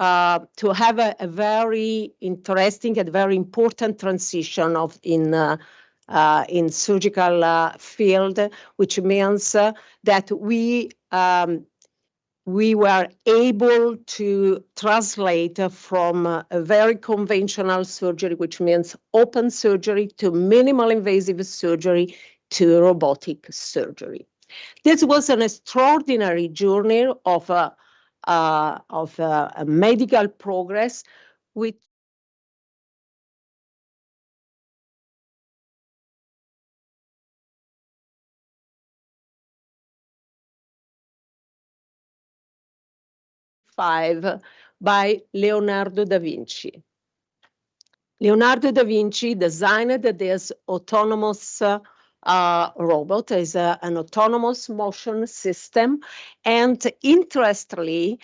Speaker 1: have a very interesting and very important transition in surgical field, which means that we were able to translate from a very conventional surgery, which means open surgery, to minimal invasive surgery, to robotic surgery. This was an extraordinary journey of medical progress, which by Leonardo da Vinci. Leonardo da Vinci designed this autonomous robot, is an autonomous motion system. And interestingly,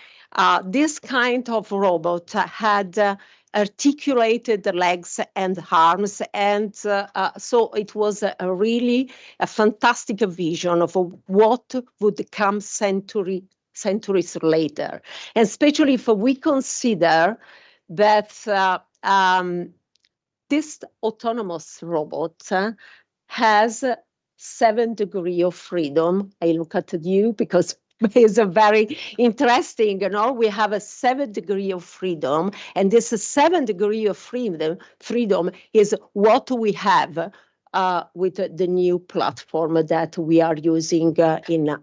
Speaker 1: this kind of robot had articulated the legs and arms. And so it was a really a fantastic vision of what would come centuries later. And especially if we consider that this autonomous robot has 7 degrees of freedom. I look at you because it's a very interesting, we have a 7 degree of freedom, and this 7 degree of freedom is what we have with the new platform that we are using in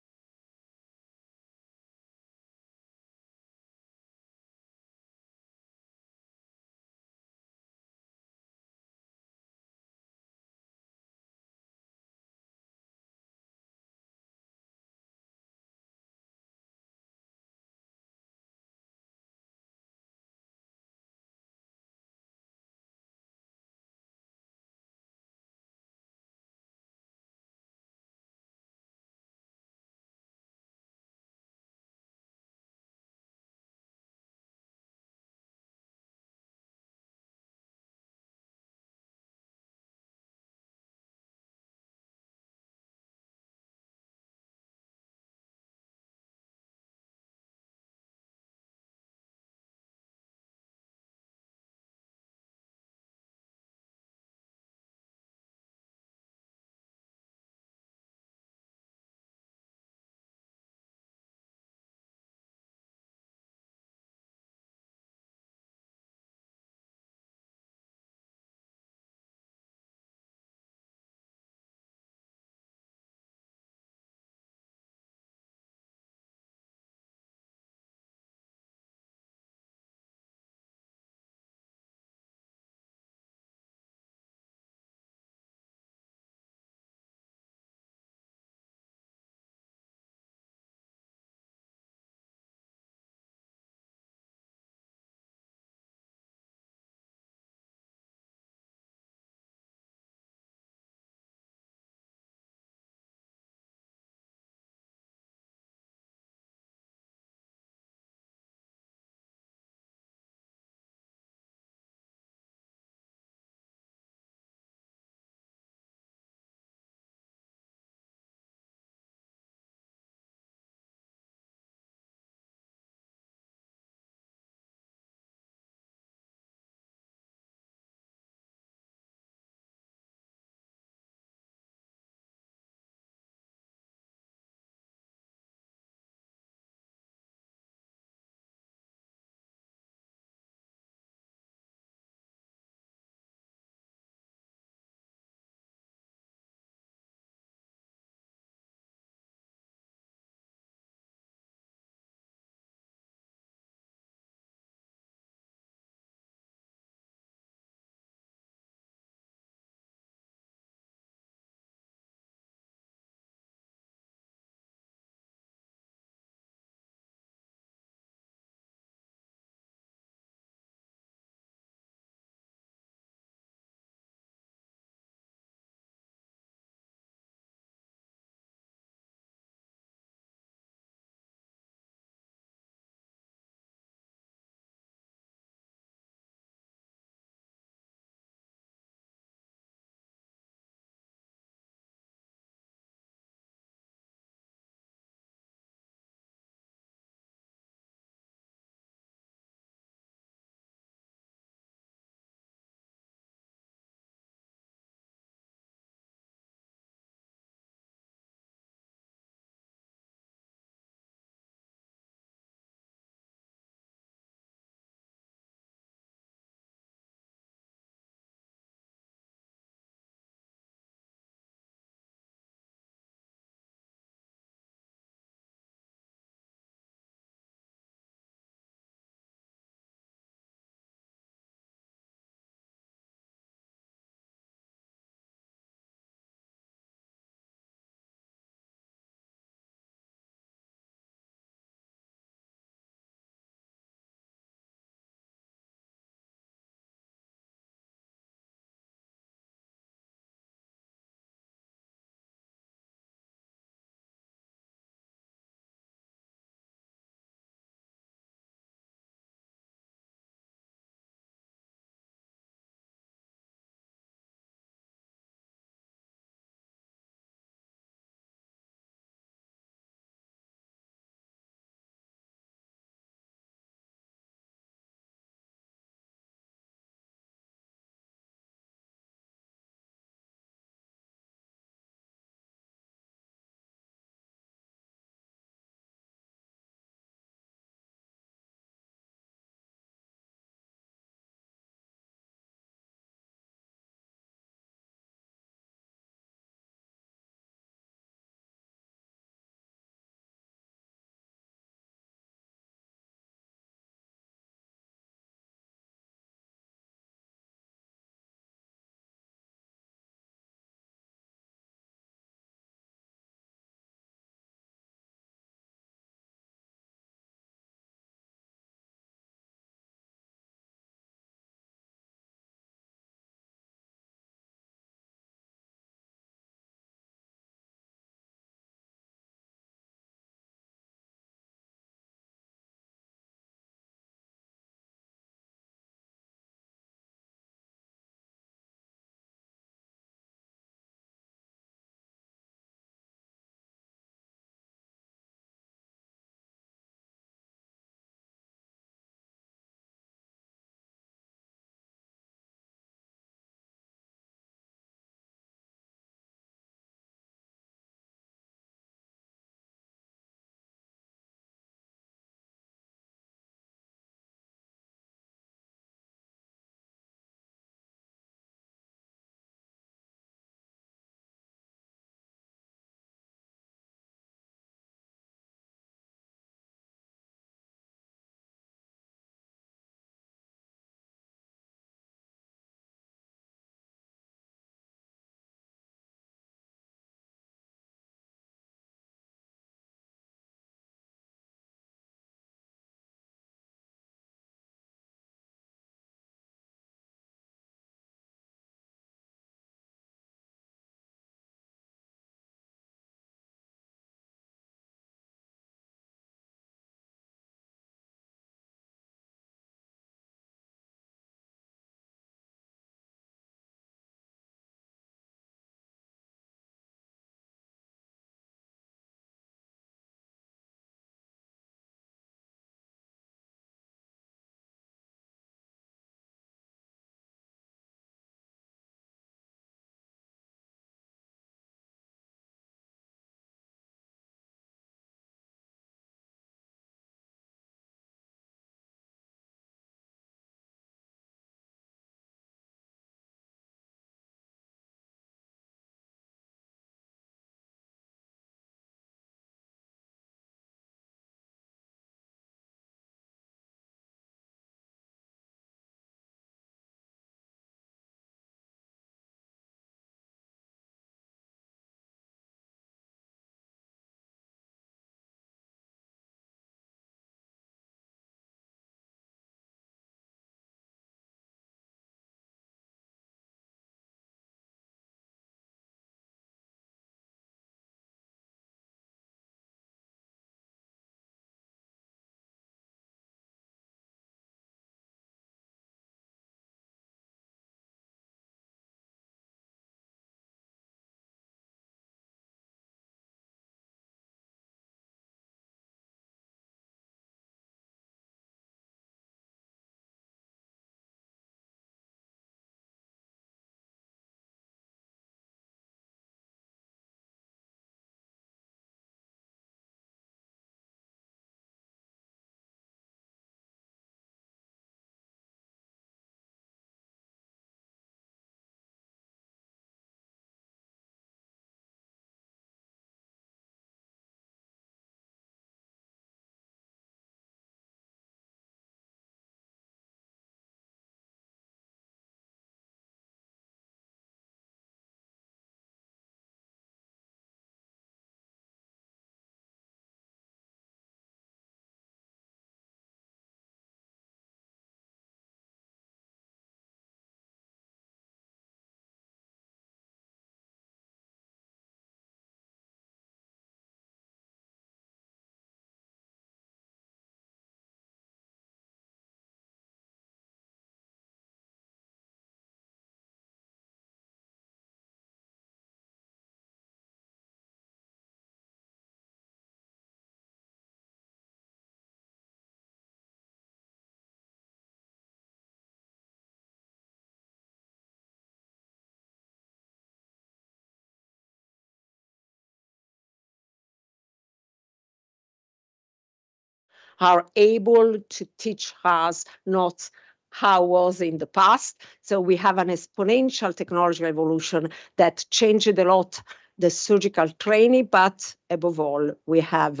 Speaker 1: are able to teach us not how was in the past. So we have an exponential technology evolution that changed a lot the surgical training, but above all, we have,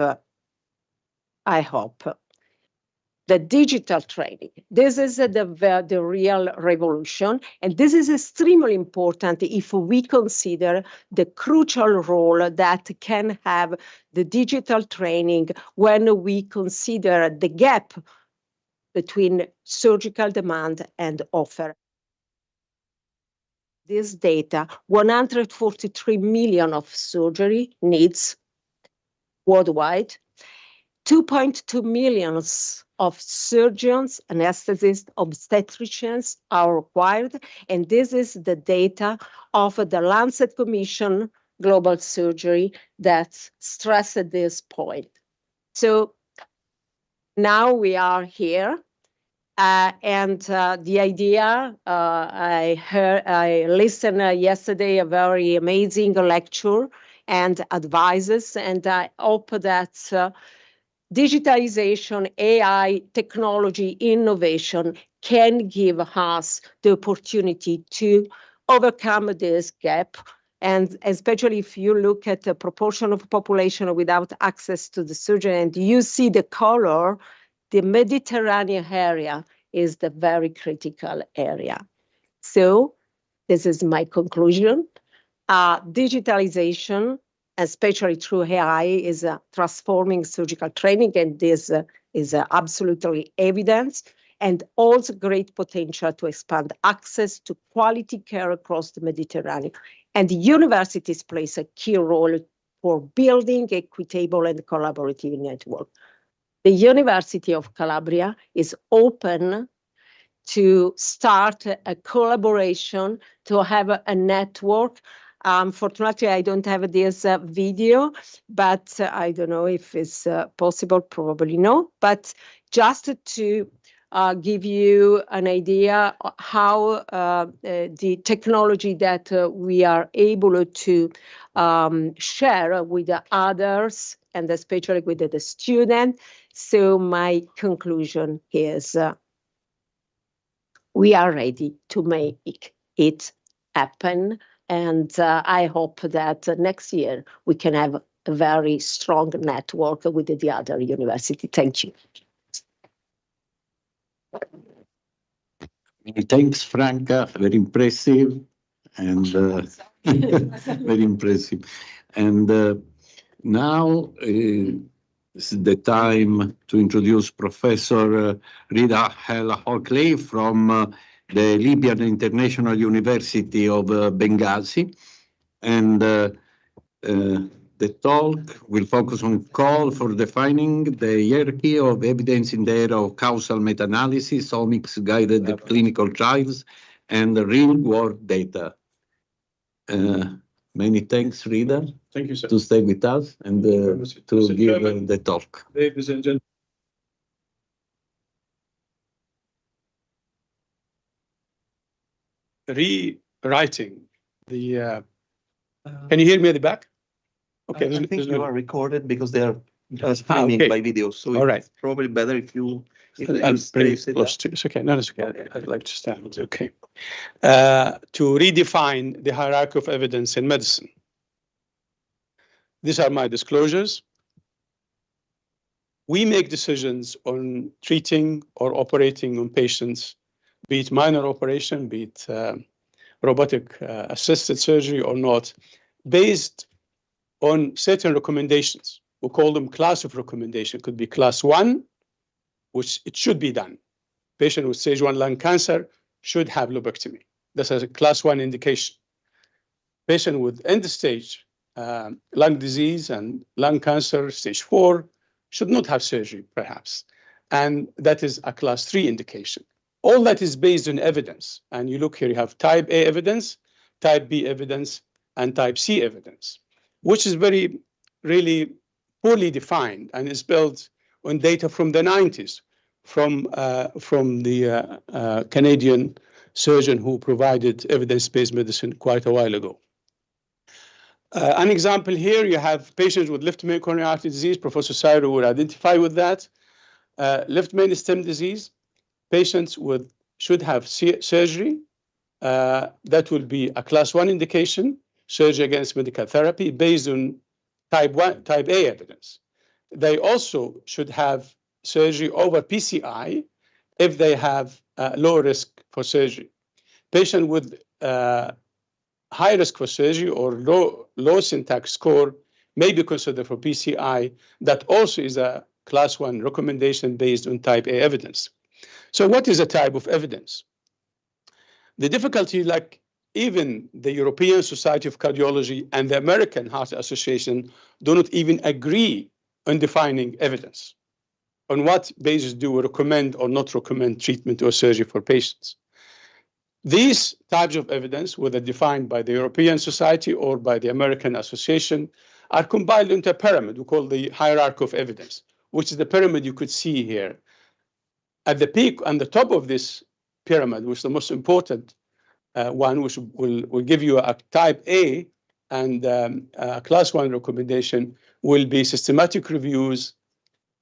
Speaker 1: I hope, the digital training. This is the real revolution, and this is extremely important if we consider the crucial role that can have the digital training when we consider the gap between surgical demand and offer. This data, 143 million of surgery needs worldwide, 2.2 million of surgeons, anesthetists, obstetricians are required, and this is the data of the Lancet Commission Global Surgery that stressed this point. So now we are here, and the idea, I listened yesterday a very amazing lecture and advices, and I hope that digitalization, AI, technology, innovation can give us the opportunity to overcome this gap. And especially if you look at the proportion of population without access to the surgery, and you see the color, the Mediterranean area is the very critical area. So this is my conclusion. Digitalization, especially through AI, is transforming surgical training, and this is absolutely evident, and also great potential to expand access to quality care across the Mediterranean. And the universities plays a key role for building equitable and collaborative network. The University of Calabria is open to start a collaboration, to have a network. Unfortunately, I don't have this video, but I don't know if it's possible, probably no. But just to give you an idea how the technology that we are able to share with the others, and especially with the student. So my conclusion is we are ready to make it happen. And I hope that next year we can have a very strong network with the other university. Thank you.
Speaker 22: Many thanks, Franca. Very impressive and very impressive. And now this is the time to introduce Professor Rida El-Hockley from the Libyan International University of Benghazi. And the talk will focus on call for defining the hierarchy of evidence in the area of causal meta-analysis, omics-guided clinical trials, and real-world data. Many thanks, Rida.
Speaker 2: Thank you, sir.
Speaker 22: To stay with us and to give the talk.
Speaker 2: Ladies and gentlemen. Rewriting the. Can you hear me at the back? Okay.
Speaker 3: I think you are recorded because they are streaming by video. So
Speaker 2: all right.
Speaker 3: It's probably better if you.
Speaker 2: I'm pretty close to it's okay. No, it's okay. I'd like to stand. Okay. To redefine the hierarchy of evidence in medicine. These are my disclosures. We make decisions on treating or operating on patients, be it minor operation, be it robotic assisted surgery or not, based on certain recommendations. We call them class of recommendation. It could be class 1, which it should be done. Patient with stage 1 lung cancer should have lobectomy. This is a class 1 indication. Patient with end stage lung disease and lung cancer, stage 4, should not have surgery, perhaps. And that is a class 3 indication. All that is based on evidence. And you look here, you have type A evidence, type B evidence, and type C evidence, which is really poorly defined and is built on data from the 90s, from the Canadian surgeon who provided evidence-based medicine quite a while ago. An example here, you have patients with left main coronary artery disease. Professor Sairo will identify with that. left main stem disease, patients should have surgery. That will be a class 1 indication, surgery against medical therapy based on type A evidence. They also should have surgery over PCI if they have low risk for surgery. Patient with high risk for surgery or low syntax score may be considered for PCI. That also is a class 1 recommendation based on type A evidence. So what is a type of evidence? The difficulty, like even the European Society of Cardiology and the American Heart Association do not even agree on defining evidence. On what basis do we recommend or not recommend treatment or surgery for patients? These types of evidence, whether defined by the European Society or by the American Association, are compiled into a pyramid we call the hierarchy of evidence, which is the pyramid you could see here. At the peak, on the top of this pyramid, which is the most important one, which will give you a type A and a class 1 recommendation, will be systematic reviews,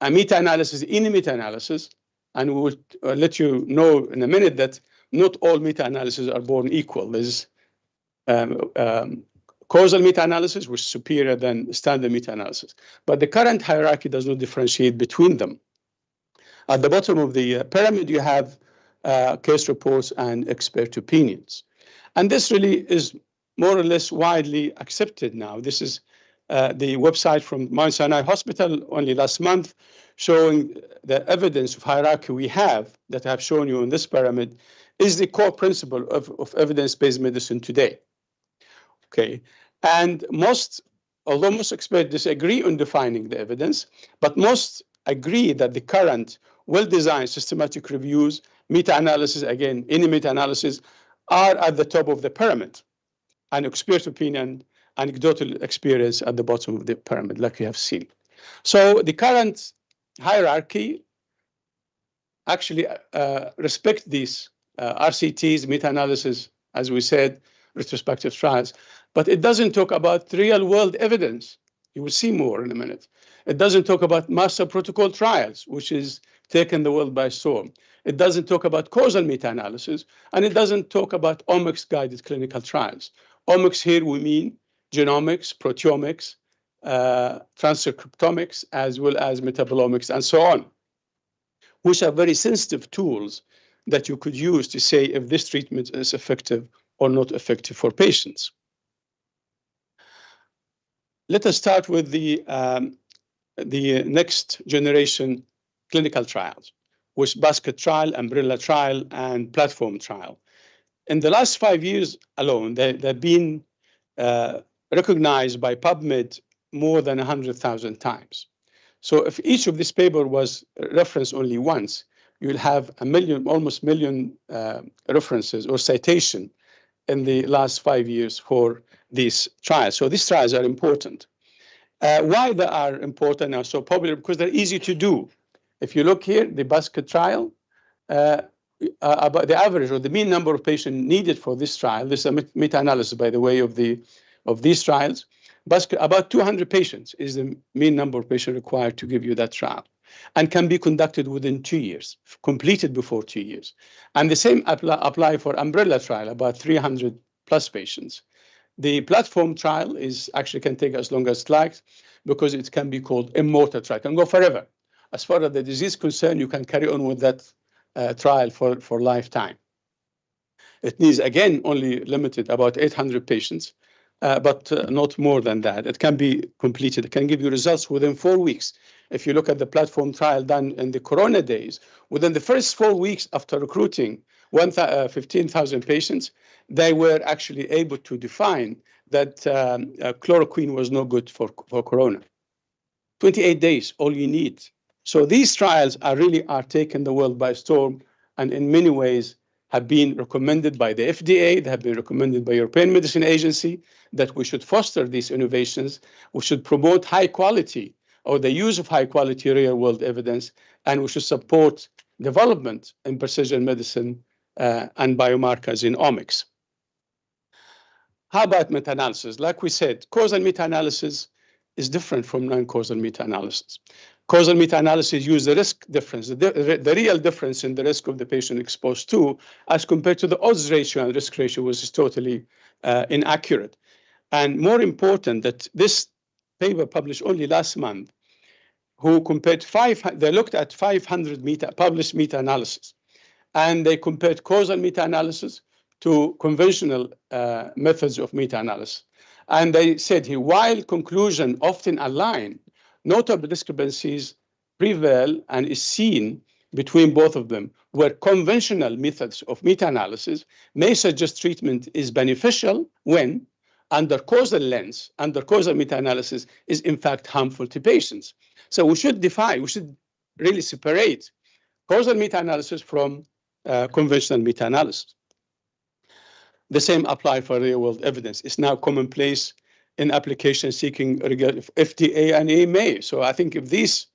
Speaker 2: a meta-analysis, any meta-analysis, and we will let you know in a minute that not all meta-analyses are born equal. There's causal meta-analysis, which is superior than standard meta-analysis. But the current hierarchy does not differentiate between them. At the bottom of the pyramid, you have case reports and expert opinions. And this really is more or less widely accepted now. This is the website from Mount Sinai Hospital only last month, showing the evidence of hierarchy we have that I have shown you in this pyramid is the core principle of evidence-based medicine today. Okay, and although most experts disagree on defining the evidence, but most agree that the current well-designed systematic reviews, meta-analysis, again, any meta-analysis, are at the top of the pyramid, and expert opinion, anecdotal experience at the bottom of the pyramid, like you have seen. So the current hierarchy actually respect these RCTs, meta-analysis, as we said, retrospective trials, but it doesn't talk about real-world evidence. You will see more in a minute. It doesn't talk about master protocol trials, which is taken the world by storm. It doesn't talk about causal meta-analysis, and it doesn't talk about omics-guided clinical trials. Omics here we mean genomics, proteomics, transcriptomics, as well as metabolomics, and so on, which are very sensitive tools that you could use to say if this treatment is effective or not effective for patients. Let us start with the next generation clinical trials, which basket trial, umbrella trial, and platform trial. In the last 5 years alone, they've been recognized by PubMed more than 100,000 times. So if each of this paper was referenced only once, you'll have almost a million references or citation in the last 5 years for these trials. So these trials are important. Why they are important and so popular? Because they're easy to do. If you look here, the basket trial, about the average or the mean number of patients needed for this trial, this is a meta-analysis, by the way, of these trials. About 200 patients is the mean number of patients required to give you that trial, and can be conducted within 2 years, completed before 2 years. And the same apply for umbrella trial, about 300 plus patients. The platform trial can take as long as it likes, because it can be called immortal trial, it can go forever. As far as the disease is concerned, you can carry on with that trial for lifetime. It needs, again, only limited, about 800 patients, but not more than that. It can be completed. It can give you results within 4 weeks. If you look at the platform trial done in the Corona days, within the first 4 weeks after recruiting 15,000 patients, they were actually able to define that chloroquine was no good for Corona. 28 days, all you need. So these trials are taking the world by storm, and in many ways have been recommended by the FDA, they have been recommended by European Medicine Agency, that we should foster these innovations, we should promote high quality or the use of high quality real world evidence, and we should support development in precision medicine and biomarkers in omics. How about meta-analysis? Like we said, causal meta-analysis is different from non-causal meta-analysis. Causal meta-analysis use the risk difference, the real difference in the risk of the patient exposed to, as compared to the odds ratio and risk ratio, which is totally inaccurate. And more important, that this paper published only last month, who compared they looked at 500 published meta-analysis, and they compared causal meta-analysis to conventional methods of meta-analysis. And they said here, while conclusions often align, notable discrepancies prevail and is seen between both of them, where conventional methods of meta-analysis may suggest treatment is beneficial when, under causal lens, under causal meta-analysis is in fact harmful to patients. So we should really separate causal meta-analysis from conventional meta-analysis. The same apply for real-world evidence. It's now commonplace in applications seeking FDA and EMA. So I think if these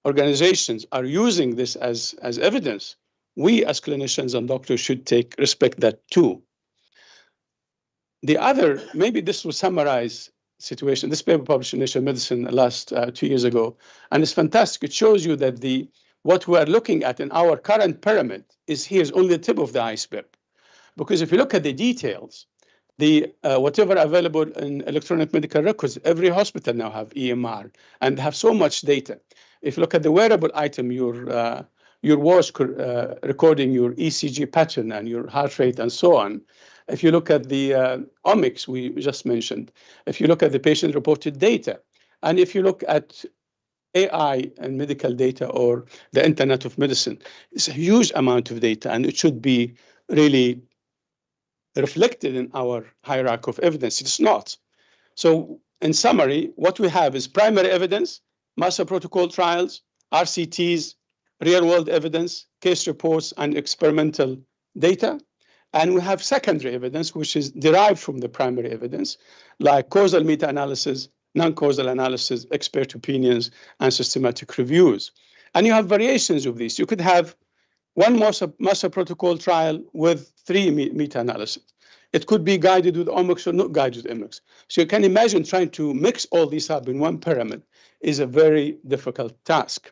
Speaker 2: organizations are using this as evidence, we as clinicians and doctors should respect that too. The other, maybe this will summarize situation. This paper published in Nature Medicine last 2 years ago, and it's fantastic. It shows you that what we are looking at in our current pyramid here's only the tip of the iceberg. Because if you look at the details, whatever available in electronic medical records, every hospital now have EMR and have so much data. If you look at the wearable item, your watch recording your ECG pattern and your heart rate and so on. If you look at the omics we just mentioned, if you look at the patient-reported data, and if you look at AI and medical data or the Internet of Medicine, it's a huge amount of data, and it should be really reflected in our hierarchy of evidence. It's not. So in summary, what we have is primary evidence, master protocol trials, RCTs, real-world evidence, case reports, and experimental data. And we have secondary evidence, which is derived from the primary evidence, like causal meta-analysis, non-causal analysis, expert opinions, and systematic reviews. And you have variations of these. You could have one master protocol trial with 3 meta-analysis. It could be guided with omics or not guided with omics. So you can imagine trying to mix all these up in one pyramid is a very difficult task.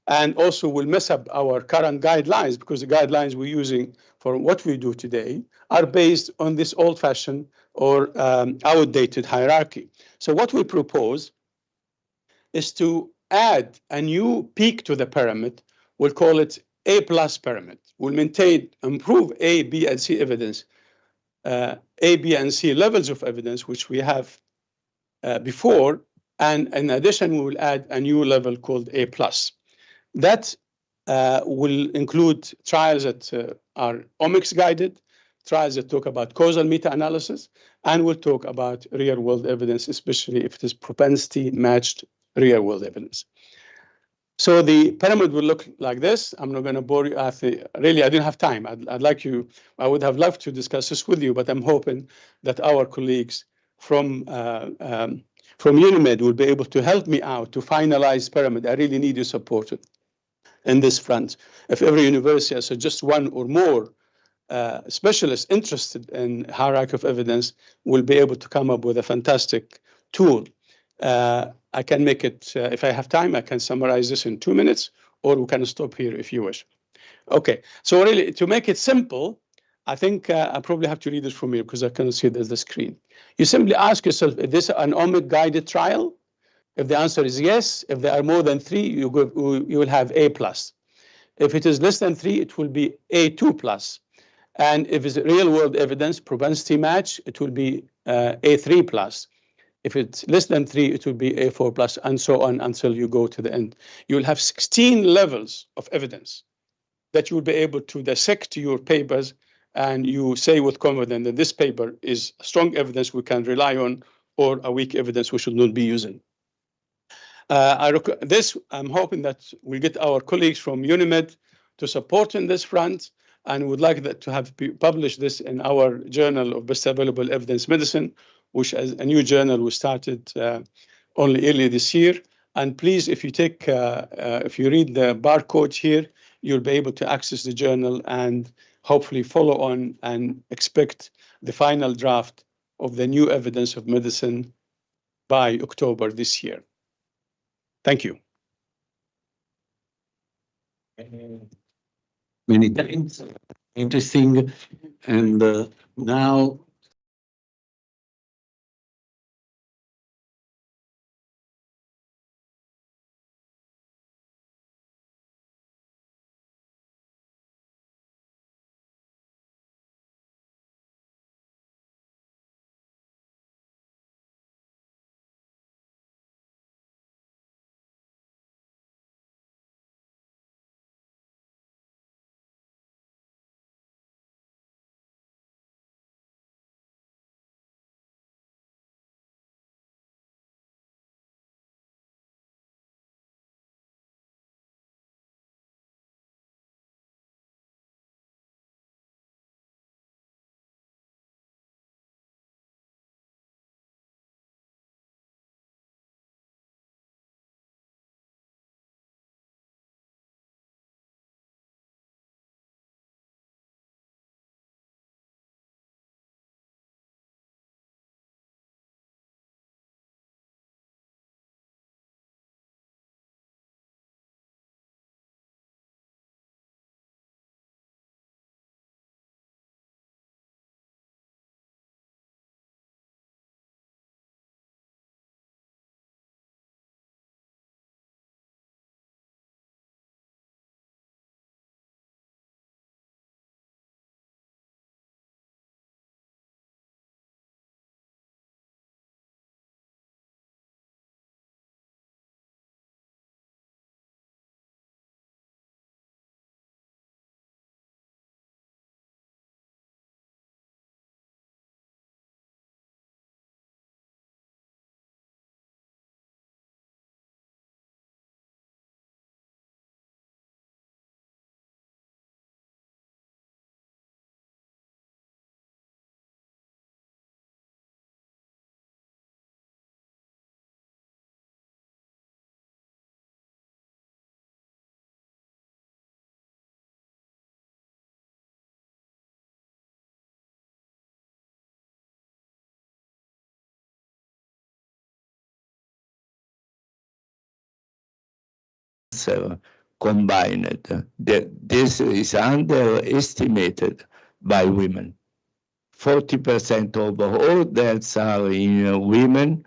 Speaker 2: And also will mess up our current guidelines, because the guidelines we're using for what we do today are based on this old-fashioned or outdated hierarchy. So what we propose is to add a new peak to the pyramid. We'll call it A+ pyramid. We'll improve A, B, and C evidence, A, B, and C levels of evidence, which we have before. And in addition, we will add a new level called A+. That will include trials that are omics guided, trials that talk about causal meta-analysis, and we'll talk about real-world evidence, especially if it is propensity-matched real-world evidence. So the pyramid will look like this. I'm not going to bore you. Really, I didn't have time. I would have loved to discuss this with you, but I'm hoping that our colleagues from UNIMED will be able to help me out to finalize pyramid. I really need your support in this front. If every university has just one or more specialists interested in hierarchy of evidence, will be able to come up with a fantastic tool. I can make it, if I have time, I can summarize this in 2 minutes, or we can stop here if you wish. Okay, so really, to make it simple, I think I probably have to read it from here because I cannot see the screen. You simply ask yourself, is this an omic guided trial? If the answer is yes, if there are more than 3, you will have A+. If it is less than 3, it will be A2+. And if it's real-world evidence, propensity match, it will be A3+. If it's less than 3, it will be A4+, and so on until you go to the end. You will have 16 levels of evidence that you will be able to dissect your papers, and you say with confidence that this paper is strong evidence we can rely on, or a weak evidence we should not be using. I'm hoping that we'll get our colleagues from UNIMED to support in this front, and would like that to have published this in our Journal of Best Available Evidence Medicine, which is a new journal we started only early this year. And please, if you read the barcode here, you'll be able to access the journal and hopefully follow on and expect the final draft of the new evidence of medicine by October this year. Thank you.
Speaker 22: many times. Interesting. And now combined, that this is underestimated by women. 40% of all deaths are in women.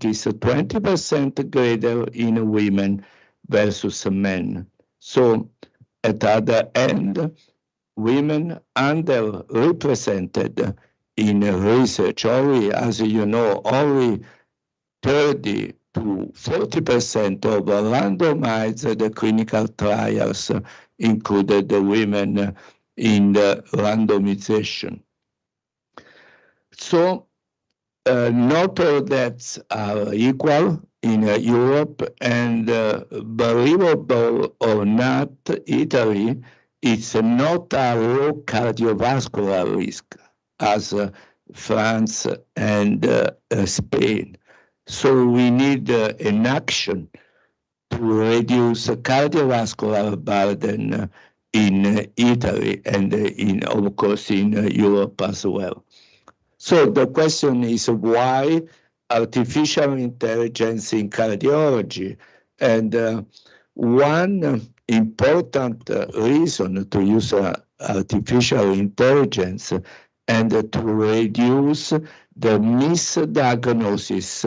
Speaker 22: It is 20% greater in women versus men. So at the other end, women underrepresented in research. Only, as you know, only 30 to 40% of randomized clinical trials included the women in the randomization. So not all deaths are equal in Europe, and believable or not, Italy is not a low cardiovascular risk as France and Spain. So we need an action to reduce cardiovascular burden in Italy and of course in Europe as well. So the question is why artificial intelligence in cardiology? And one important reason to use artificial intelligence and to reduce the misdiagnosis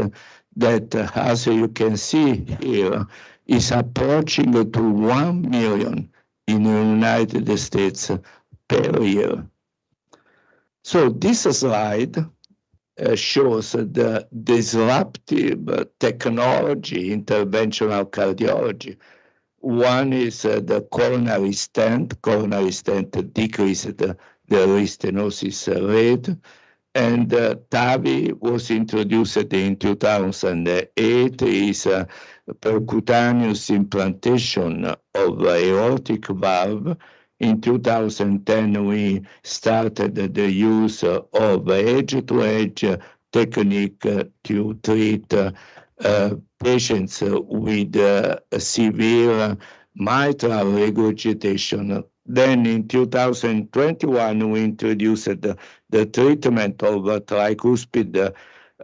Speaker 22: that, as you can see here, is approaching to 1 million in the United States per year. So this slide shows the disruptive technology, interventional cardiology. One is the coronary stent. Coronary stent decreased the restenosis rate. And TAVI was introduced in 2008. Is a percutaneous implantation of aortic valve. In 2010, we started the use of edge-to-edge technique to treat patients with severe mitral regurgitation. Then in 2021, we introduced the treatment of tricuspid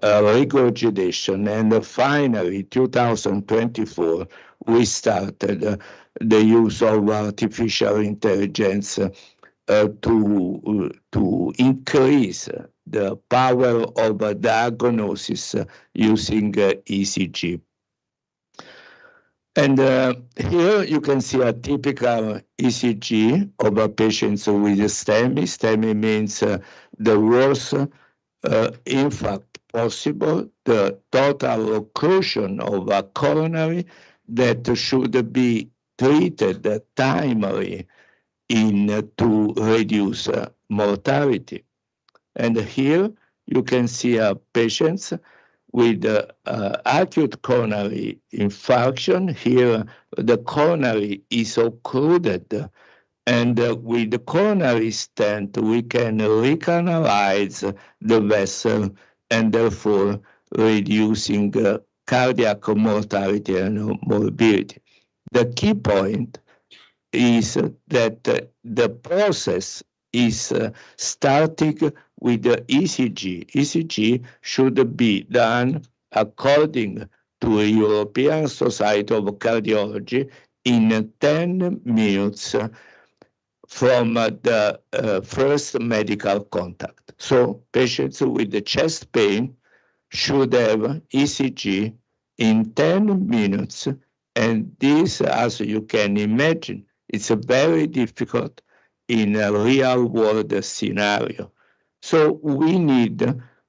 Speaker 22: regurgitation. And finally, 2024, we started the use of artificial intelligence to increase the power of diagnosis using ECG. And here you can see a typical ECG of a patient with STEMI. STEMI means the worst infarct possible, the total occlusion of a coronary that should be treated timely to reduce mortality. And here you can see a patient with acute coronary infarction. Here the coronary is occluded, and with the coronary stent we can recanalize the vessel and therefore reducing cardiac mortality and morbidity. The key point is that the process is starting with the ECG. ECG should be done according to a European Society of Cardiology in 10 minutes from the first medical contact. So patients with the chest pain should have ECG in 10 minutes, and this, as you can imagine, it's very difficult in a real-world scenario. So we need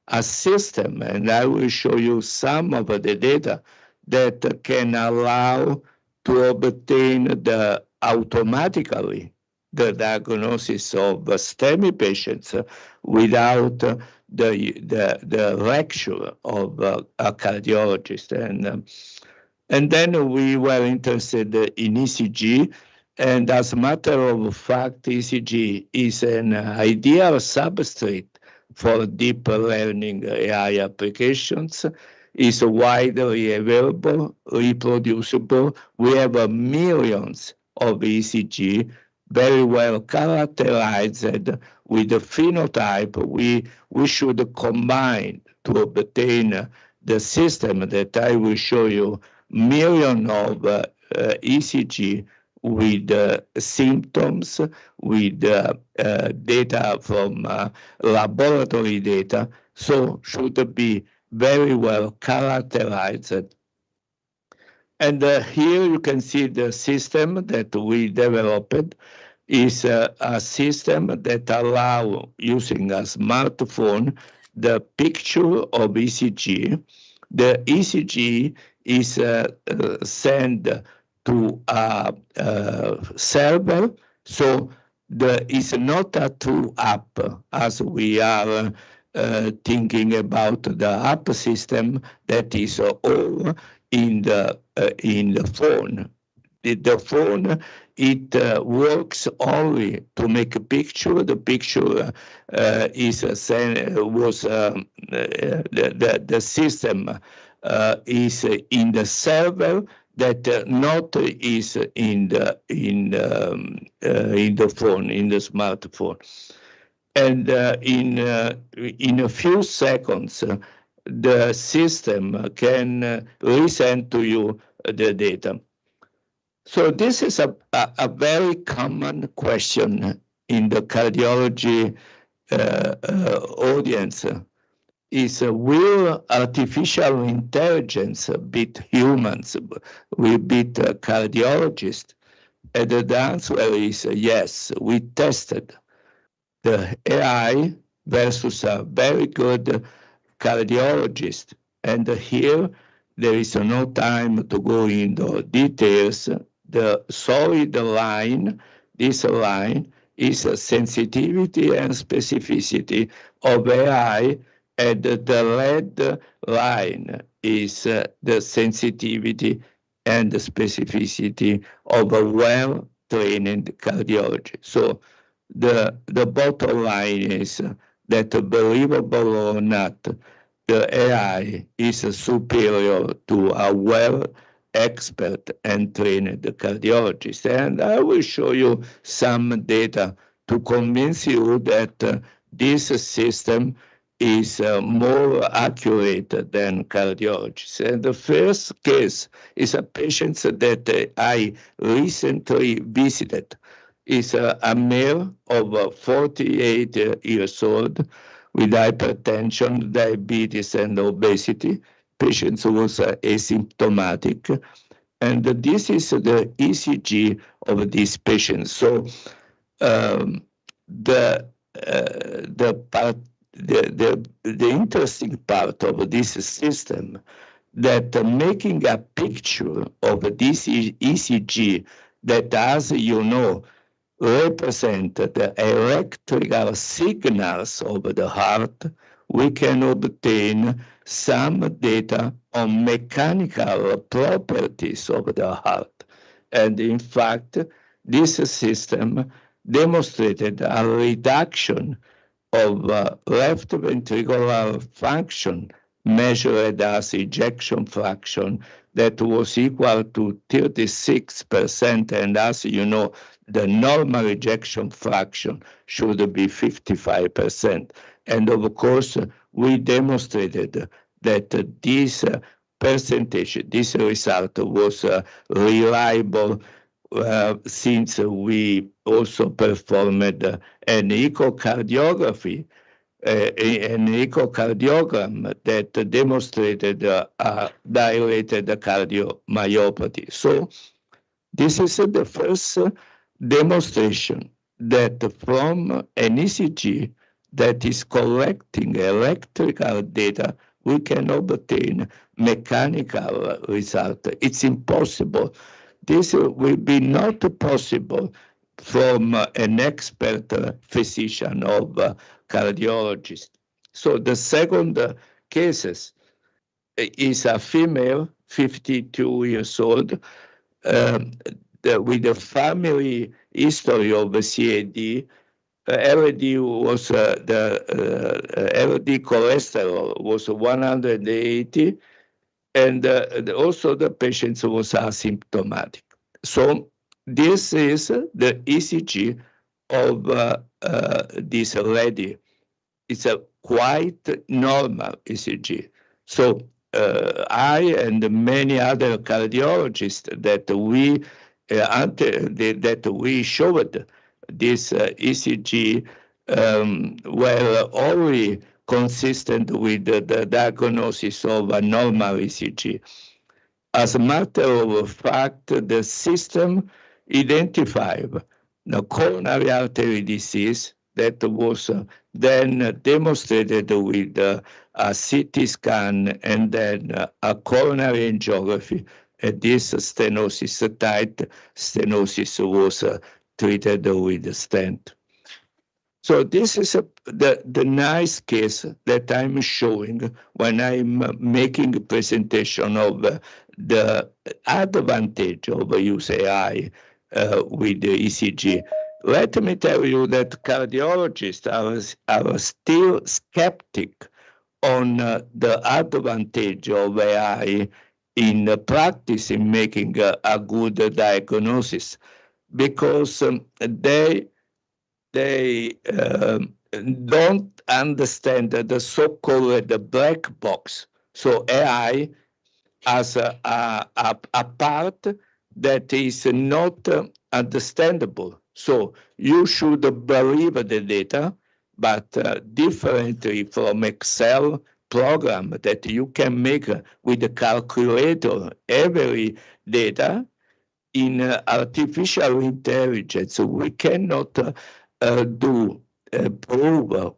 Speaker 22: a system, and I will show you some of the data that can allow to obtain automatically the diagnosis of STEMI patients without the lecture of a cardiologist. And then we were interested in ECG, and as a matter of fact, ECG is an ideal substrate for deep learning AI applications. It's widely available, reproducible. We have millions of ECG, very well characterized with the phenotype. We should combine to obtain the system that I will show you, million of ECG with symptoms, with data from laboratory data, so should be very well characterized. And here you can see the system that we developed is a system that allows, using a smartphone, the picture of ECG. The ECG is sent to a server, so it's not a true app as we are thinking about the app system that is all in the phone. The phone, it works only to make a picture. The picture is the system is in the server that not is in the phone, in the smartphone. And in a few seconds, the system can resend to you the data. So this is a very common question in the cardiology audience. Is will artificial intelligence beat humans, will beat cardiologists? And the answer is yes. We tested the AI versus a very good cardiologist. And here there is no time to go into details. The solid line, this line, is a sensitivity and specificity of AI, and the red line is the sensitivity and the specificity of a well-trained cardiology. So the bottom line is that, believable or not, the AI is superior to a well-expert and trained cardiologist. And I will show you some data to convince you that this system
Speaker 5: is more accurate than cardiologists. And the first case is a patient that I recently visited. Is a male of 48 years old with hypertension, diabetes, and obesity. Patient was asymptomatic. And this is the ECG of this patient. So the part, the interesting part of this system that making a picture of this ECG that, as you know, represent the electrical signals of the heart, we can obtain some data on mechanical properties of the heart. And in fact, this system demonstrated a reduction of left ventricular function measured as ejection fraction that was equal to 36%. And as you know, the normal ejection fraction should be 55%. And of course, we demonstrated that this percentage, this result was reliable since we also performed an echocardiogram that demonstrated a dilated cardiomyopathy. So this is the first demonstration that from an ECG that is collecting electrical data, we can obtain mechanical result. It's impossible. This will be not possible from an expert physician of cardiologist. So the second cases is a female, 52 years old, with a family history of CAD. LD was the LD cholesterol was 180, and also the patient was asymptomatic. So this is the ECG of this lady. It's a quite normal ECG. So I and many other cardiologists that we showed this ECG were only consistent with the diagnosis of a normal ECG. As a matter of fact, the system identified the coronary artery disease that was then demonstrated with a CT scan and then a coronary angiography. And this stenosis, tight stenosis, was treated with a stent. So this is the nice case that I'm showing when I'm making a presentation of the advantage of use AI with the ECG. Let me tell you that cardiologists are still skeptic on the advantage of AI in practice in making a good diagnosis, because they don't understand the so-called black box. So AI has a part that is not understandable. So you should believe the data, but differently from Excel program that you can make with a calculator every data, in artificial intelligence, we cannot prove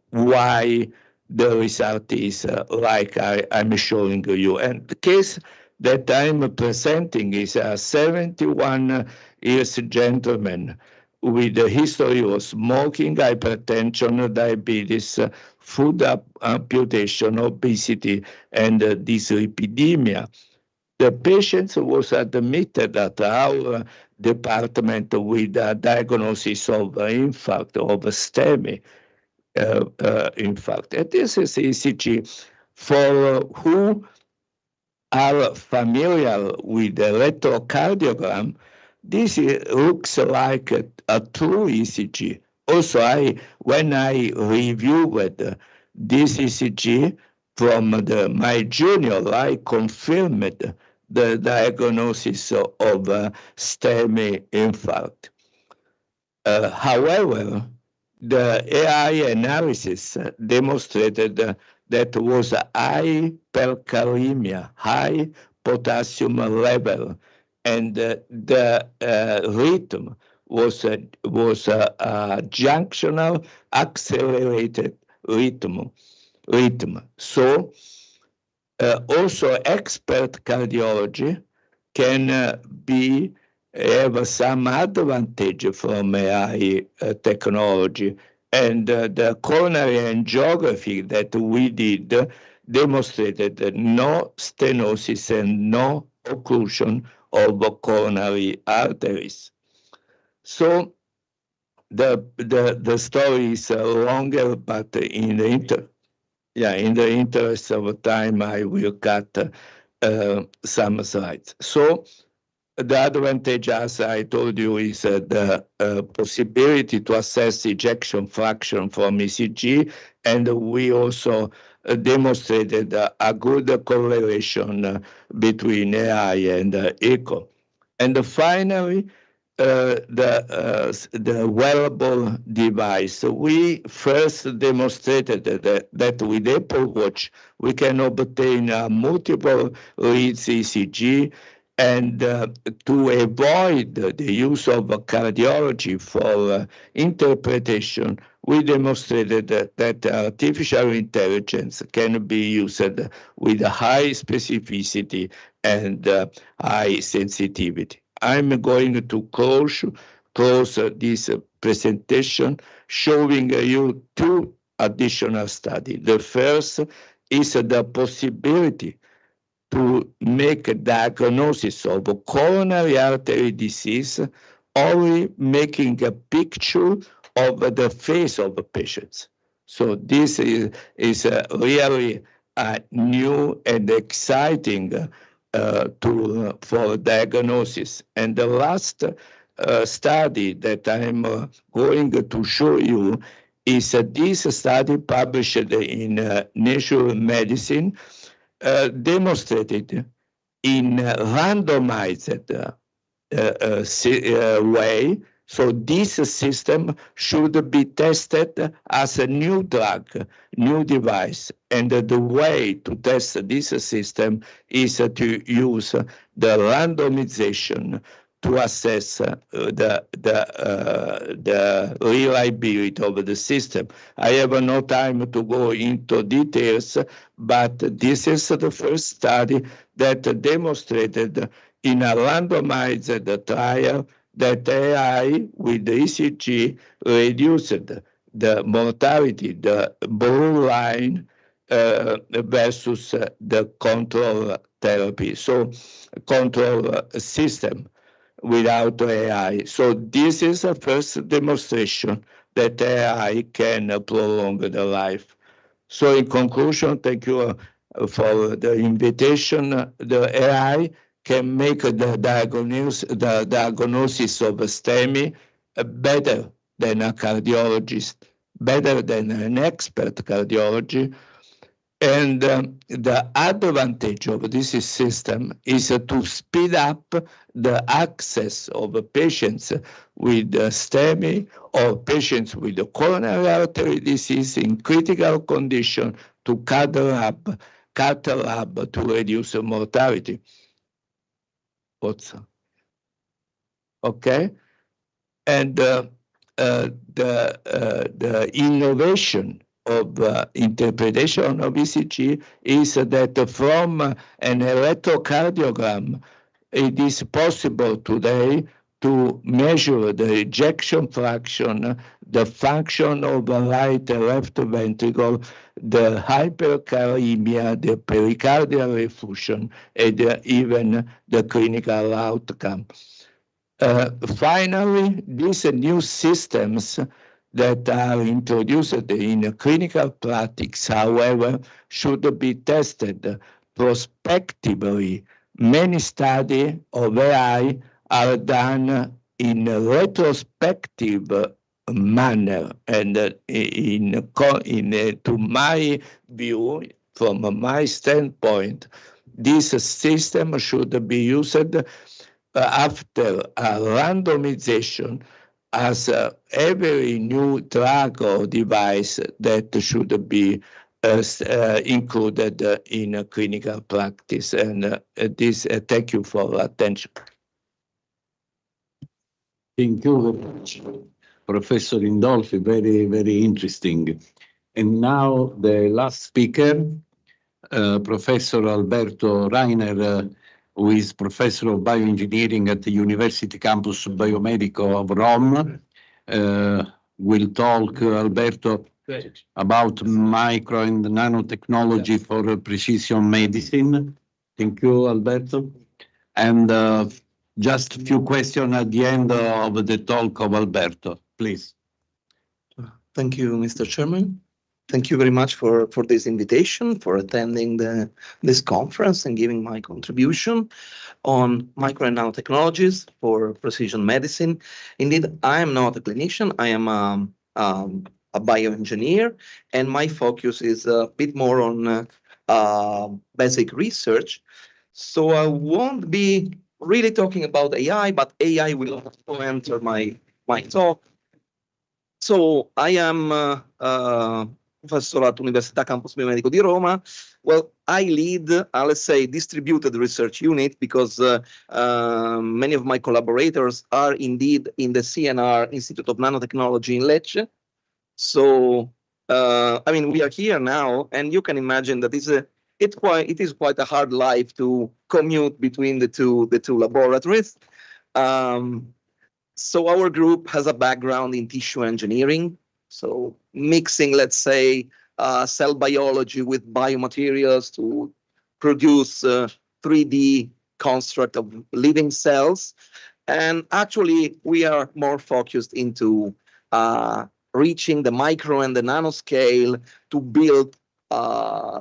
Speaker 5: why the result is like I'm showing you. And the case that I'm presenting is a 71-year gentleman with a history of smoking, hypertension, diabetes, food amputation, obesity, and dyslipidemia. The patient was admitted at our department with a diagnosis of infarct, of STEMI infarct. And this is ECG. For who are familiar with the electrocardiogram, this looks like a true ECG. Also, when I reviewed this ECG from my junior eye confirmed the diagnosis of STEMI infarct. However, the AI analysis demonstrated that was hyperkalemia, high potassium level, and the rhythm was a junctional accelerated rhythm. So also expert cardiology can have some advantage from AI technology. And the coronary angiography that we did demonstrated no stenosis and no occlusion of coronary arteries. So the story is longer, but in the interest of time, I will cut some slides. So the advantage, as I told you, is the possibility to assess ejection fraction from ECG, and we also demonstrated a good correlation between AI and echo. And finally, the wearable device. We first demonstrated that with Apple Watch, we can obtain multiple reads ECG, and to avoid the use of cardiology for interpretation, we demonstrated that artificial intelligence can be used with high specificity and high sensitivity. I'm going to close this presentation showing you two additional studies. The first is the possibility to make a diagnosis of coronary artery disease, only making a picture of the face of the patients. So this is really a new and exciting tool for diagnosis. And the last study that I'm going to show you is this study published in Nature Medicine, demonstrated in randomized way. So this system should be tested as a new drug, new device. And the way to test this system is to use the randomization to assess the reliability of the system. I have no time to go into details, but this is the first study that demonstrated in a randomized trial that AI with the ECG reduced the mortality, the blue line versus the control therapy, so control system without AI. So this is a first demonstration that AI can prolong the life. So in conclusion, thank you for the invitation. The AI can make the diagnosis of STEMI better than a cardiologist, better than an expert cardiology. And the advantage of this system is to speed up the access of patients with STEMI or patients with coronary artery disease in critical condition to cath lab to reduce mortality. Okay, and the innovation of interpretation of ECG is that from an electrocardiogram, it is possible today to measure the ejection fraction, the function of the right and left ventricle, the hyperkalemia, the pericardial effusion, and even the clinical outcome. Finally, these new systems that are introduced in clinical practice, however, should be tested prospectively. Many studies of AI are done in retrospective manner. And to my view, from my standpoint, this system should be used after a randomization as every new drug or device that should be included in clinical practice. And thank you for attention.
Speaker 22: Thank you very much, Professor Indolfi. Very, very interesting. And now the last speaker, Professor Alberto Reiner, who is Professor of Bioengineering at the University Campus Biomedico of Rome, will talk, Alberto, about micro and nanotechnology for precision medicine. Thank you, Alberto. And just a few questions at the end of the talk of Alberto, please.
Speaker 3: Thank you, Mr. Chairman. Thank you very much for this invitation, for attending this conference and giving my contribution on micro and nanotechnologies for precision medicine. Indeed, I am not a clinician. I am a bioengineer, and my focus is a bit more on basic research. So I won't be really talking about AI, but AI will also enter my talk. So I am professor at Università Campus Biomedico di Roma. Well, I lead, let's say, distributed research unit because many of my collaborators are indeed in the CNR Institute of Nanotechnology in Lecce. So, I mean, we are here now, and you can imagine that it is quite a hard life to commute between the two laboratories. So our group has a background in tissue engineering. So mixing, let's say, cell biology with biomaterials to produce 3D construct of living cells. And actually, we are more focused into reaching the micro and the nanoscale to build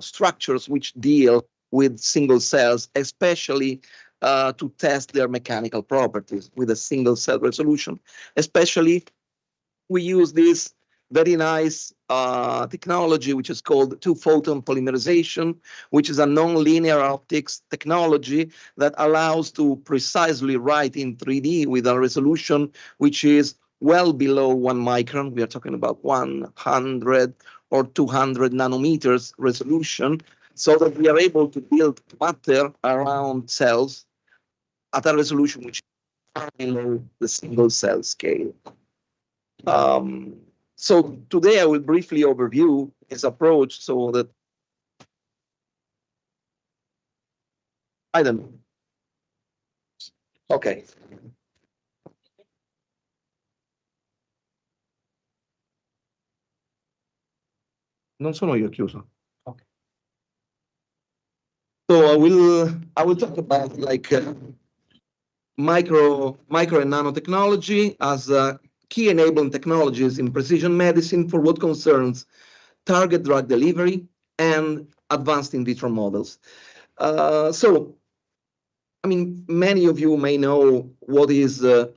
Speaker 3: structures which deal with single cells, especially to test their mechanical properties with a single cell resolution. Especially, we use this very nice technology, which is called two-photon polymerization, which is a non-linear optics technology that allows to precisely write in 3D with a resolution which is well below 1 micron. We are talking about 100 or 200 nanometers resolution, so that we are able to build matter around cells at a resolution which is below the single cell scale. So today I will briefly overview his approach so that I don't know. Okay. Non sono io chiuso. Okay. So I will talk about like micro and nanotechnology as key enabling technologies in precision medicine for what concerns target drug delivery and advanced in vitro models. So, I mean, many of you may know what is the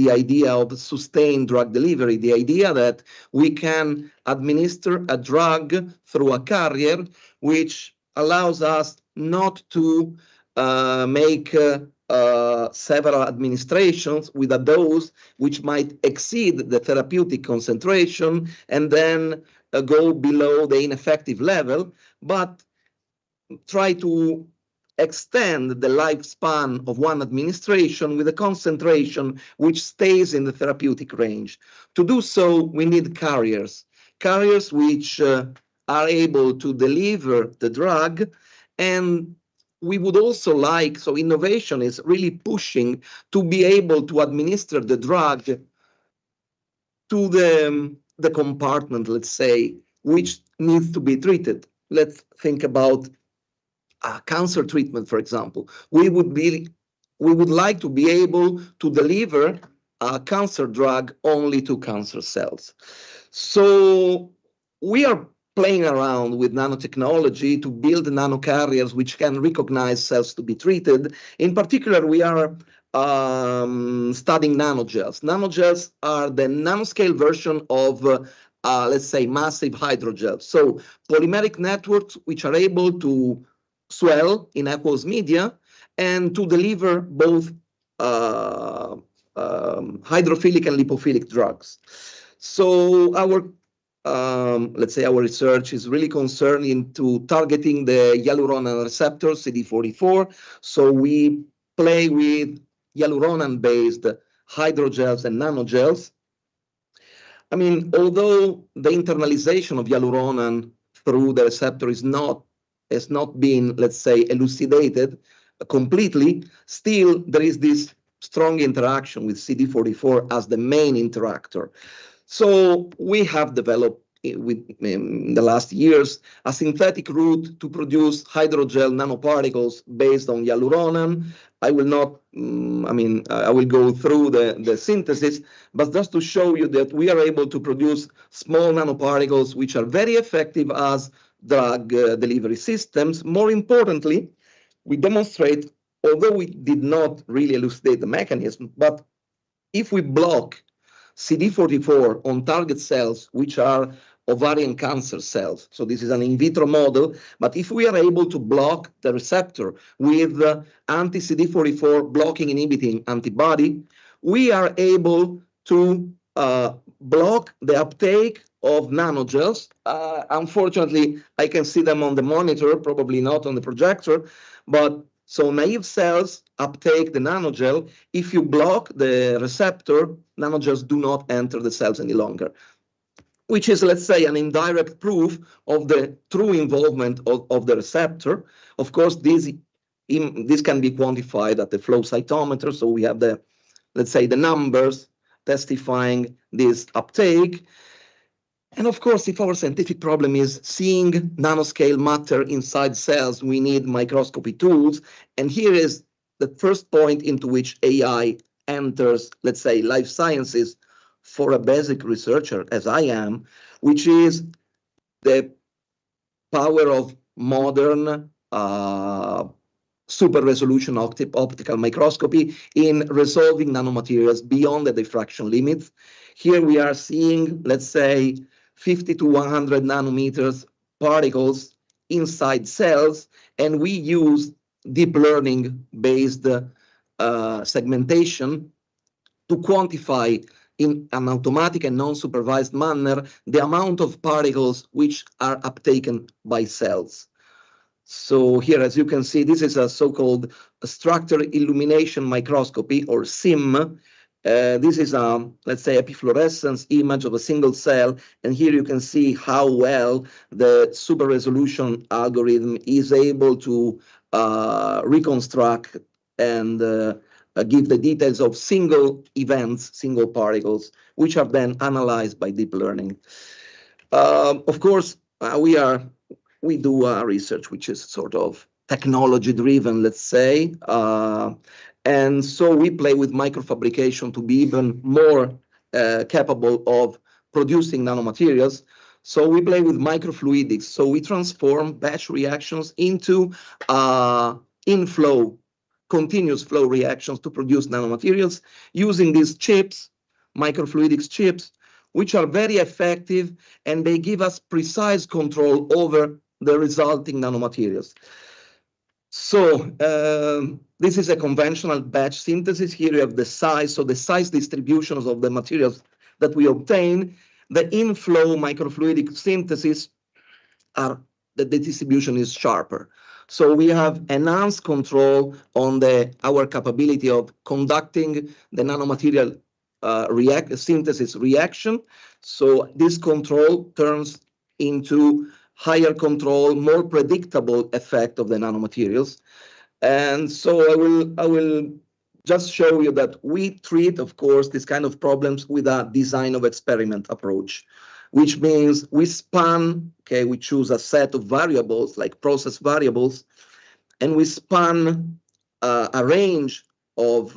Speaker 3: idea of sustained drug delivery, the idea that we can administer a drug through a carrier, which allows us not to make several administrations with a dose which might exceed the therapeutic concentration and then go below the ineffective level, but try to extend the lifespan of one administration with a concentration which stays in the therapeutic range. To do so, we need carriers which are able to deliver the drug. And we would also like, so innovation is really pushing to be able to administer the drug to the compartment, let's say, which needs to be treated. Let's think about cancer treatment, for example. We would like to be able to deliver a cancer drug only to cancer cells. So we are playing around with nanotechnology to build nanocarriers which can recognize cells to be treated. In particular, we are studying nanogels. Nanogels are the nanoscale version of, let's say, massive hydrogels. So polymeric networks which are able to swell in aqueous media and to deliver both hydrophilic and lipophilic drugs. So our let's say our research is really concerned into targeting the hyaluronan receptor, CD44. So we play with hyaluronan-based hydrogels and nanogels. I mean, although the internalization of hyaluronan through the receptor has not been, let's say, elucidated completely, still there is this strong interaction with CD44 as the main interactor. So we have developed in the last years a synthetic route to produce hydrogel nanoparticles based on hyaluronan. I will not, I will go through the synthesis, but just to show you that we are able to produce small nanoparticles which are very effective as drug delivery systems. More importantly, we demonstrate, although we did not really elucidate the mechanism, but if we block CD44 on target cells, which are ovarian cancer cells. So this is an in vitro model, but if we are able to block the receptor with anti-CD44 blocking inhibiting antibody, we are able to block the uptake of nanogels. Unfortunately, I can see them on the monitor, probably not on the projector, but so naive cells uptake the nanogel. If you block the receptor, nanogels do not enter the cells any longer, which is, let's say, an indirect proof of the true involvement of the receptor. Of course, this can be quantified at the flow cytometer. So we have the, let's say, the numbers testifying this uptake. And of course, if our scientific problem is seeing nanoscale matter inside cells, we need microscopy tools. And here is the first point into which AI enters, let's say, life sciences for a basic researcher, as I am, which is the power of modern super resolution optical microscopy in resolving nanomaterials beyond the diffraction limits. Here we are seeing, let's say, 50 to 100 nanometers particles inside cells, and we use deep learning based segmentation to quantify in an automatic and non-supervised manner the amount of particles which are uptaken by cells. So here, as you can see, this is a so-called structure illumination microscopy, or SIM. This is a, let's say, epifluorescence image of a single cell. And here you can see how well the super resolution algorithm is able to reconstruct and give the details of single events, single particles, which are then analyzed by deep learning. Of course, we do research which is sort of technology driven, let's say. And so we play with microfabrication to be even more capable of producing nanomaterials. So we play with microfluidics. So we transform batch reactions into in-flow, continuous flow reactions to produce nanomaterials using these chips, microfluidics chips, which are very effective, and they give us precise control over the resulting nanomaterials. So this is a conventional batch synthesis. Here you have the size, so the size distributions of the materials that we obtain. The in-flow microfluidic synthesis the distribution is sharper. So we have enhanced control on our capability of conducting the nanomaterial synthesis reaction. So this control turns into higher control, more predictable effect of the nanomaterials. And so I will just show you that we treat, of course, this kind of problems with a design of experiment approach, which means we span, okay, we choose a set of variables like process variables, and we span a range of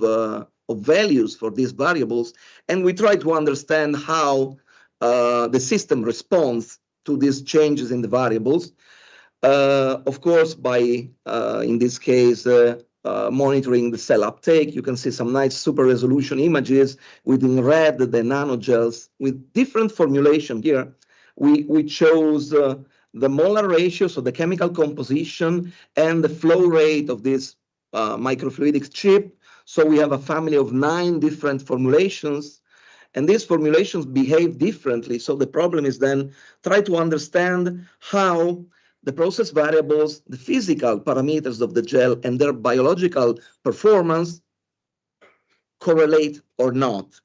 Speaker 3: values for these variables, and we try to understand how the system responds to these changes in the variables. Of course, by, in this case, monitoring the cell uptake. You can see some nice super resolution images with in red the nanogels with different formulation here. We chose the molar ratio, so the chemical composition and the flow rate of this microfluidics chip. So we have a family of 9 different formulations, and these formulations behave differently. So the problem is then try to understand how the process variables, the physical parameters of the gel and their biological performance correlate or not.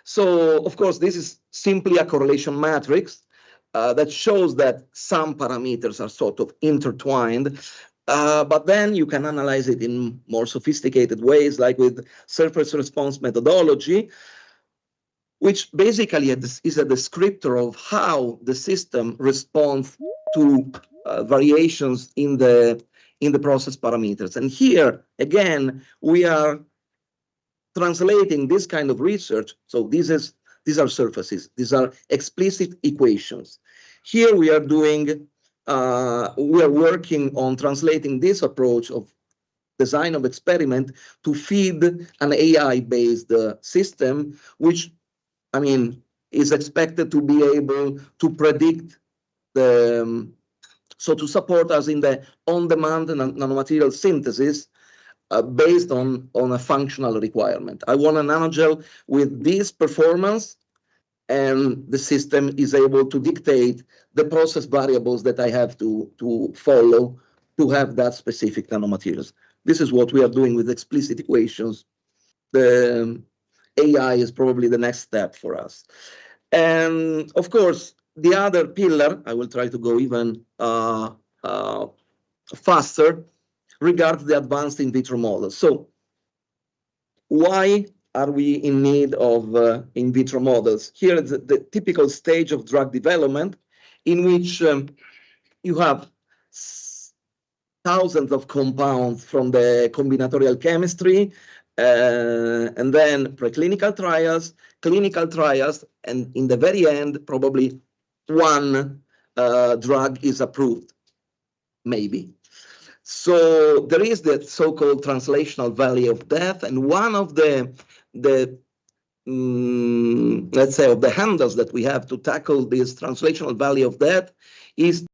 Speaker 3: So, of course, this is simply a correlation matrix that shows that some parameters are sort of intertwined, but then you can analyze it in more sophisticated ways, like with surface response methodology, which basically is a descriptor of how the system responds to variations in the process parameters. And here, again, we are translating this kind of research. So these are surfaces. These are explicit equations. Here we are doing, we are working on translating this approach of design of experiment to feed an AI-based system, which, I mean, is expected to be able to predict the, so to support us in the on-demand nanomaterial synthesis based on a functional requirement. I want a nanogel with this performance, and the system is able to dictate the process variables that I have to follow to have that specific nanomaterials. This is what we are doing with explicit equations. The AI is probably the next step for us. And of course, the other pillar, I will try to go even faster, regards the advanced in vitro models. So why are we in need of in vitro models? Here is the typical stage of drug development in which you have thousands of compounds from the combinatorial chemistry, and then preclinical trials, clinical trials, and in the very end, probably one drug is approved, maybe. So there is that so-called translational valley of death, and one of the let's say, of the handles that we have to tackle this translational valley of death is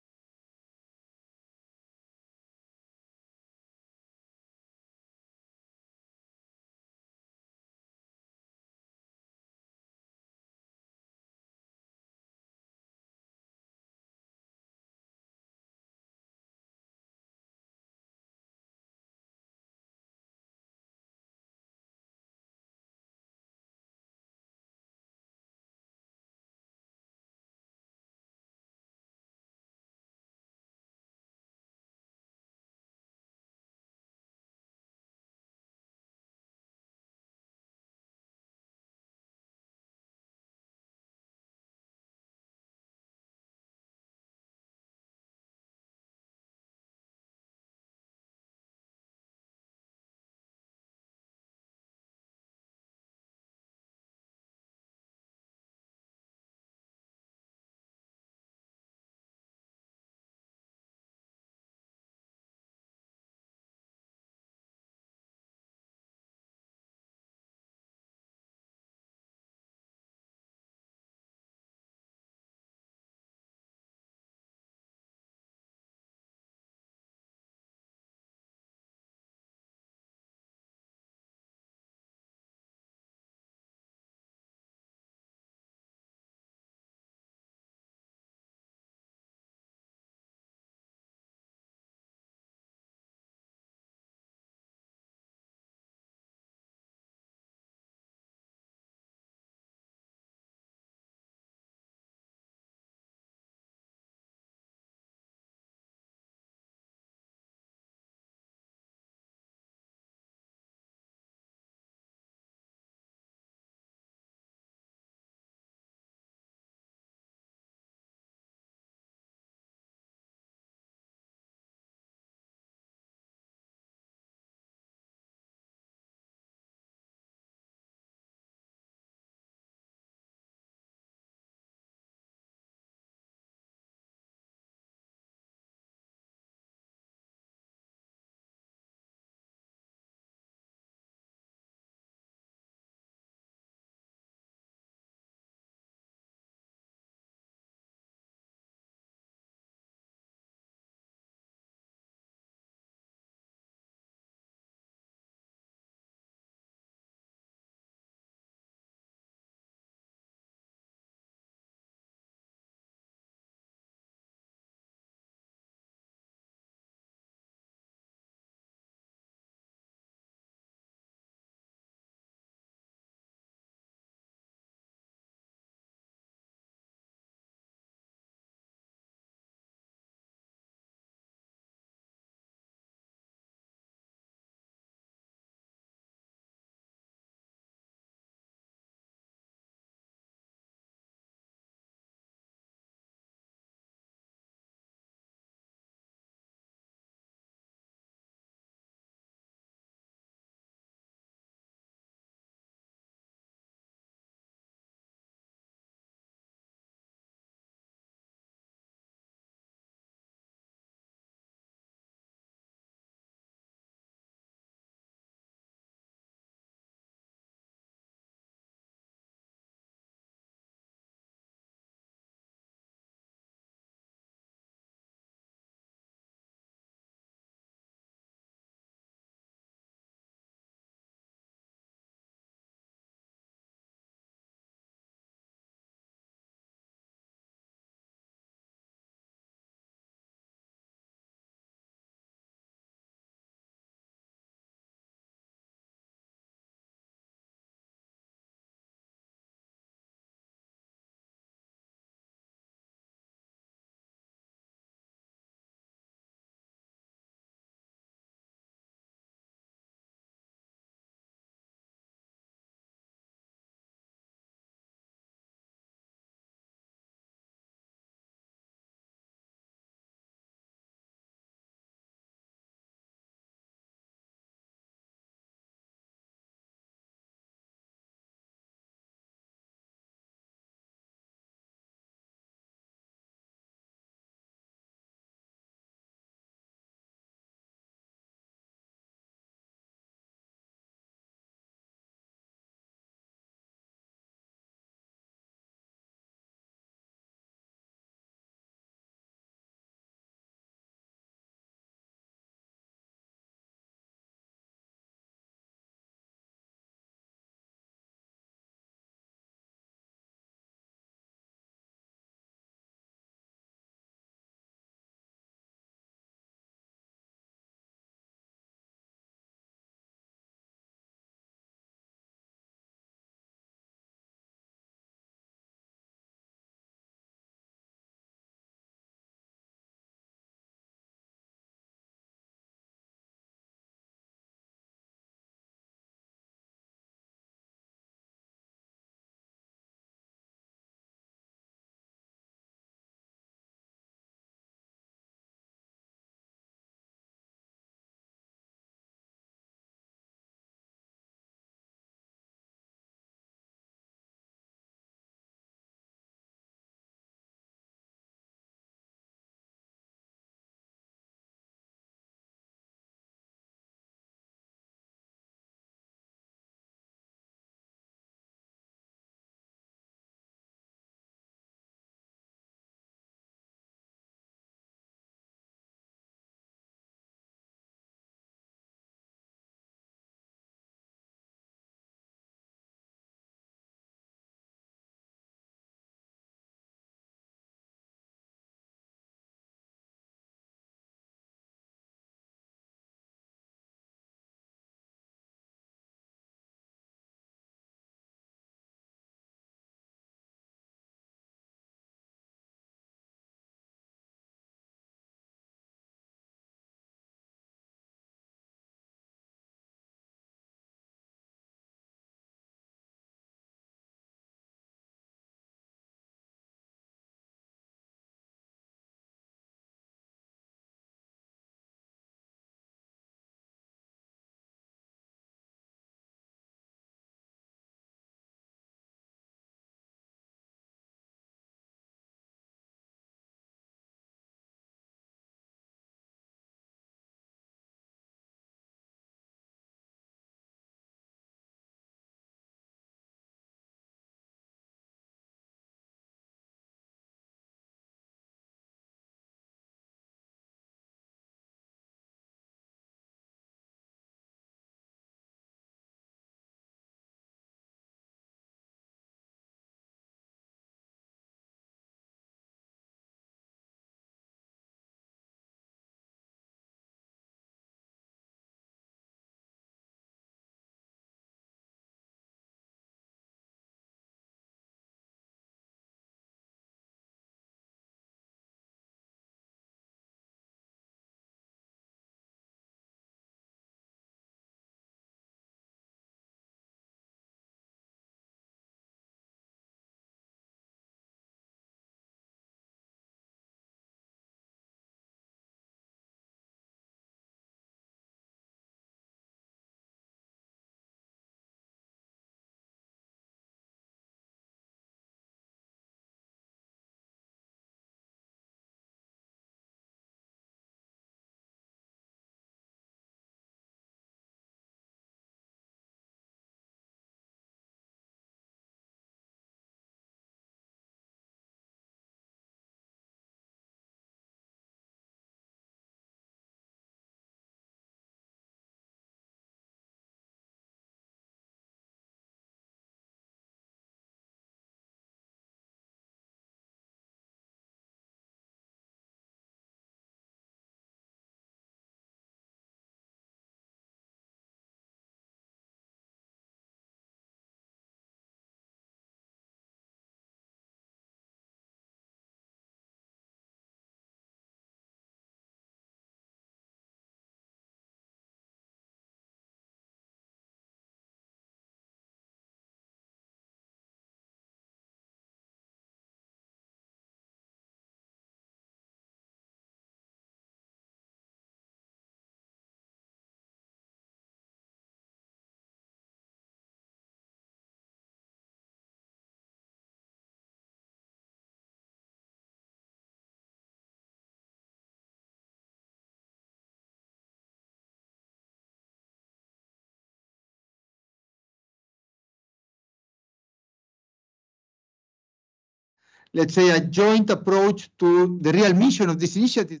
Speaker 18: let's say, a joint approach to the real mission of this initiative.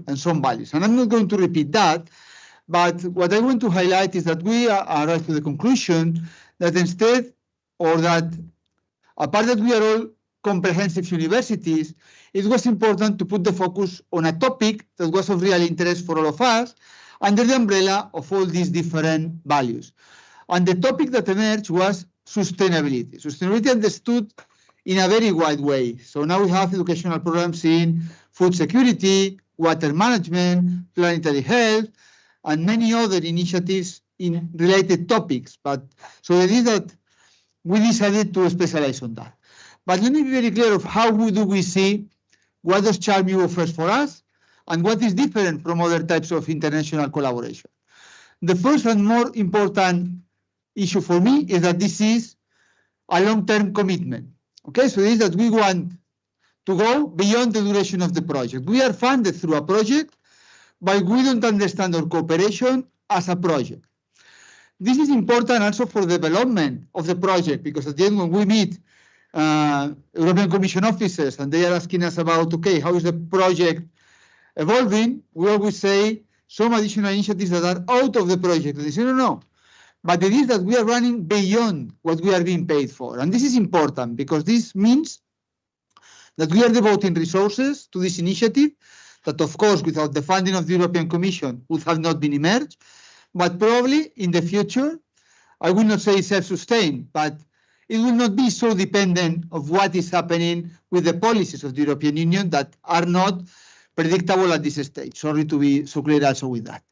Speaker 18: And some values. And I'm not going to repeat that, but what I want to highlight is that we arrived to the conclusion that instead, or that apart that we are all comprehensive universities, it was important to put the focus on a topic that was of real interest for all of us under the umbrella of all these different values. And the topic that emerged was sustainability. Sustainability understood in a very wide way. So now we have educational programs in food security, water management, planetary health, and many other initiatives in related topics. But so it is that we decided to specialize on that. But let me be very clear of how do we see what does CHARMU offers for us and what is different from other types of international collaboration. The first and more important issue for me is that this is a long-term commitment. Okay, so it is that we want to go beyond the duration of the project. We are funded through a project, but we don't understand our cooperation as a project. This is important also for the development of the project, because at the end when we meet European Commission officers and they are asking us about, okay, how is the project evolving, we always say some additional initiatives that are out of the project. And they say, no. But it is that we are running beyond what we are being paid for. And this is important because this means that we are devoting resources to this initiative that, of course, without the funding of the European Commission would have not been emerged. But probably in the future, I will not say self-sustained, but it will not be so dependent of what is happening with the policies of the European Union that are not predictable at this stage. Sorry to be so clear also with that.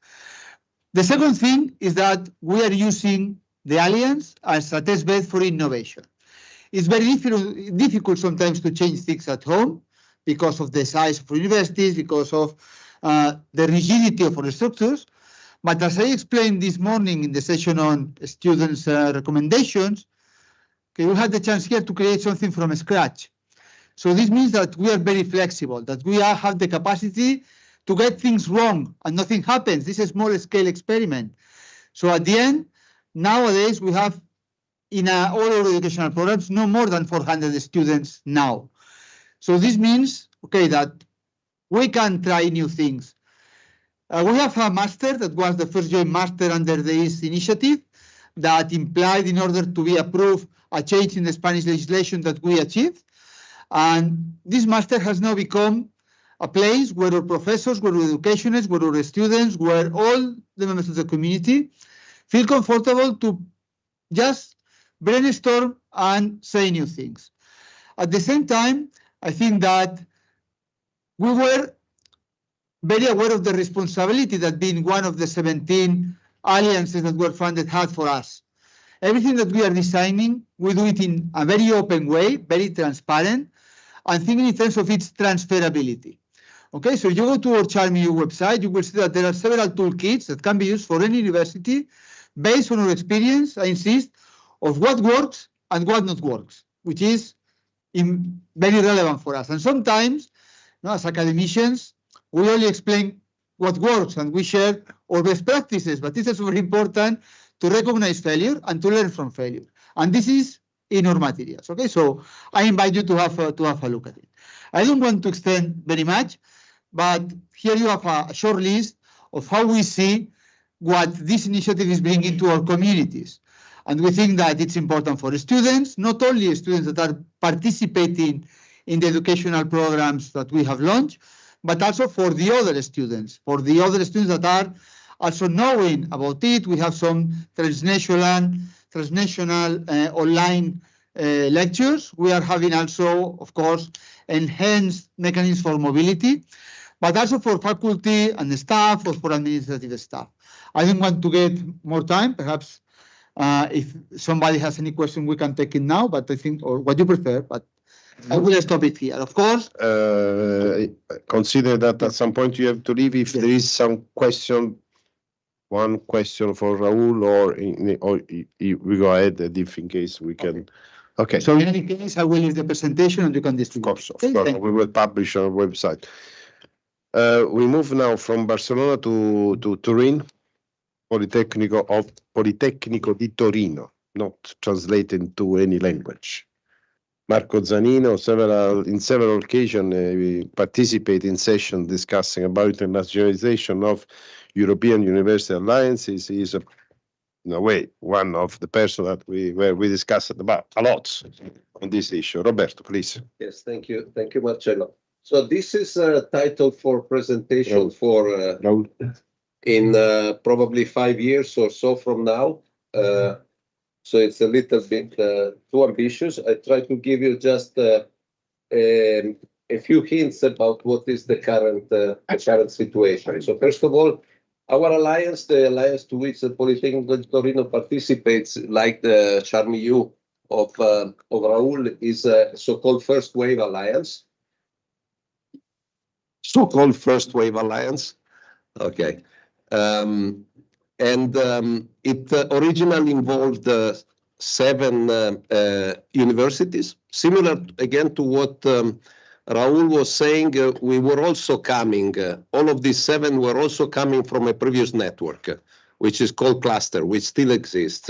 Speaker 18: The second thing is that we are using the Alliance as a test bed for innovation. It's very difficult sometimes to change things at home because of the size of universities, because of the rigidity of our structures. But as I explained this morning in the session on students' recommendations, okay, we had the chance here to create something from scratch. So this means that we are very flexible, that we have the capacity to get things wrong and nothing happens. This is a small scale experiment. So at the end, nowadays we have in all our educational programs no more than 400 students now. So this means, okay, that we can try new things. We have a master that was the first joint master under this initiative that implied in order to be approved a change in the Spanish legislation that we achieved. And this master has now become a place where our professors, where our educationists, where our students, where all the members of the community feel comfortable to just brainstorm and say new things. At the same time, I think that we were very aware of the responsibility that being one of the 17 alliances that were funded had for us. Everything that we are designing, we do it in a very open way, very transparent, and thinking in terms of its transferability. Okay, so you go to our CHARMU website, you will see that there are several toolkits that can be used for any university based on our experience, I insist, of what works and what not works, which is very relevant for us. And sometimes, as academicians, we only explain what works and we share our best practices, but this is very important to recognize failure and to learn from failure. And this is in our materials. Okay, so I invite you to have a look at it. I don't want to extend very much, but here you have a short list of how we see what this initiative is bringing to our communities. And we think that it's important for students, not only students that are participating in the educational programs that we have launched, but also for the other students, that are also knowing about it. We have some transnational online lectures. We are having also, of course, enhanced mechanisms for mobility, but also for faculty and staff or for administrative staff. I don't want to get more time. Perhaps if somebody has any question, we can take it now, but I think, or what you prefer, but I will stop it here. Of course.
Speaker 6: Consider that at some point you have to leave. If there is some question, one question for Raul, or we go ahead, and if in case we can. Okay.
Speaker 18: So in any case, I will leave the presentation and you can distribute.
Speaker 6: Of course, we will publish on our website. We move now from Barcelona to Turin. Politecnico di Torino, not translated into any language. Marco Zanino, in several occasions, we participate in sessions discussing about internationalization of European University Alliances. He is, in a way, one of the person that we discussed about a lot on this issue. Roberto, please.
Speaker 7: Yes, thank you, Marcello. So this is a title for presentation for in probably 5 years or so from now. So it's a little bit too ambitious. I try to give you just a few hints about what is the current situation. So first of all, our alliance, the alliance to which the Politecnico di Torino participates, like the Charmy U of Raul, is a so-called first wave alliance. So-called first wave alliance. Okay. It originally involved 7 universities. Similar again to what Raul was saying, we were also coming, all of these 7 were also coming from a previous network, which is called Cluster, which still exists.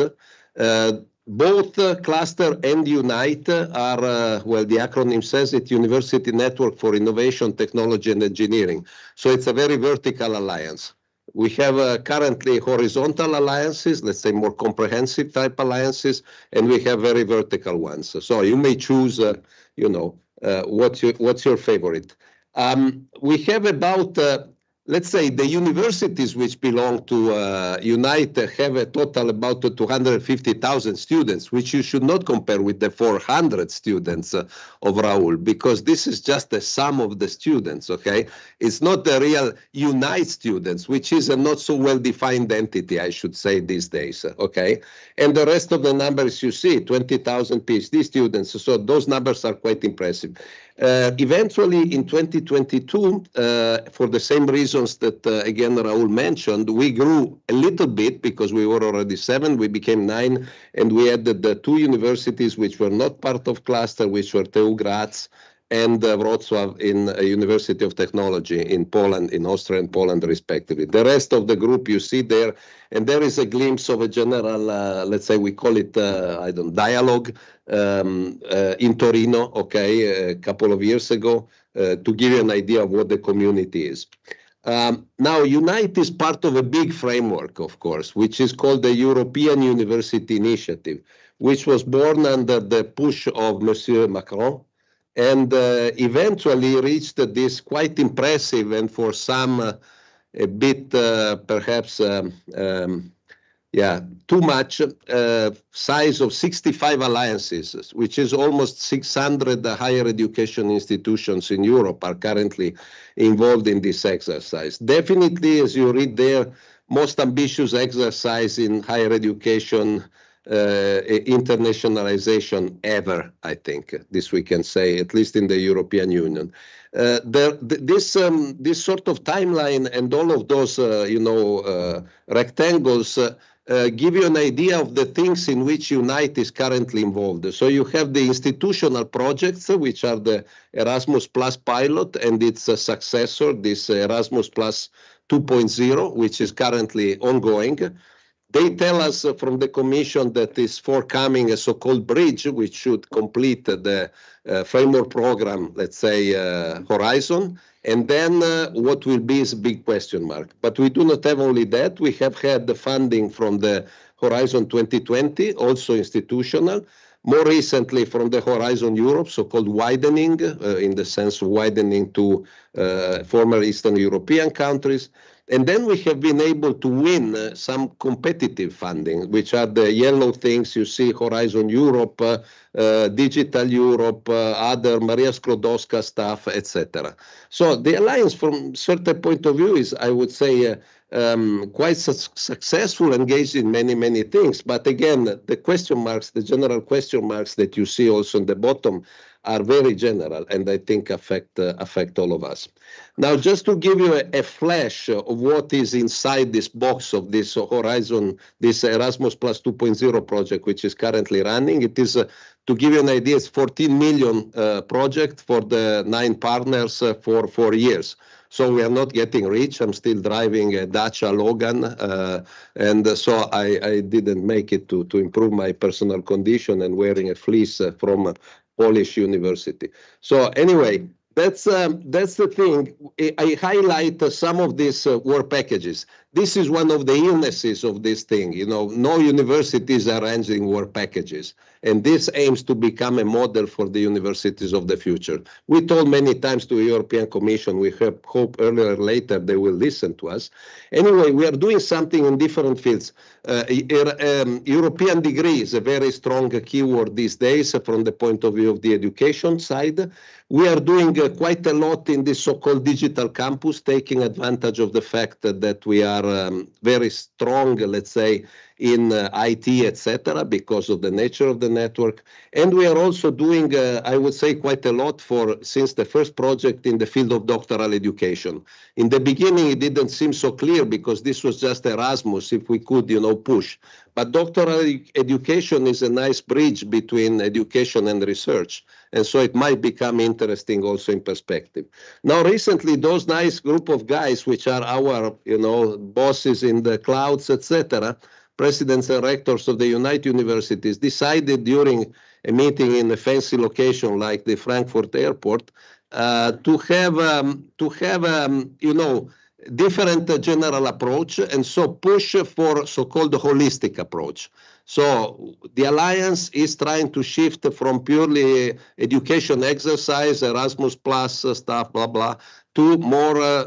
Speaker 7: Both Cluster and Unite are, well, the acronym says it, University Network for Innovation, Technology and Engineering. So it's a very vertical alliance. We have currently horizontal alliances, let's say more comprehensive type alliances, and we have very vertical ones. So you may choose, what's your favorite. We have about, let's say, the universities which belong to Unite have a total about 250,000 students, which you should not compare with the 400 students of Raul, because this is just the sum of the students, okay? It's not the real Unite students, which is a not so well-defined entity, I should say, these days, okay? And the rest of the numbers you see, 20,000 PhD students, so those numbers are quite impressive. Eventually, in 2022, for the same reasons that, again, Raul mentioned, we grew a little bit because we were already 7, we became 9, and we added the 2 universities which were not part of Cluster, which were TU Graz and Wrocław in a University of Technology in Poland, in Austria and Poland, respectively. The rest of the group you see there, and there is a glimpse of a general, let's say we call it, dialogue in Torino, okay, a couple of years ago, to give you an idea of what the community is. Now, Unite is part of a big framework, of course, which is called the European University Initiative, which was born under the push of Monsieur Macron, and eventually reached this quite impressive and for some a bit perhaps too much size of 65 alliances, which is almost 600 higher education institutions in Europe are currently involved in this exercise. Definitely, as you read there, most ambitious exercise in higher education internationalization ever, I think, this we can say, at least in the European Union. This sort of timeline and all of those, rectangles give you an idea of the things in which Unite is currently involved. So you have the institutional projects, which are the Erasmus Plus pilot and its successor, this Erasmus Plus 2.0, which is currently ongoing. They tell us from the Commission that is forthcoming a so-called bridge, which should complete the framework program, let's say, Horizon. And then what will be is a big question mark. But we do not have only that. We have had the funding from the Horizon 2020, also institutional. More recently from the Horizon Europe, so-called widening, in the sense of widening to former Eastern European countries. And then we have been able to win some competitive funding, which are the yellow things you see, Horizon Europe, Digital Europe, other Maria Sklodowska stuff, etc. So the alliance from a certain point of view is, I would say, quite successful, engaged in many, many things. But again, the question marks, the general question marks that you see also in the bottom are very general and I think affect all of us. Now, just to give you a flash of what is inside this box of this Horizon, this Erasmus Plus 2.0 project, which is currently running, it is, to give you an idea, it's 14 million project for the 9 partners for 4 years. So we are not getting rich. I'm still driving a Dacia Logan, and so I didn't make it to improve my personal condition and wearing a fleece from a Polish university. So anyway, that's the thing. I highlight some of these work packages. This is one of the illnesses of this thing. You know, no universities are arranging work packages, and this aims to become a model for the universities of the future. We told many times to the European Commission, we hope earlier or later they will listen to us. Anyway, we are doing something in different fields. European degree is a very strong keyword these days from the point of view of the education side. We are doing quite a lot in the so-called digital campus, taking advantage of the fact that we are very strong, let's say, in IT, etc., because of the nature of the network. And we are also doing, I would say, quite a lot since the first project in the field of doctoral education. In the beginning, it didn't seem so clear because this was just Erasmus, if we could, push. But doctoral education is a nice bridge between education and research. And so it might become interesting also in perspective. Now, recently, those nice group of guys, which are our, bosses in the clouds, etc., presidents and rectors of the United Universities, decided during a meeting in a fancy location like the Frankfurt airport to have different general approach, and so push for so-called holistic approach. So the alliance is trying to shift from purely education exercise, Erasmus plus stuff, blah, blah, to more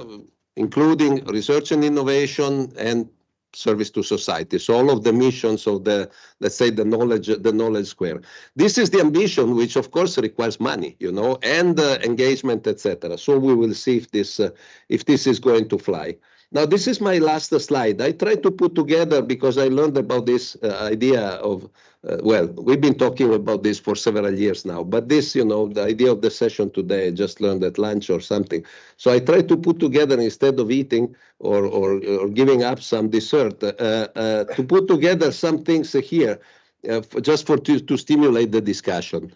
Speaker 7: including research and innovation and service to society. So all of the missions of the, let's say, the knowledge square. This is the ambition, which of course requires money, and engagement, etc. So we will see if this is going to fly. Now, this is my last slide. I tried to put together, because I learned about this idea of, we've been talking about this for several years now, but this, the idea of the session today, I just learned at lunch or something. So I tried to put together, instead of eating or giving up some dessert, to put together some things here just to stimulate the discussion.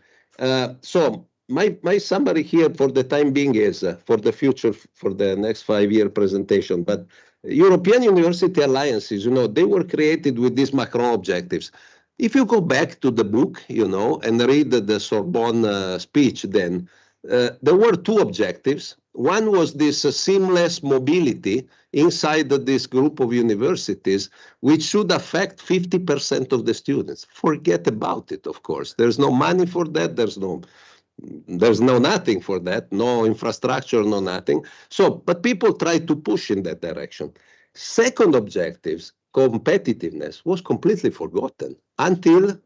Speaker 7: So my summary here for the time being is for the future, for the next 5-year presentation. But European University Alliances, they were created with these Macron objectives. If you go back to the book, and read the Sorbonne speech, then there were two objectives. One was this seamless mobility inside this group of universities, which should affect 50% of the students. Forget about it, of course. There's no money for that. There's no nothing for that, no infrastructure, no nothing. So, but people try to push in that direction. Second objectives, competitiveness, was completely forgotten until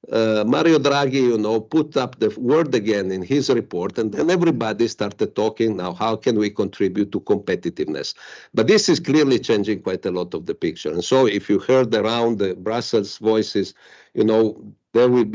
Speaker 7: Mario Draghi, put up the word again in his report, and then everybody started talking now, how can we contribute to competitiveness? But this is clearly changing quite a lot of the picture. And so if you heard around the Brussels voices, there will be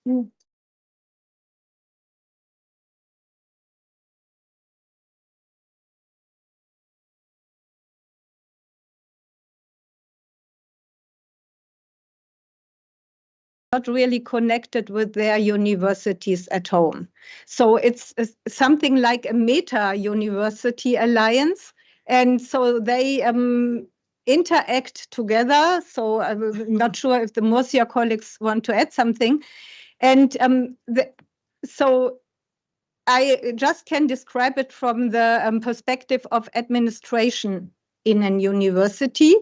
Speaker 1: Not really connected with their universities at home. So it's something like a meta-university alliance. And so they interact together. So I'm not sure if the Murcia colleagues want to add something. And so I just can describe it from the perspective of administration in a university.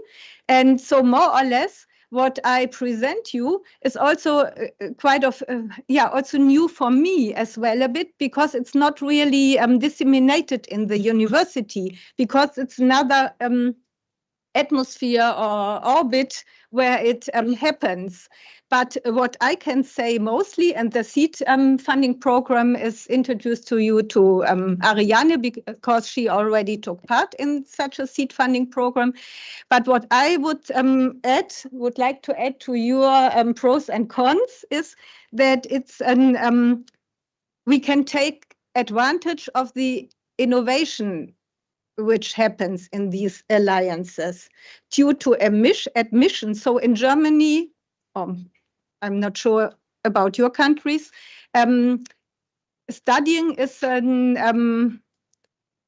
Speaker 1: And so more or less, what I present you is also also new for me as well a bit, because it's not really disseminated in the university, because it's another atmosphere or orbit where it happens. But what I can say mostly, and the seed funding program is introduced to you to Ariane, because she already took part in such a seed funding program. But what I would like to add to your pros and cons is that it's we can take advantage of the innovation which happens in these alliances due to admission. So in Germany, I'm not sure about your countries, studying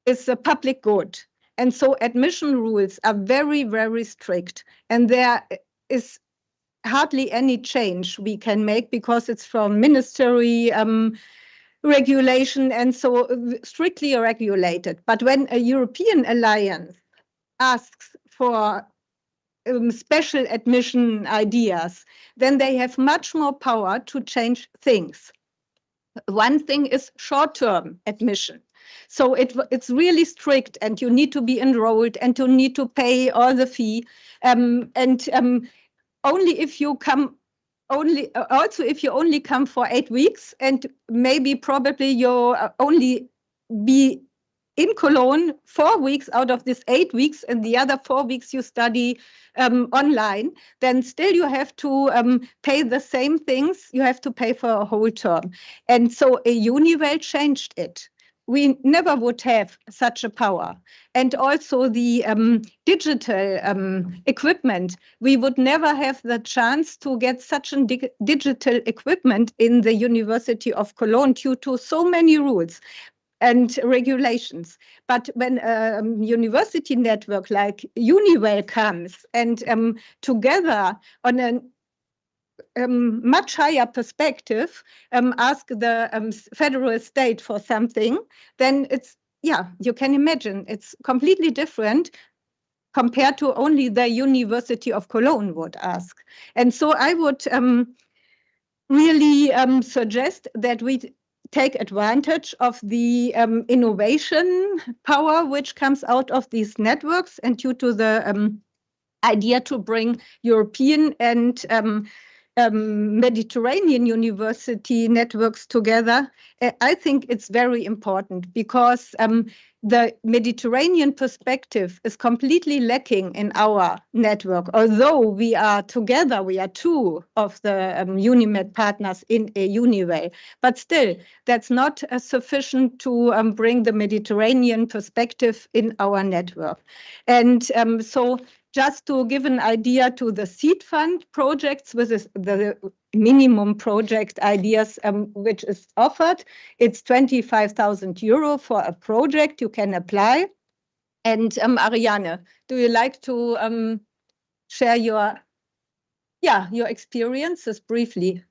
Speaker 1: is a public good. And so admission rules are very, very strict. And there is hardly any change we can make, because it's from ministry regulation, and so strictly regulated. But when a European alliance asks for special admission ideas, then they have much more power to change things. One thing is short-term admission. So it's really strict, and you need to be enrolled, and you need to pay all the fee. Only if you come, also if you only come for 8 weeks, and maybe probably you'll only be in Cologne 4 weeks out of this 8 weeks, and the other 4 weeks you study online, then still you have to pay the same things you have to pay for a whole term. And so a Unival changed it. We never would have such a power. And also the digital equipment, we would never have the chance to get such a digital equipment in the University of Cologne due to so many rules and regulations. But when a university network like Unival comes and together on a much higher perspective ask the federal state for something, then it's, you can imagine, it's completely different compared to only the University of Cologne would ask. And so I would really suggest that we take advantage of the innovation power which comes out of these networks, and due to the idea to bring European and Mediterranean university networks together, I think it's very important, because the Mediterranean perspective is completely lacking in our network. Although we are together, we are two of the UNIMED partners in a Unival, but still that's not sufficient to bring the Mediterranean perspective in our network. And so just to give an idea to the seed fund projects with the minimum project ideas which is offered, it's 25,000 euro for a project you can apply. And Ariane, do you like to share your experiences briefly?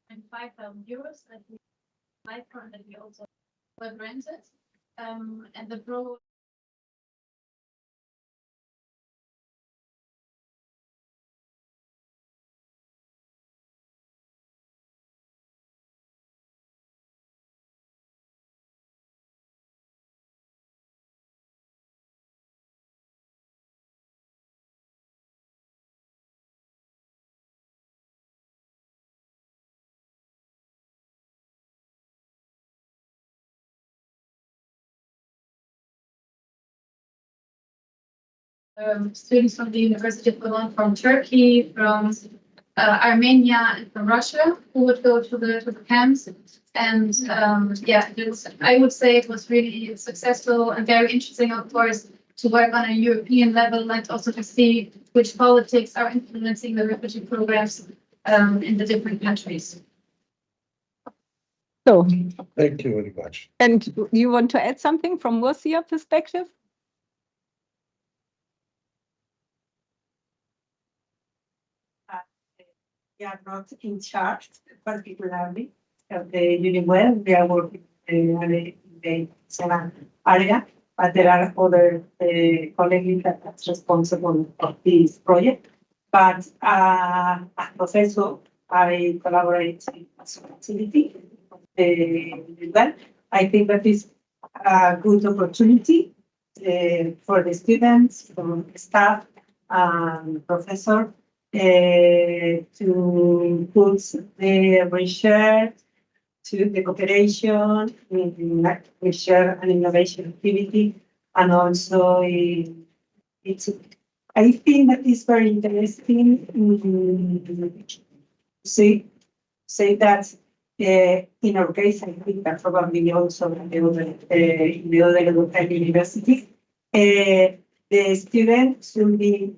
Speaker 8: And 5,000 euros that we applied for, and that we also were granted. And the pro students from the University of Cologne, from Turkey, from Armenia, and from Russia, who would go to the camps. And yeah, I would say it was really successful and very interesting, of course, to work on a European level and also to see which politics are influencing the refugee programs in the different countries.
Speaker 21: So,
Speaker 6: Thank you very much.
Speaker 21: and you want to add something from Murcia perspective?
Speaker 10: We are not in charge, particularly of the UNIMED. We are working in the Senan area, but there are other colleagues that are responsible of this project. But as professor, I collaborate as a facility of the UNIMED. I think that is a good opportunity for the students, for staff, and professor to put the research to the cooperation in research and innovation activity, and also it's. I think that is very interesting to say that in our case, I think that probably also in the other European universities, the students should be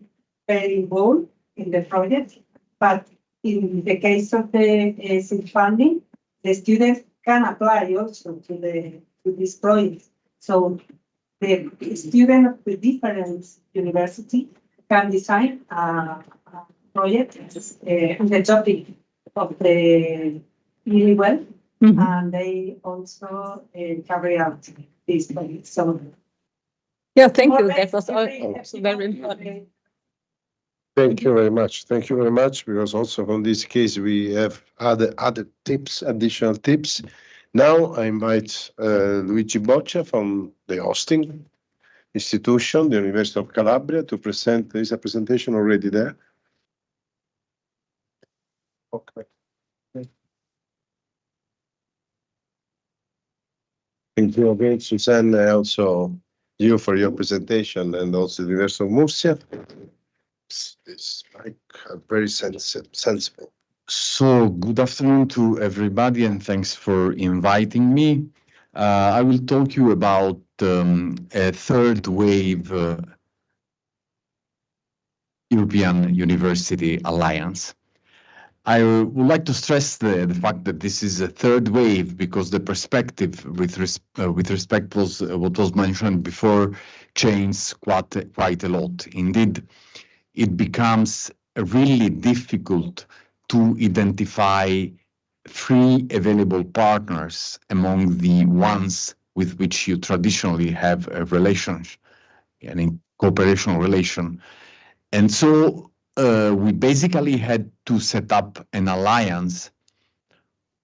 Speaker 10: very involved in the project, but in the case of the seed funding, the students can apply also to this project. So the student of the different university can design a project on the topic of the UNIWEL, and they also carry out this project. So
Speaker 21: yeah, thank you. That was also very important.
Speaker 6: Thank you very much. Thank you very much, because also on this case we have other tips, additional tips. Now I invite Luigi Boccia from the hosting institution, the University of Calabria, to present. There is a presentation already there. Okay. Thank you again, Suzanne, also you for your presentation, and also the University of Murcia. It's like very sensible.
Speaker 11: So good afternoon to everybody, and thanks for inviting me. I will talk you about a third wave European University Alliance. I would like to stress the fact that this is a third wave because the perspective with respect was what was mentioned before changed quite a lot. Indeed, it becomes really difficult to identify free available partners among the ones with which you traditionally have a relationship, a cooperation relation. And so we basically had to set up an alliance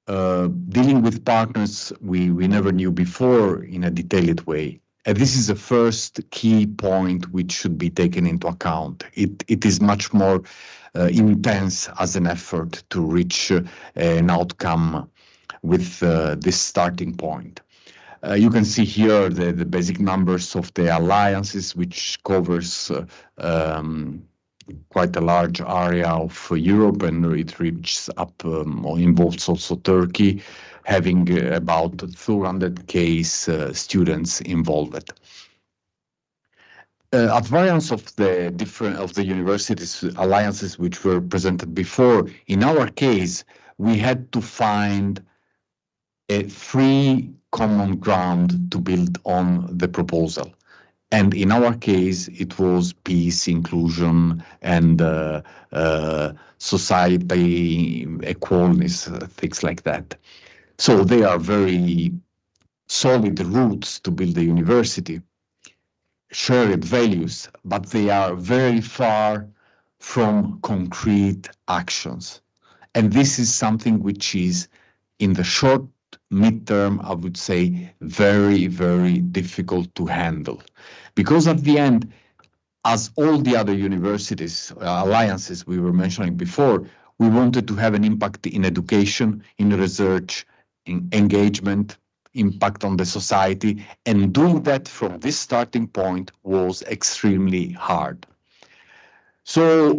Speaker 11: dealing with partners we never knew before in a detailed way. And this is the first key point which should be taken into account. It is much more intense as an effort to reach an outcome with this starting point. You can see here the basic numbers of the alliances, which covers quite a large area of Europe, and it reaches up or involves also Turkey, having about 200,000 students involved. At variance of the universities alliances which were presented before, in our case, we had to find a free common ground to build on the proposal. And in our case, it was peace, inclusion, and society, equality, things like that. So they are very solid roots to build a university, shared values, but they are very far from concrete actions. And this is something which is, in the short midterm, I would say, very, very difficult to handle. Because at the end, as all the other universities, alliances we were mentioning before, we wanted to have an impact in education, in research, in engagement, impact on the society, and doing that from this starting point was extremely hard. So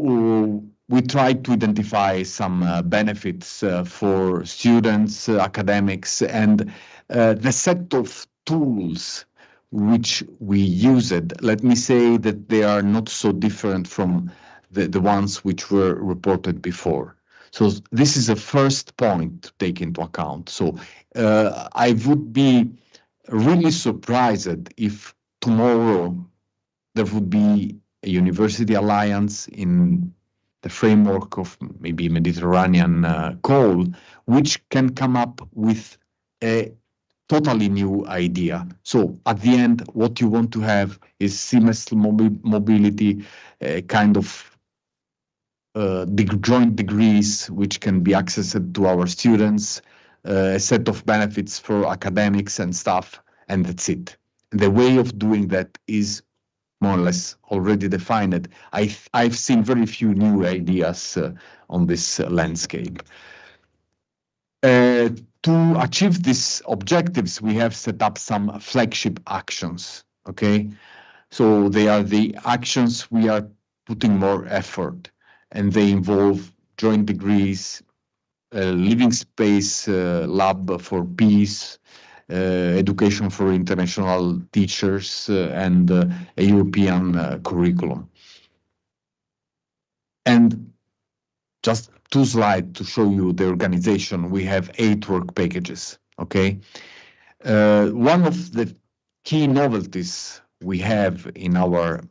Speaker 11: we tried to identify some benefits for students, academics, and the set of tools which we used. Let me say that they are not so different from the ones which were reported before. So this is a first point to take into account. So I would be really surprised if tomorrow there would be a university alliance in the framework of maybe Mediterranean call, which can come up with a totally new idea. So at the end, what you want to have is seamless mobility, kind of joint degrees which can be accessed to our students, a set of benefits for academics and staff, and that's it. The way of doing that is more or less already defined. I've seen very few new ideas on this landscape. To achieve these objectives, we have set up some flagship actions, okay? So they are the actions we are putting more effort, and they involve joint degrees, living space lab for peace, education for international teachers, and a European curriculum. And just 2 slides to show you the organization. We have 8 work packages, okay? One of the key novelties we have in our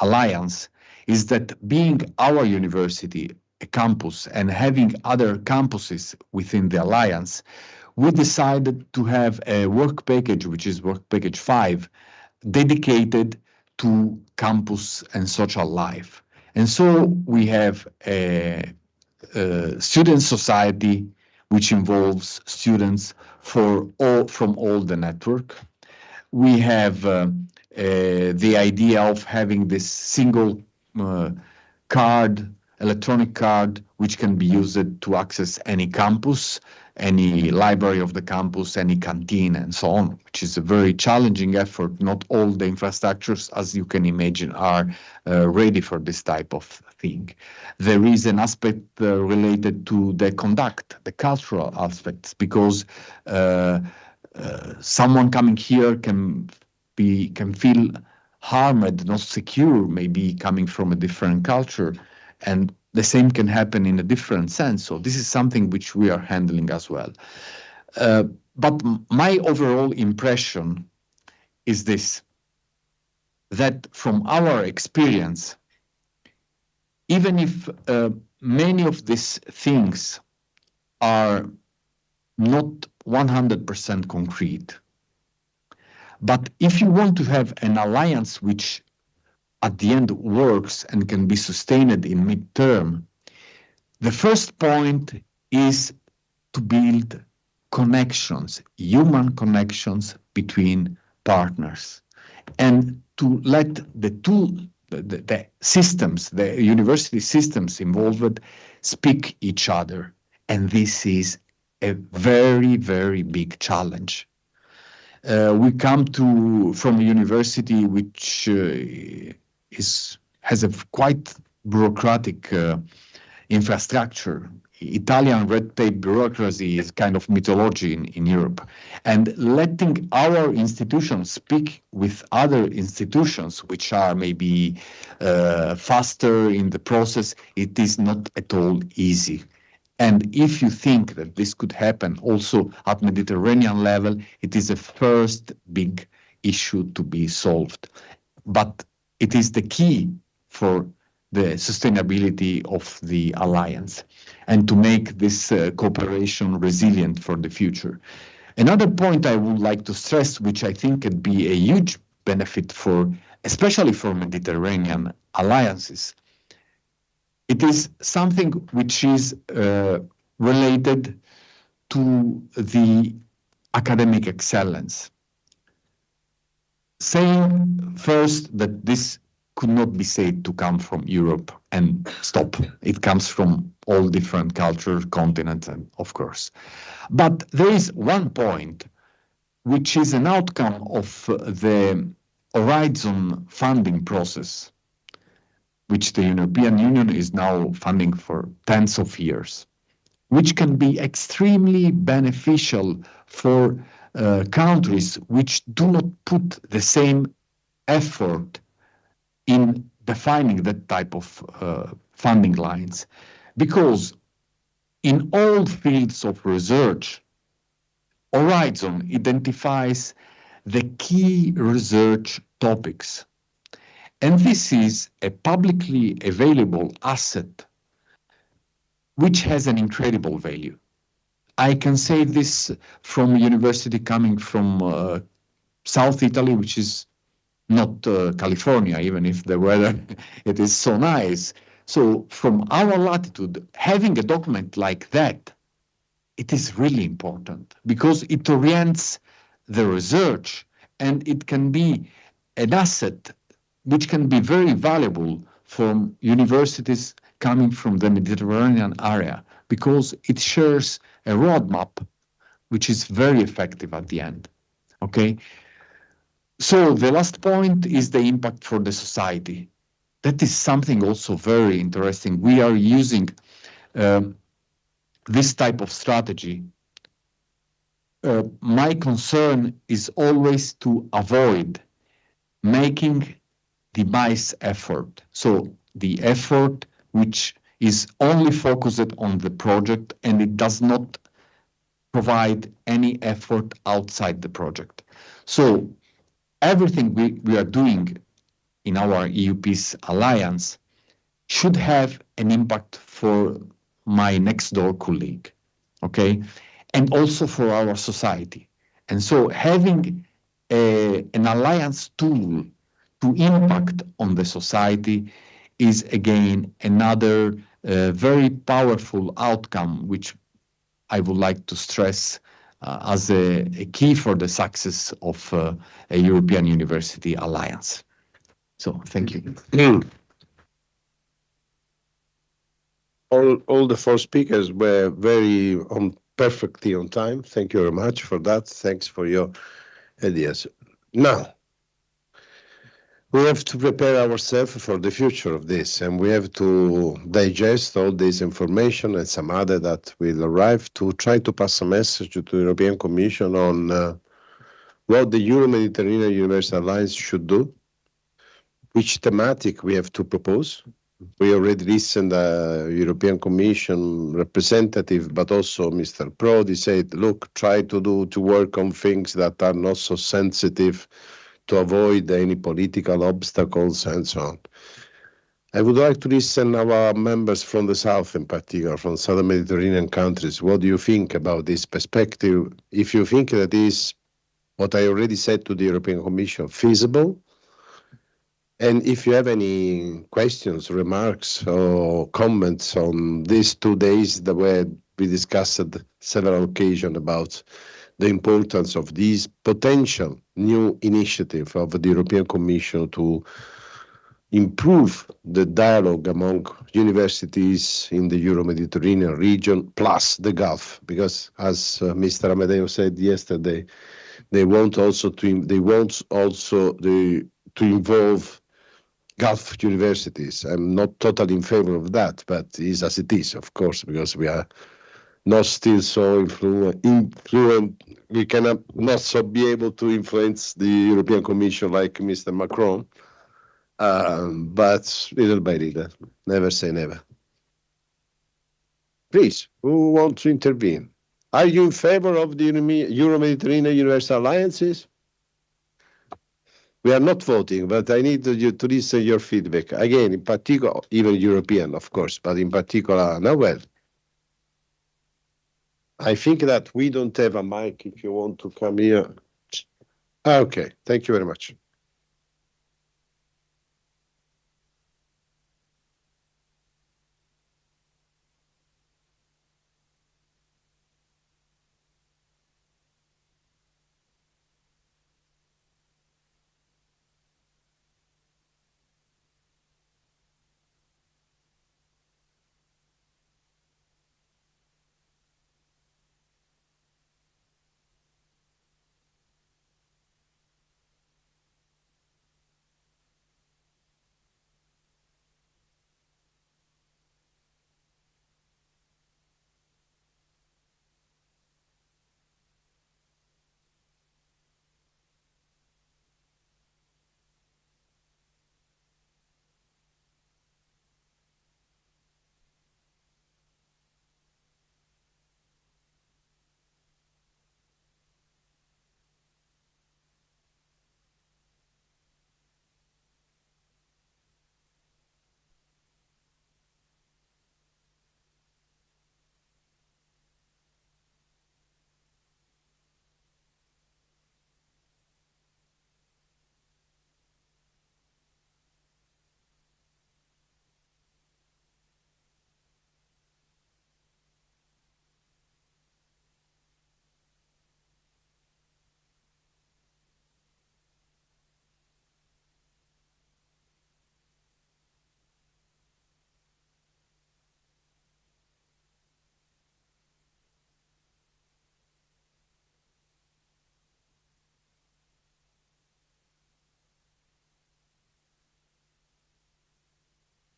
Speaker 11: alliance is that being our university, a campus, and having other campuses within the alliance, we decided to have a work package, which is work package 5, dedicated to campus and social life. And so we have a student society, which involves students from all the network. We have the idea of having this single card, electronic card, which can be used to access any campus, any library of the campus, any canteen, and so on, which is a very challenging effort. Not all the infrastructures, as you can imagine, are ready for this type of thing. There is an aspect related to the conduct, the cultural aspects, because someone coming here can feel harmed, not secure, maybe coming from a different culture, and the same can happen in a different sense. So this is something which we are handling as well. But my overall impression is this, that from our experience, even if many of these things are not 100% concrete, but if you want to have an alliance which at the end works and can be sustained in midterm, the first point is to build connections, human connections between partners, and to let the systems, the university systems involved, speak each other. And this is a very, very big challenge. We come from a university which has a quite bureaucratic infrastructure. Italian red tape bureaucracy is kind of mythology in Europe. And letting our institutions speak with other institutions, which are maybe faster in the process, it is not at all easy. And if you think that this could happen also at Mediterranean level, it is a first big issue to be solved. But it is the key for the sustainability of the alliance and to make this cooperation resilient for the future. Another point I would like to stress, which I think could be a huge benefit especially for Mediterranean alliances, it is something which is related to the academic excellence. Saying first that this could not be said to come from Europe and stop. It comes from all different cultures, continents, and of course. But there is one point which is an outcome of the Horizon funding process, which the European Union is now funding for tens of years, which can be extremely beneficial for countries which do not put the same effort in defining that type of funding lines. Because in all fields of research, Horizon identifies the key research topics. And this is a publicly available asset which has an incredible value. I can say this from a university coming from South Italy, which is not California, even if the weather, it is so nice. So from our latitude, having a document like that, it is really important because it orients the research and it can be an asset which can be very valuable for universities coming from the Mediterranean area because it shares a roadmap which is very effective at the end. Okay? So the last point is the impact for the society. That is something also very interesting. We are using this type of strategy. My concern is always to avoid making demise effort. So the effort which is only focused on the project and it does not provide any effort outside the project. So everything we are doing in our EU Peace Alliance should have an impact for my next door colleague, okay? And also for our society. And so having an alliance tool to impact on the society is again another very powerful outcome, which I would like to stress as a key for the success of a European University Alliance. So thank you.
Speaker 6: All the four speakers were perfectly on time. Thank you very much for that. Thanks for your ideas. Now, we have to prepare ourselves for the future of this, and we have to digest all this information and some other that will arrive to try to pass a message to the European Commission on what the Euro-Mediterranean Universal Alliance should do, which thematic we have to propose. We already listened to European Commission representative, but also Mr. Prodi said, look, try to work on things that are not so sensitive to avoid any political obstacles and so on. I would like to listen to our members from the South in particular, from Southern Mediterranean countries. What do you think about this perspective? If you think that is what I already said to the European Commission feasible, and if you have any questions, remarks, or comments on these 2 days that where we discussed at several occasions about the importance of this potential new initiative of the European Commission to improve the dialogue among universities in the Euro-Mediterranean region, plus the Gulf, because as Mr. Amedeo said yesterday, they want also to involve Gulf universities. I'm not totally in favor of that, but it is as it is, of course, because we are not still so influent. We cannot not so be able to influence the European Commission like Mr. Macron, but little by little, never say never. Please, who wants to intervene? Are you in favor of the Euro-Mediterranean Universal Alliances? We are not voting, but I need you to listen your feedback. Again, in particular, even European, of course, but in particular, Noel. I think that we don't have a mic if you want to come here. Okay, thank you very much.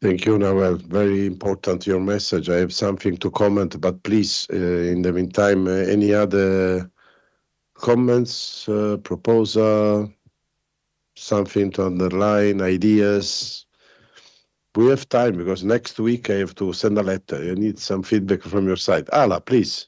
Speaker 6: Thank you, Noel. Very important, your message. I have something to comment, but please, in the meantime, any other comments, proposal, something to underline, ideas? We have time because next week I have to send a letter. I need some feedback from your side. Ala, please.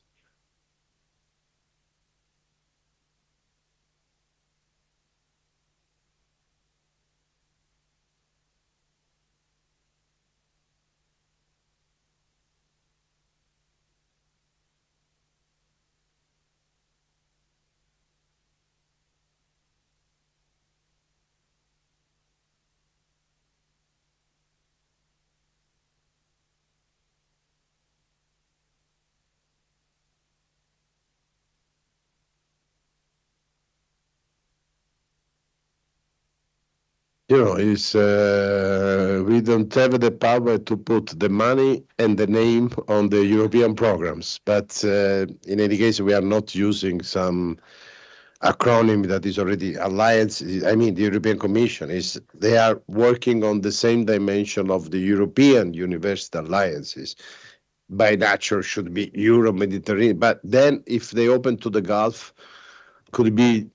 Speaker 6: You know, we don't have the power to put the money and the name on the European programs, but in any case, we are not using some acronym that is already alliance. I mean, the European Commission they are working on the same dimension of the European University Alliances. By nature, should be Euro-Mediterranean, but then if they open to the Gulf, could be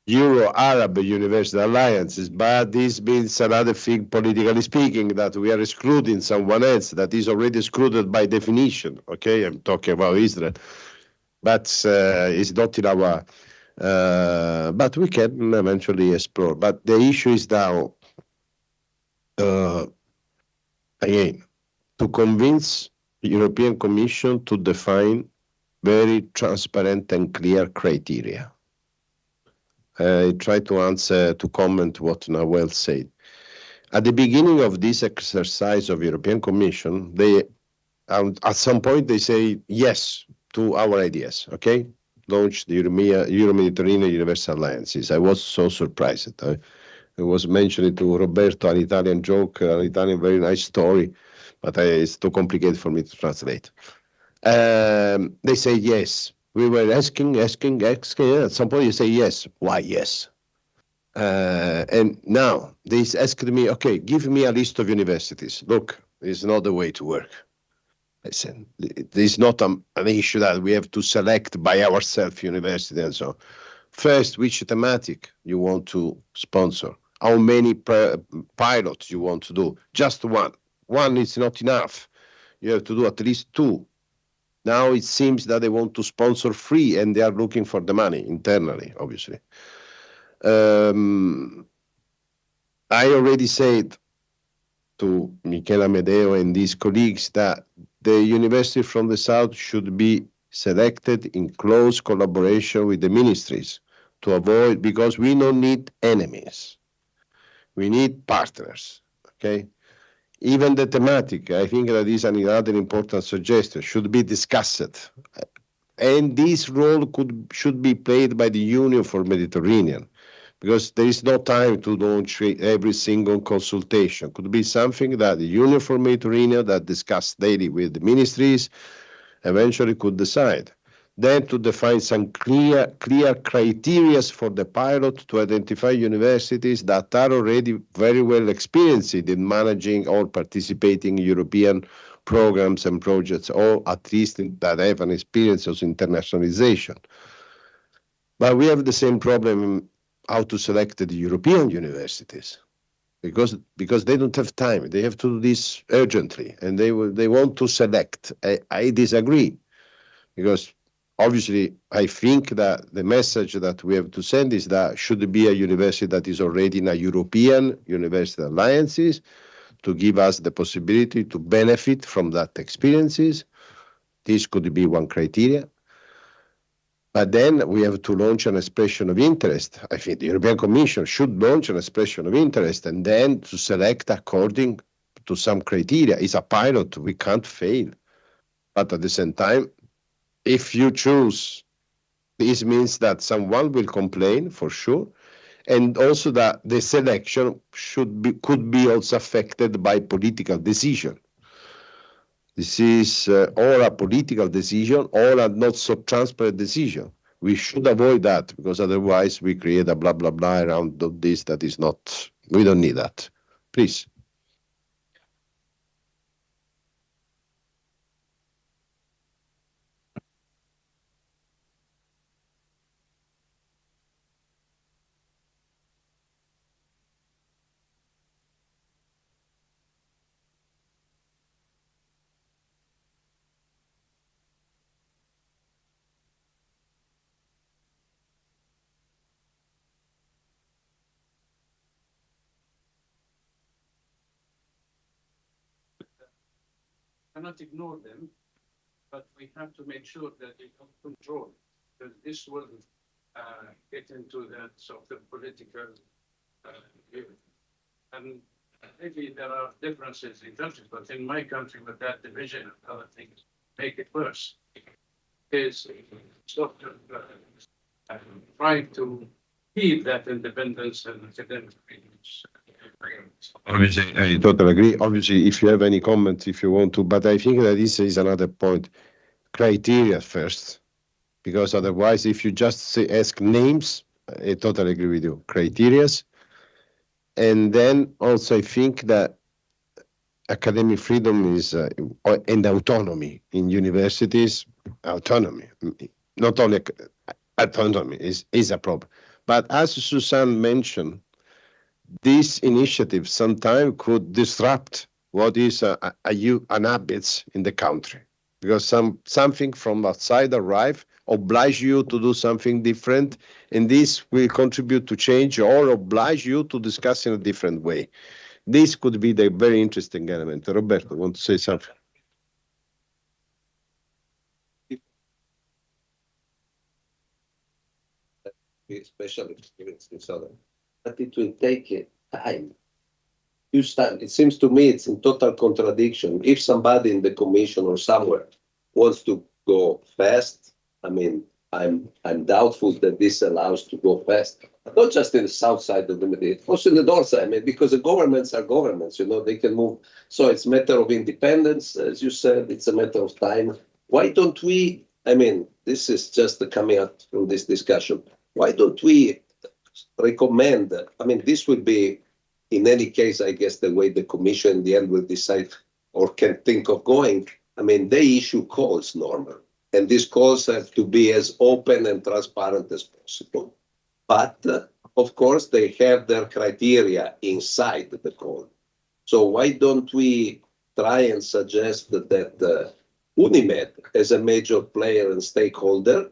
Speaker 6: Euro-Arab University Alliances, but this means another thing, politically speaking, that we are excluding someone else that is already excluded by definition. Okay, I'm talking about Israel, but it's not in our. But we can eventually explore. But the issue is now, again, to convince the European Commission to define very transparent and clear criteria. I try to comment what Noel said. At the beginning of this exercise of European Commission, at some point they say yes to our ideas, okay? Launch the Euro-Mediterranean Universal Alliances. I was so surprised. I was mentioning to Roberto an Italian joke, an Italian very nice story, but it's too complicated for me to translate. They say yes. We were asking. At some point you say yes. Why yes? And now they asked me, okay, give me a list of universities. Look, it's not the way to work. I said, there's not an issue that we have to select by ourselves university and so on. First, which thematic you want to sponsor? How many pilots you want to do? Just one. One is not enough. You have to do at least two. Now it seems that they want to sponsor 3 and they are looking for the money internally, obviously. I already said to Michele Amedeo and his colleagues that the university from the south should be selected in close collaboration with the ministries to avoid, because we don't need enemies. We need partners, okay? Even the thematic, I think that is another important suggestion, should be discussed. And this role should be played by the Union for Mediterranean, because there is no time to launch every single consultation. Could be something that the Union for Mediterranean that discuss daily with the ministries eventually could decide. Then to define some clear criteria for the pilot to identify universities that are already very well experienced in managing or participating in European programs and projects, or at least that have an experience of internationalization. But we have the same problem how to select the European universities, because they don't have time. They have to do this urgently, and they want to select. I disagree, because obviously, I think that the message that we have to send is that should be a university that is already in a European University Alliances to give us the possibility to benefit from that experiences. This could be one criteria. But then we have to launch an expression of interest. I think the European Commission should launch an expression of interest and then to select according to some criteria. It's a pilot, we can't fail. But at the same time, if you choose, this means that someone will complain for sure, and also that the selection could be also affected by political decision. This is or a political decision or a not so transparent decision. We should avoid that, because otherwise we create a blah, blah, blah around this that is not, we don't need that. Please.
Speaker 9: cannot ignore them, but we have to make sure that they don't control, because this will get into that sort of political view. And maybe there are differences in countries, but in my country, with that division and other things, make it worse. Is sort of trying to keep that independence and academic freedoms.
Speaker 6: Obviously, I totally agree. Obviously, if you have any comments, if you want to, but I think that this is another point. Criteria first, because otherwise, if you just say, ask names, I totally agree with you. Criterias. And then also, I think that academic freedom is, and autonomy in universities, autonomy, not only autonomy is a problem. But as Susanne mentioned, this initiative sometimes could disrupt what is an habits in the country, because something from outside arrive, oblige you to do something different, and this will contribute to change or oblige you to discuss in a different way. This could be the very interesting element. Roberto, want to say something?
Speaker 7: Especially experience in Southern, but it will take time. It seems to me it's in total contradiction. If somebody in the commission or somewhere wants to go fast, I mean, I'm doubtful that this allows to go fast. Not just in the south side of the Mediterranean, also in the north side, I mean, because the governments are governments, you know, they can move. So it's a matter of independence, as you said, it's a matter of time. Why don't we, I mean, this is just coming out from this discussion. Why don't we recommend, I mean, this would be, in any case, I guess, the way the commission in the end will decide or can think of going. I mean, they issue calls normally, and these calls have to be as open and transparent as possible. But, of course, they have their criteria inside the call. So why don't we try and suggest that UNIMED, as a major player and stakeholder,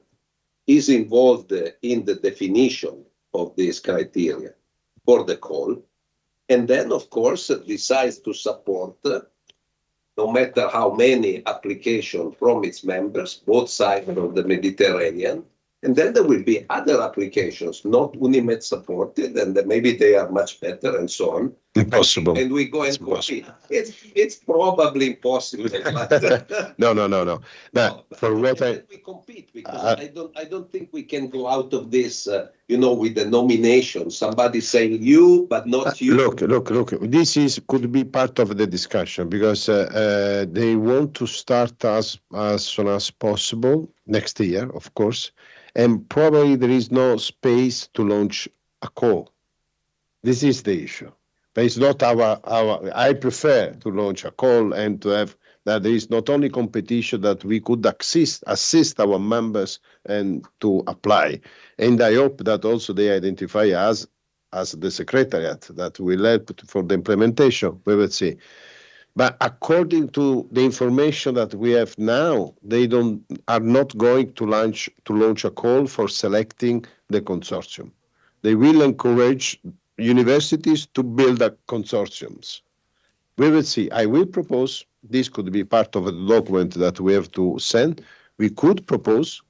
Speaker 7: is involved in the definition of these criteria for the call, and then, of course, decides to support, no matter how many applications from its members, both sides of the Mediterranean. And then there will be other applications, not UNIMED supported, and then maybe they are much better and so on.
Speaker 6: Impossible.
Speaker 7: And we go and compete. It's probably impossible. But
Speaker 6: No. But for what
Speaker 7: we compete, because I don't think we can go out of this, you know, with the nomination. Somebody saying you, but not you.
Speaker 6: Look. This could be part of the discussion, because they want to start as soon as possible next year, of course, and probably there is no space to launch a call. This is the issue. But it's not our. I prefer to launch a call and to have that there is not only competition, that we could assist our members and to apply. And I hope that also they identify us as the secretariat that will help for the implementation. We will see. But according to the information that we have now, they are not going to launch a call for selecting the consortium. They will encourage universities to build consortiums. We will see. I will propose, this could be part of a document that we have to send. We could propose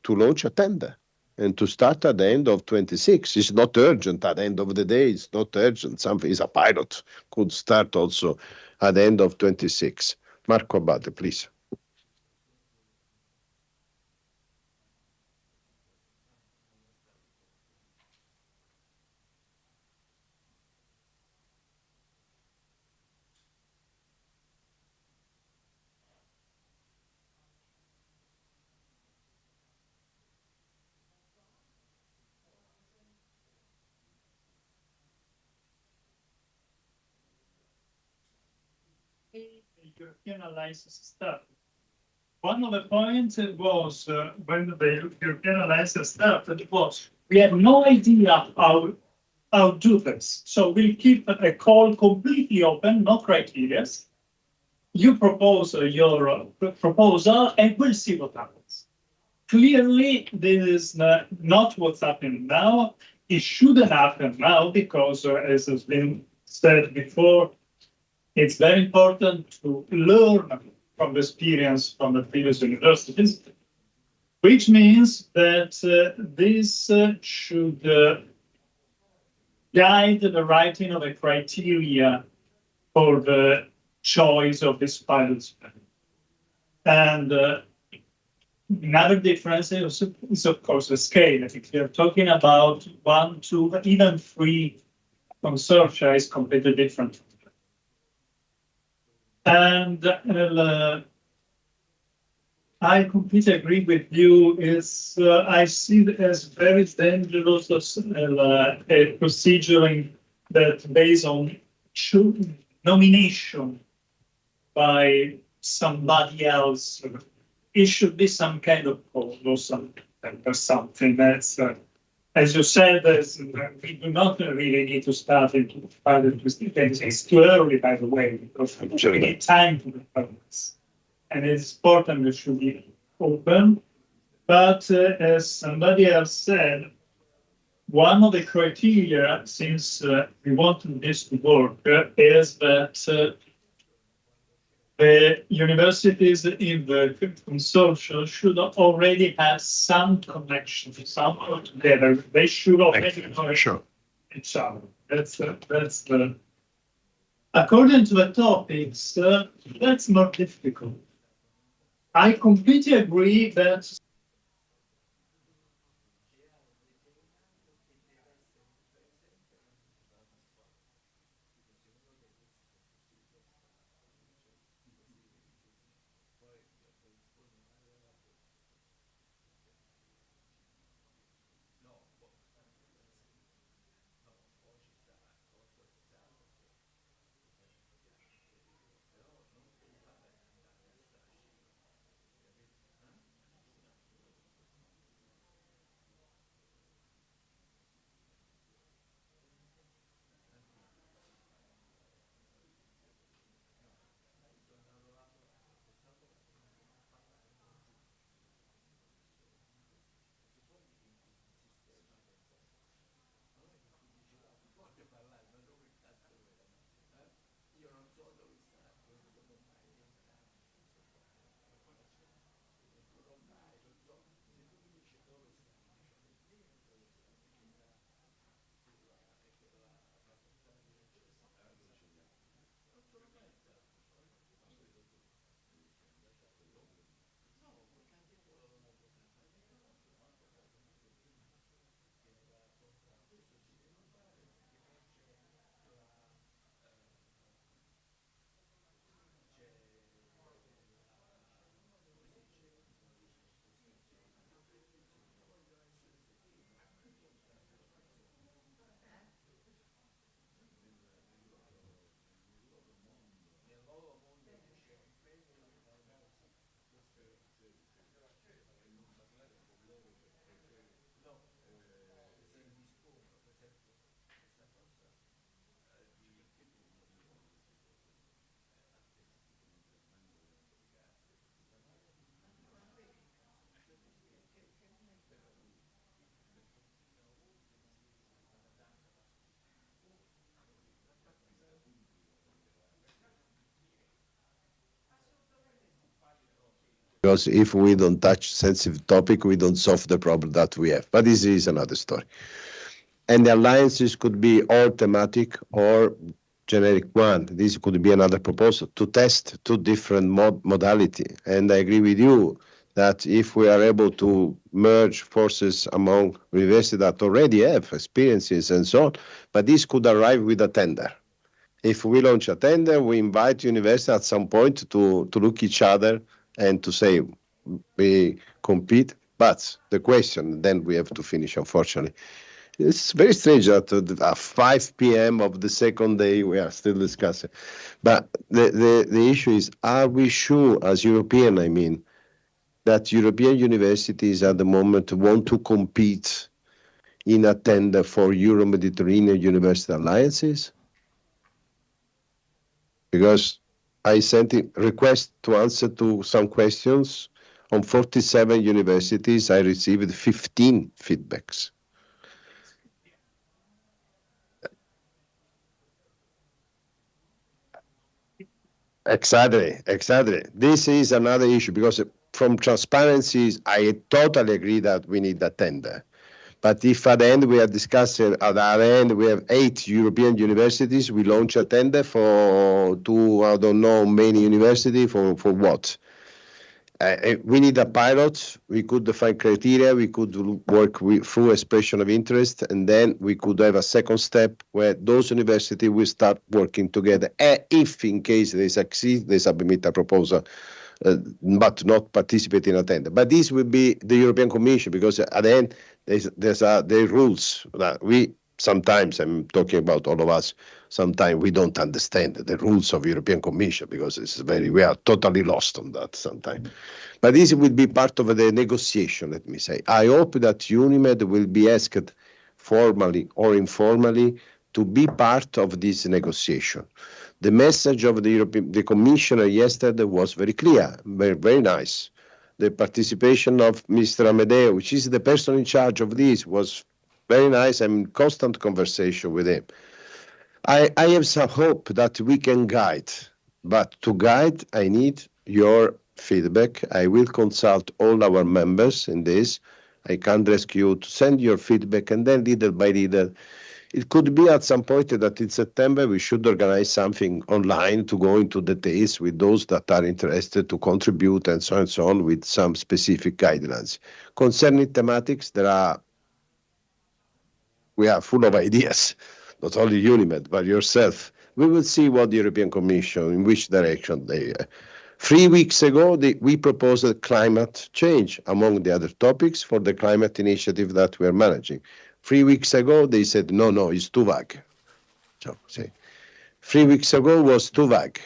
Speaker 6: to launch a tender and to start at the end of 26. It's not urgent at the end of the day. It's not urgent. Something is a pilot. Could start also at the end of 26. Marco Abate, please.
Speaker 13: European alliances started. One of the points was when the European alliances started was we have no idea how do this. So we'll keep a call completely open, no criteria. You propose your proposal and we'll see what happens. Clearly, this is not what's happening now. It shouldn't happen now because, as has been said before, it's very important to learn from the experience from the previous universities, which means that this should guide the writing of a criteria for the choice of this pilot study. And another difference is of course the scale. If you're talking about 1, 2, even 3 consortia, is completely different. And I completely agree with you. I see it as very dangerous a procedure that based on nomination by somebody else. It should be some kind of call or something that's, as you said, we do not really need to start into pilot investigations. It's too early, by the way, because we need time to develop this. And it's important it should be open. But as somebody else said, one of the criteria, since we want this to work, is that the universities in the consortium should already have some connection, somehow together. They should already know each other. That's the. According to the topics, that's more difficult. I completely agree that.
Speaker 6: Because if we don't touch sensitive topic, we don't solve the problem that we have. But this is another story. And the alliances could be all thematic or generic one. This could be another proposal to test 2 different modality. And I agree with you that if we are able to merge forces among universities that already have experiences and so on, but this could arrive with a tender. If we launch a tender, we invite universities at some point to look each other and to say we compete. But the question, then we have to finish, unfortunately. It's very strange that at 5 p.m. of the second day we are still discussing. But the issue is, are we sure, as European, I mean, that European universities at the moment want to compete in a tender for Euro-Mediterranean University Alliances? Because I sent a request to answer to some questions. On 47 universities, I received 15 feedbacks. Exactly, exactly. This is another issue because from transparency, I totally agree that we need a tender. But if at the end we are discussing, at the other end we have 8 European universities, we launch a tender for two, I don't know, many universities for what? We need a pilot. We could define criteria. We could work through expression of interest, and then we could have a second step where those universities will start working together. If, in case they succeed, they submit a proposal, but not participate in a tender. But this will be the European Commission, because at the end there are rules that we sometimes, I'm talking about all of us, sometimes we don't understand the rules of European Commission because we are totally lost on that sometimes. But this will be part of the negotiation, let me say. I hope that UNIMED will be asked formally or informally to be part of this negotiation. The message of the Commissioner yesterday was very clear, very, very nice. The participation of Mr. Amedeo, which is the person in charge of this, was very nice. I'm in constant conversation with him. I have some hope that we can guide, but to guide, I need your feedback. I will consult all our members in this. I can ask you to send your feedback, and then little by little, it could be at some point that in September we should organize something online to go into details with those that are interested to contribute and so on with some specific guidelines. Concerning thematics, we are full of ideas, not only UNIMED, but yourself. We will see what the European Commission, in which direction they... 3 weeks ago, we proposed climate change among the other topics for the climate initiative that we are managing. 3 weeks ago, they said, no, it's too vague. So, see, 3 weeks ago was too vague.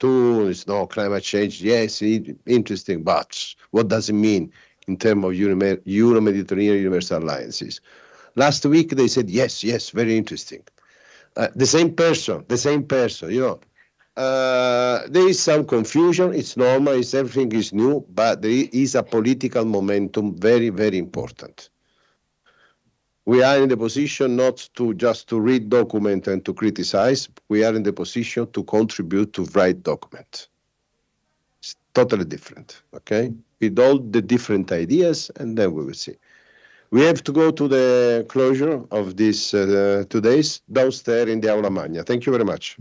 Speaker 6: Is no climate change. Yes, interesting, but what does it mean in terms of Euro-Mediterranean Universal Alliances? Last week, they said, yes, very interesting. The same person, you know. There is some confusion. It's normal. Everything is new, but there is a political momentum very, very important. We are in the position not to just to read document and to criticize. We are in the position to contribute to write document. It's totally different, okay? With all the different ideas, and then we will see. We have to go to the closure of this today's downstairs in the Aula Magna. Thank you very much.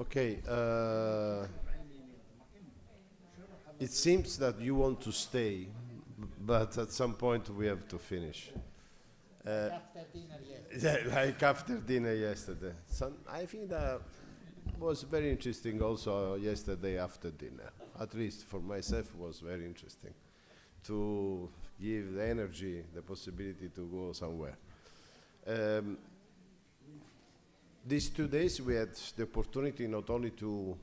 Speaker 14: Okay, it seems that you want to stay, but at some point we have to finish.
Speaker 15: After dinner
Speaker 14: Yeah, like after dinner yesterday. I think that was very interesting also yesterday after dinner. At least for myself was very interesting to give the energy, the possibility to go somewhere. These 2 days we had the opportunity not only to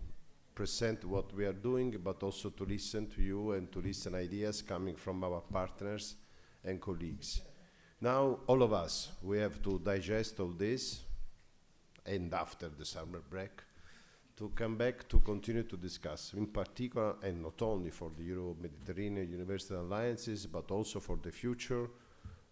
Speaker 14: present what we are doing, but also to listen to you and to listen ideas coming from our partners and colleagues. Now, all of us, we have to digest all this, and after the summer break, to come back to continue to discuss, in particular, and not only for the Euro-Mediterranean University Alliances, but also for the future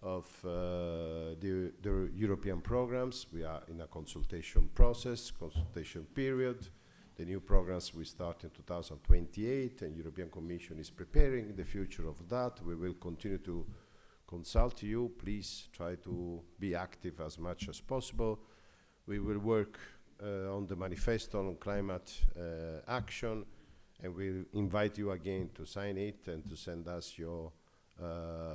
Speaker 14: of the European programs. We are in a consultation process, consultation period. The new programs will start in 2028, and European Commission is preparing the future of that. We will continue to consult you. Please try to be active as much as possible. We will work on the manifesto on climate action, and we'll invite you again to sign it and to send us your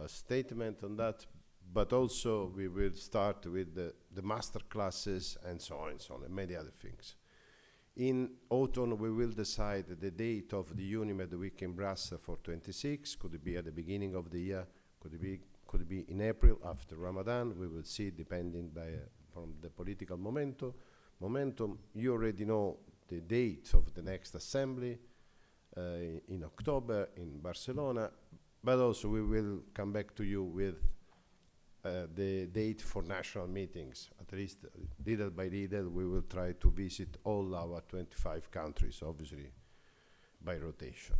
Speaker 14: statement on that. But also we will start with the master classes and so on and many other things. In autumn, we will decide the date of the UNIMED week in Brussels for 26. Could it be at the beginning of the year? Could it be in April after Ramadan? We will see, depending from the political momentum. You already know the date of the next assembly in October in Barcelona. but also we will come back to you with the date for national meetings. At least little by little, we will try to visit all our 25 countries, obviously, by rotation.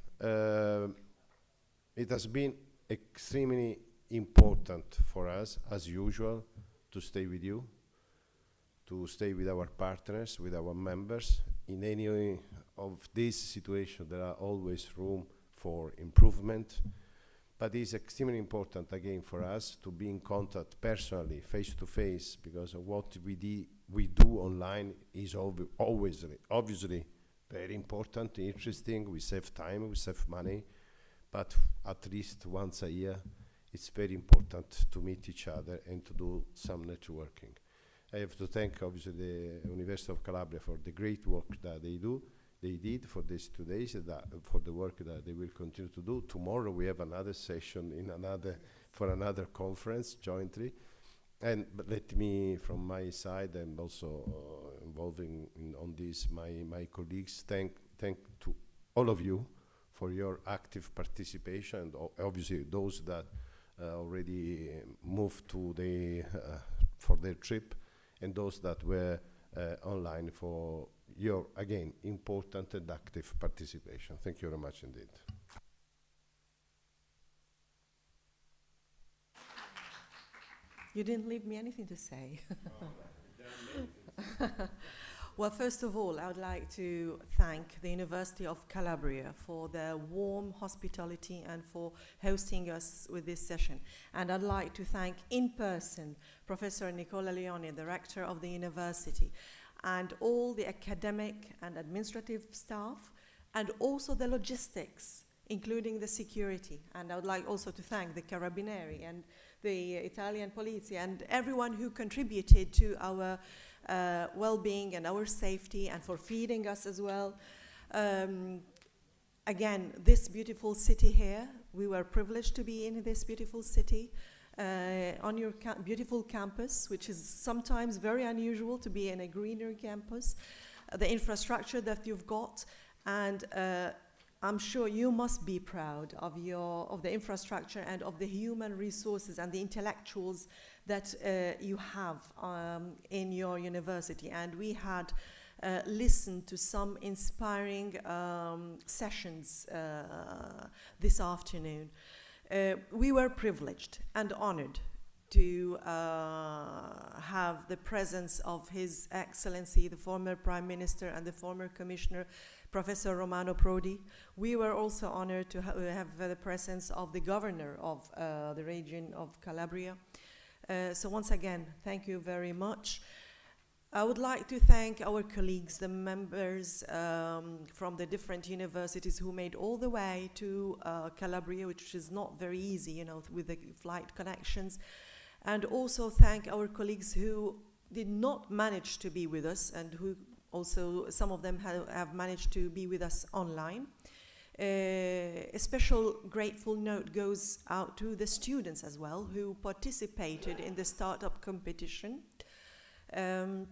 Speaker 14: It has been extremely important for us, as usual, to stay with you, to stay with our partners, with our members. In any of these situations, there are always room for improvement, but it's extremely important, again, for us to be in contact personally, face-to-face, because of what we do online is always, obviously, very important, interesting. We save time, we save money, but at least once a year, it's very important to meet each other and to do some networking. I have to thank, obviously, the University of Calabria for the great work that they did for these 2 days, for the work that they will continue to do. Tomorrow we have another session for another conference jointly. But let me, from my side, and also involving on this my colleagues, thank to all of you for your active participation, and obviously those that already moved to for their trip, and those that were online for your, again, important and active participation. Thank you very much indeed.
Speaker 16: You didn't leave me anything to say. Well, first of all, I would like to thank the University of Calabria for their warm hospitality and for hosting us with this session. And I'd like to thank in person Professor Nicola Leone, the rector of the university, and all the academic and administrative staff, and also the logistics, including the security. And I would like also to thank the Carabinieri and the Italian police and everyone who contributed to our well-being and our safety, and for feeding us as well. Again, this beautiful city here, we were privileged to be in this beautiful city, on your beautiful campus, which is sometimes very unusual to be in a greener campus, the infrastructure that you've got, and I'm sure you must be proud of the infrastructure and of the human resources and the intellectuals that you have in your university. And we had listened to some inspiring sessions this afternoon. We were privileged and honored to have the presence of His Excellency, the former Prime Minister and the former Commissioner, Professor Romano Prodi. We were also honored to have the presence of the Governor of the region of Calabria. So once again, thank you very much. I would like to thank our colleagues, the members from the different universities who made all the way to Calabria, which is not very easy, you know, with the flight connections. And also thank our colleagues who did not manage to be with us, and who also, some of them have managed to be with us online. A special grateful note goes out to the students as well, who participated in the startup competition. And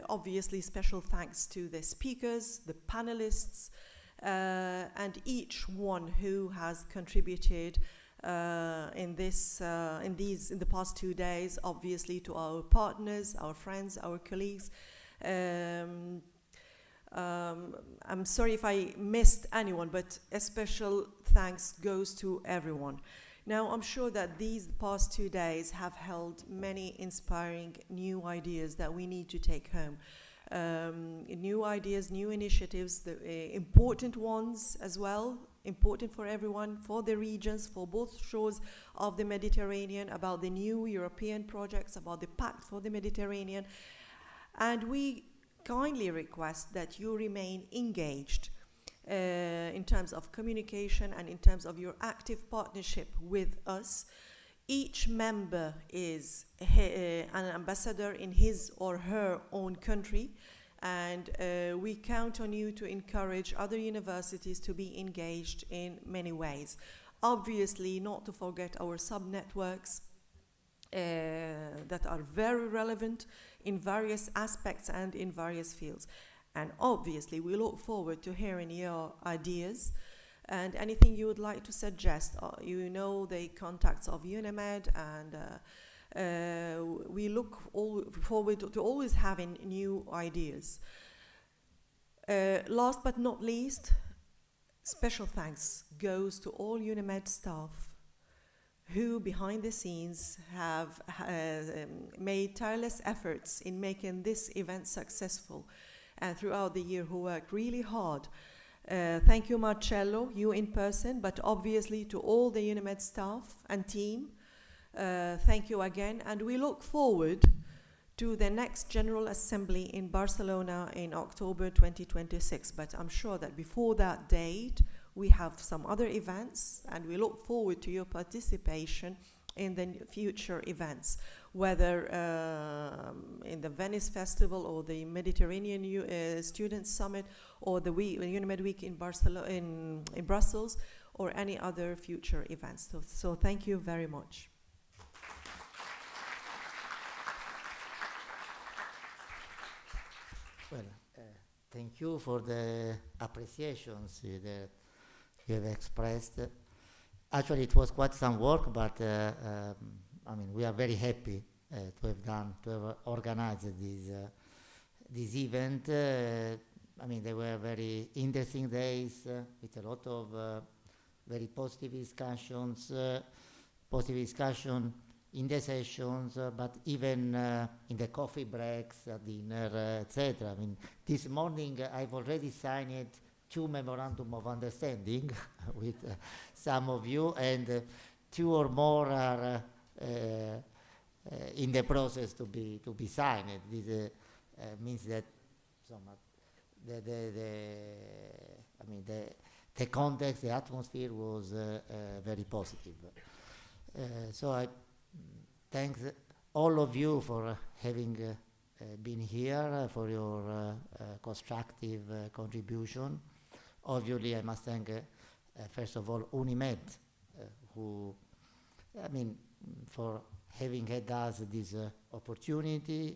Speaker 16: obviously special thanks to the speakers, the panelists, and each one who has contributed in the past 2 days, obviously to our partners, our friends, our colleagues. I'm sorry if I missed anyone, but a special thanks goes to everyone. Now, I'm sure that these past 2 days have held many inspiring new ideas that we need to take home. New ideas, new initiatives, the important ones as well, important for everyone, for the regions, for both shores of the Mediterranean, about the new European projects, about the Pact for the Mediterranean. And we kindly request that you remain engaged in terms of communication and in terms of your active partnership with us. Each member is an ambassador in his or her own country, and we count on you to encourage other universities to be engaged in many ways. Obviously, not to forget our sub-networks that are very relevant in various aspects and in various fields. And obviously, we look forward to hearing your ideas and anything you would like to suggest. You know the contacts of UNIMED, and we look forward to always having new ideas. Last but not least, special thanks goes to all UNIMED staff who behind the scenes have made tireless efforts in making this event successful, and throughout the year who worked really hard. Thank you, Marcello, you in person, but obviously to all the UNIMED staff and team. Thank you again, and we look forward to the next General Assembly in Barcelona in October 2026. But I'm sure that before that date, we have some other events, and we look forward to your participation in the future events, whether in the Venice Festival or the Mediterranean Student Summit or the UNIMED Week in Barcelona, in Brussels, or any other future events. So thank you very much.
Speaker 15: Well, thank you for the appreciations that you have expressed. Actually, it was quite some work, but I mean, we are very happy to have organized this event. I mean, they were very interesting days with a lot of very positive discussions, in the sessions, but even in the coffee breaks, at dinner, etc. I mean, this morning I've already signed 2 memorandum of understanding with some of you, and 2 or more are in the process to be signed. This means that the context, the atmosphere was very positive. So I thank all of you for having been here, for your constructive contribution. Obviously, I must thank, first of all, UNIMED, who, I mean, for having had us this opportunity,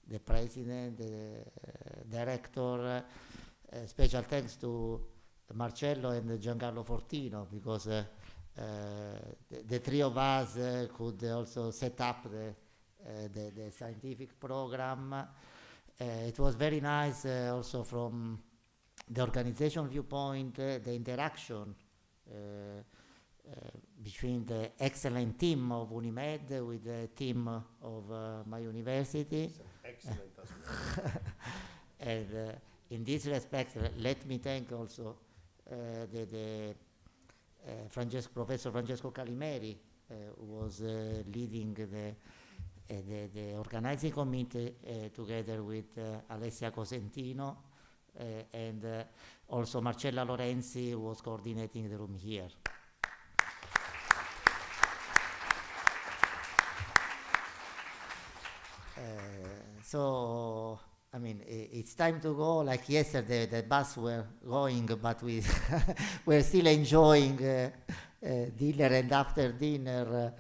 Speaker 15: the president, the director, special thanks to Marcello and Giancarlo Fortino, because the 3 of us could also set up the scientific program. It was very nice also from the organization viewpoint, the interaction between the excellent team of UNIMED with the team of my university.
Speaker 14: Excellent as well.
Speaker 15: And in this respect, let me thank also the Professor Francesco Calimeri, who was leading the organizing committee together with Alessia Cosentino, and also Marcella Lorenzi, who was coordinating the room here. So, I mean, it's time to go. Like yesterday, the bus were going, but we're still enjoying dinner, and after dinner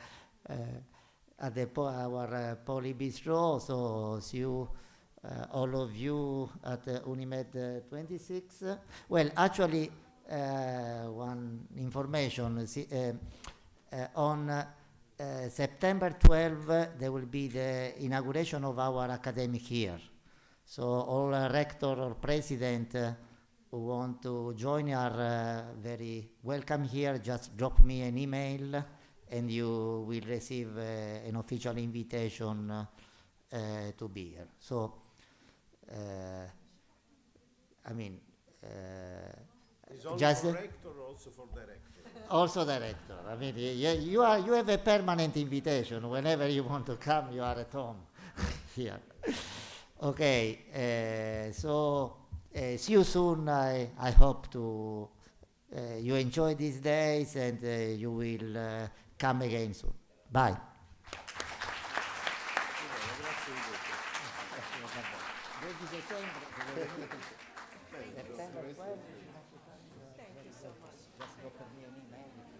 Speaker 15: at our Poly Bistro. So see you, all of you, at UNIMED 26. Well, actually, one information. On September 12, there will be the inauguration of our academic year. So all rector or president who want to join are very welcome here. Just drop me an email and you will receive an official invitation to be here. So, I mean,
Speaker 14: it's only
Speaker 15: just
Speaker 14: for rector or also for director?
Speaker 15: Also director. I mean, you have a permanent invitation. Whenever you want to come, you are at home here. Okay, so see you soon. I hope to you enjoy these days, and you will come again soon. Bye. Thank you so much. Just drop me an email.